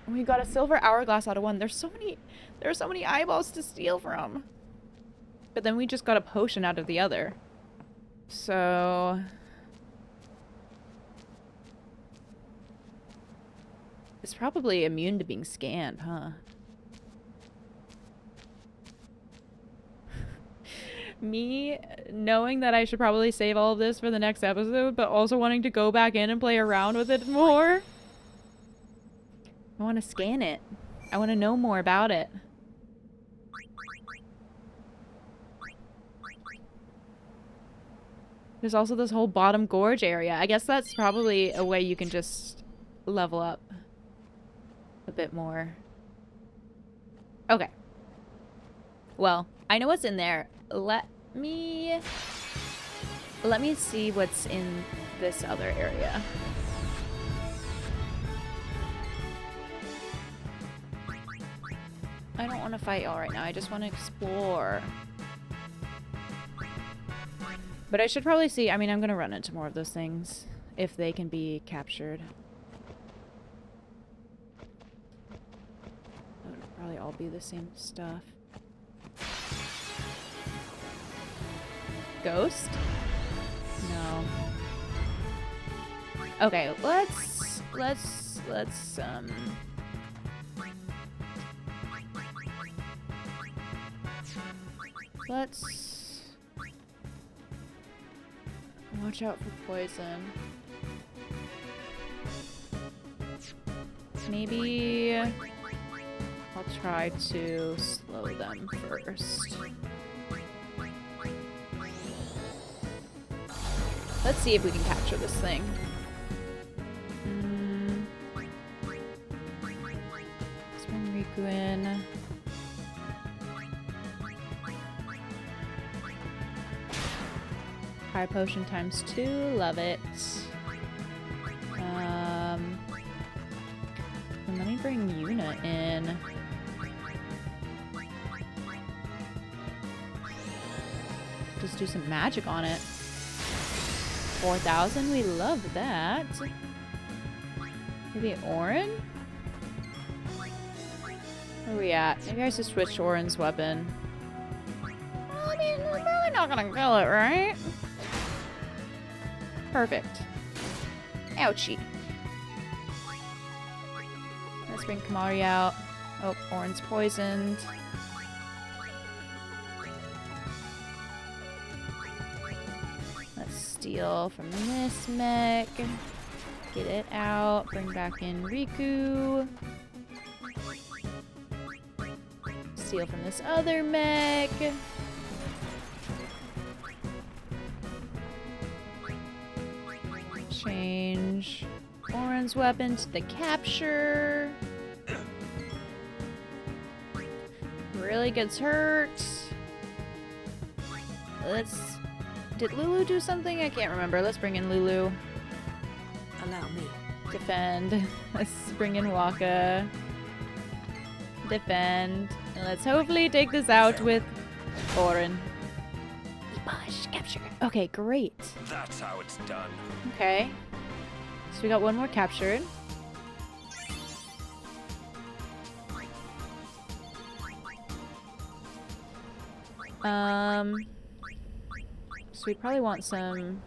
We got a silver hourglass out of one. There are so many eyeballs to steal from. But then we just got a potion out of the other. So it's probably immune to being scanned, huh? Me knowing that I should probably save all of this for the next episode, but also wanting to go back in and play around with it more. I want to scan it. I want to know more about it. There's also this whole bottom gorge area. I guess that's probably a way you can just level up a bit more. Okay. Well, I know what's in there. Let me see what's in this other area. I don't want to fight y'all right now. I just want to explore. But I should probably see. I mean, I'm going to run into more of those things if they can be captured. That would probably all be the same stuff. Ghost? No. Okay, let's watch out for poison. Maybe I'll try to slow them first. Let's see if we can capture this thing. Let's bring Riku in. High potion ×2, love it. And let me bring Yuna in. Just do some magic on it. 4,000, we love that. Maybe Orin? Where are we at? Maybe I should switch to Orin's weapon. Well, I mean, we're probably not gonna kill it, right? Perfect. Ouchie. Let's bring Kamari out. Oh, Orin's poisoned. Let's steal from this mech. Get it out. Bring back in Riku. Steal from this other mech. Change Orin's weapon to the capture. Really gets hurt. Did Lulu do something? I can't remember. Let's bring in Lulu. Allow me. Defend. Let's bring in Waka. Defend. And let's hopefully take this out with Orin. Capture. Okay, great. That's how it's done. Okay. So we got one more captured. So we probably want some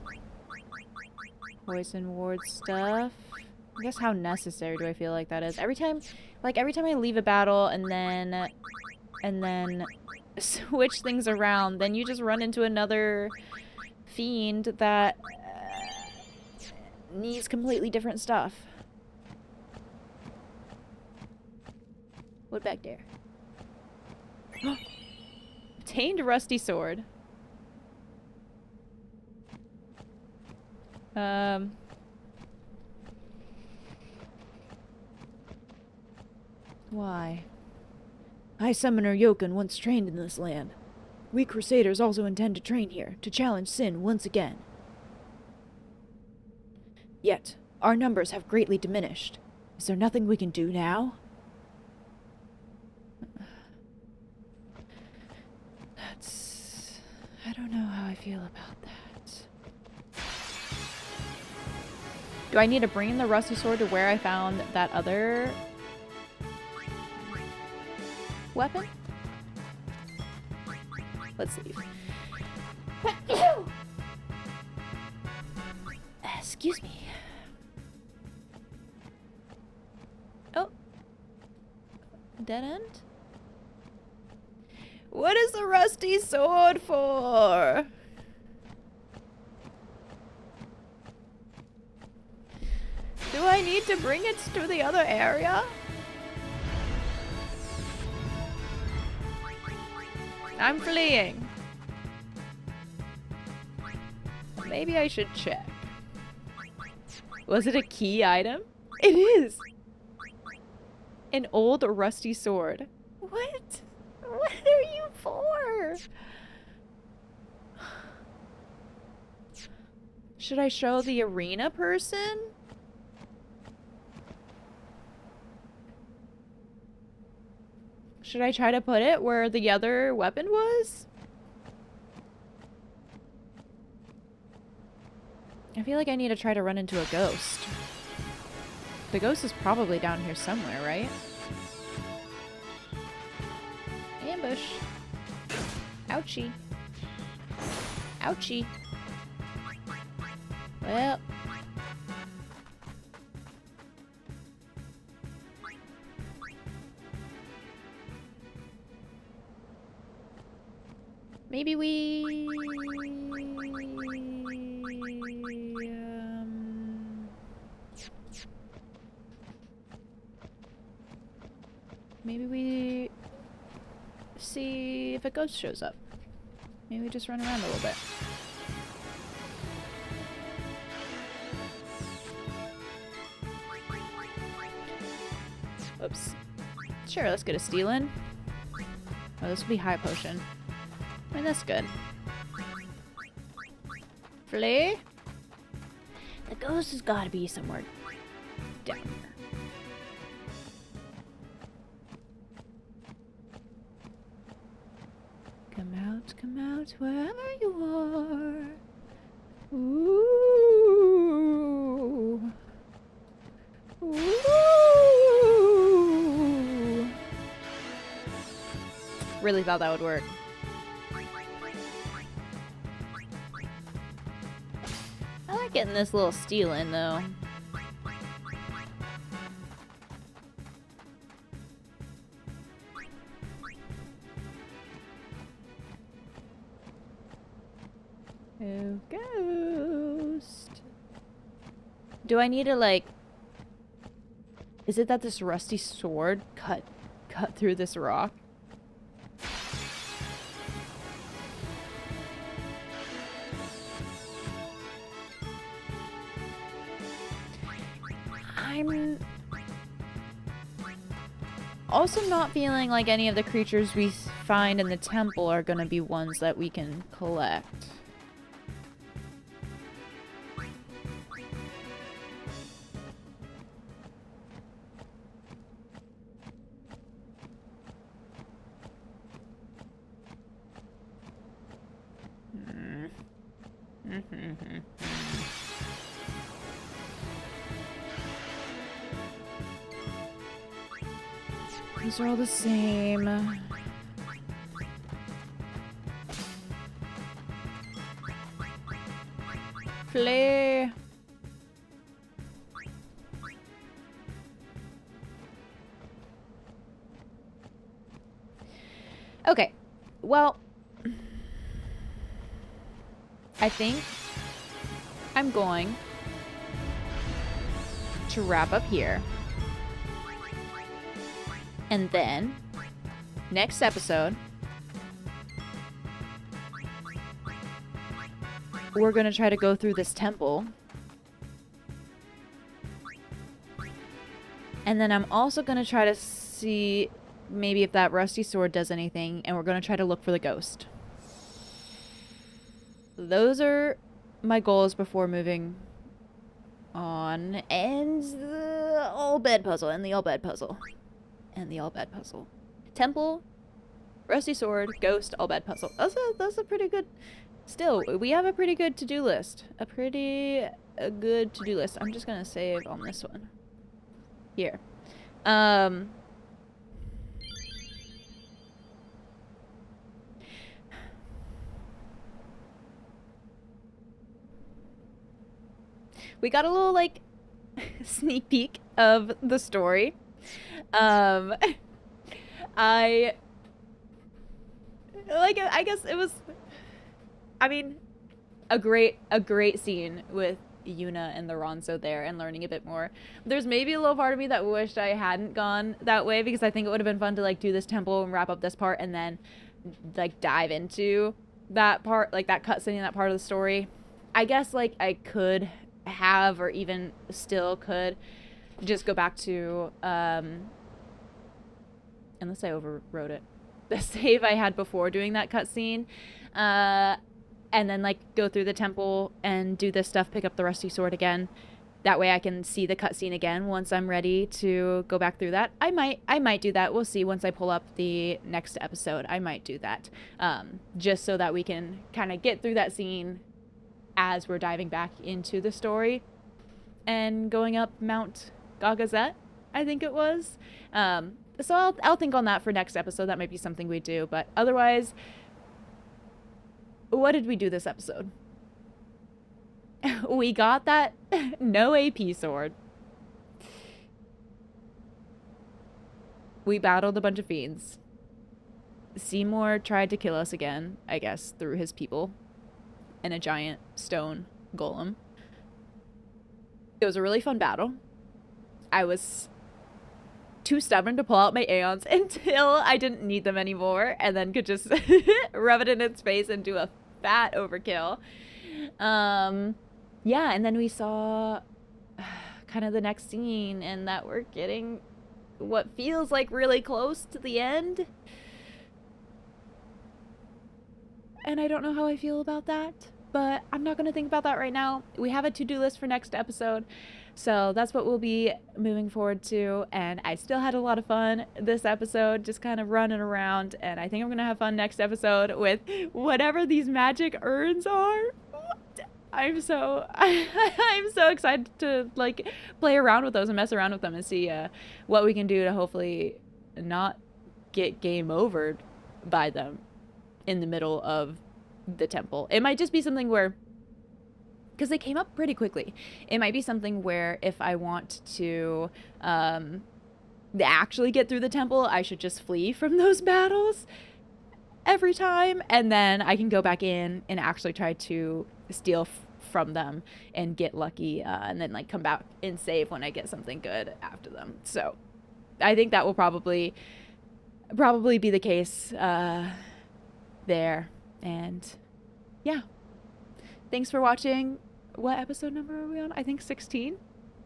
poison ward stuff. I guess how necessary do I feel like that is? Every time I leave a battle and then switch things around, then you just run into another fiend that needs completely different stuff. What back there? Obtained rusty sword. Why? High Summoner Yoken once trained in this land. We Crusaders also intend to train here, to challenge sin once again. Yet, our numbers have greatly diminished. Is there nothing we can do now? I don't know how I feel about that. Do I need to bring the rusty sword to where I found that other weapon? Let's see. Excuse me. Oh. Dead end? What is the rusty sword for? Do I need to bring it to the other area? I'm fleeing. Maybe I should check. Was it a key item? It is! An old rusty sword. What? What are you for? Should I show the arena person? Should I try to put it where the other weapon was? I feel like I need to try to run into a ghost. The ghost is probably down here somewhere, right? Ambush. Ouchie. Ouchie. Well. Maybe we... maybe we see if a ghost shows up. Maybe we just run around a little bit. Oops. Sure, let's get a steal in. Oh, this will be high potion. I mean, that's good. Flea? The ghost has got to be somewhere down here. Come out, wherever you are. Ooh. Ooh. Really thought that would work. I like getting this little steal in though. Oh, ghost. Do I need to like... Is it that this rusty sword cut through this rock? I'm also not feeling like any of the creatures we find in the temple are gonna be ones that we can collect. These are all the same. Play. Okay, well, I think I'm going to wrap up here. And then, next episode, we're going to try to go through this temple. And then I'm also going to try to see maybe if that rusty sword does anything. And we're going to try to look for the ghost. Those are my goals before moving on. And the all bed puzzle. And the all bed puzzle. And the all bed puzzle. Temple, rusty sword, ghost, all bed puzzle. That's a pretty good... Still, we have a pretty good to-do list. A good to-do list. I'm just gonna save on this one. Here. We got a little, like, sneak peek of the story. I guess it was, I mean, a great scene with Yuna and the Ronso there and learning a bit more. There's maybe a little part of me that wished I hadn't gone that way because I think it would have been fun to like do this temple and wrap up this part and then like dive into that part, like that cutscene, that part of the story. I guess like I could have, or even still could, just go back to unless I overwrote it, the save I had before doing that cutscene, and then like go through the temple and do this stuff, pick up the rusty sword again. That way I can see the cutscene again once I'm ready to go back through that. I might do that. We'll see once I pull up the next episode. I might do that, just so that we can kind of get through that scene as we're diving back into the story and going up Mount Gagazet, I think it was. So I'll think on that for next episode. That might be something we do. But otherwise, what did we do this episode? We got that no AP sword. We battled a bunch of fiends. Seymour tried to kill us again, I guess, through his people and a giant stone golem. It was a really fun battle. I was too stubborn to pull out my Aeons until I didn't need them anymore, and then could just rub it in its face and do a fat overkill. Yeah, and then we saw kind of the next scene, and that we're getting what feels like really close to the end. And I don't know how I feel about that, but I'm not going to think about that right now. We have a to-do list for next episode, so that's what we'll be moving forward to. And I still had a lot of fun this episode, just kind of running around, and I think I'm going to have fun next episode with whatever these magic urns are. I'm so excited to like play around with those and mess around with them and see what we can do to hopefully not get game overed by them in the middle of the temple. It might just be something where, because they came up pretty quickly, it might be something where if I want to actually get through the temple, I should just flee from those battles every time, and then I can go back in and actually try to steal from them and get lucky, and then like come back and save when I get something good after them. So I think that will probably be the case there. And yeah, thanks for watching. What episode number are we on? I think 16,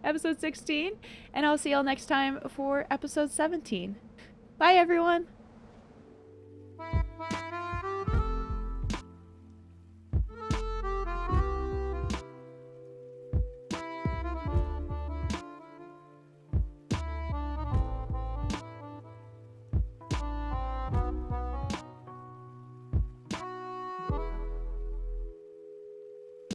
episode 16, and I'll see y'all next time for episode 17. Bye everyone.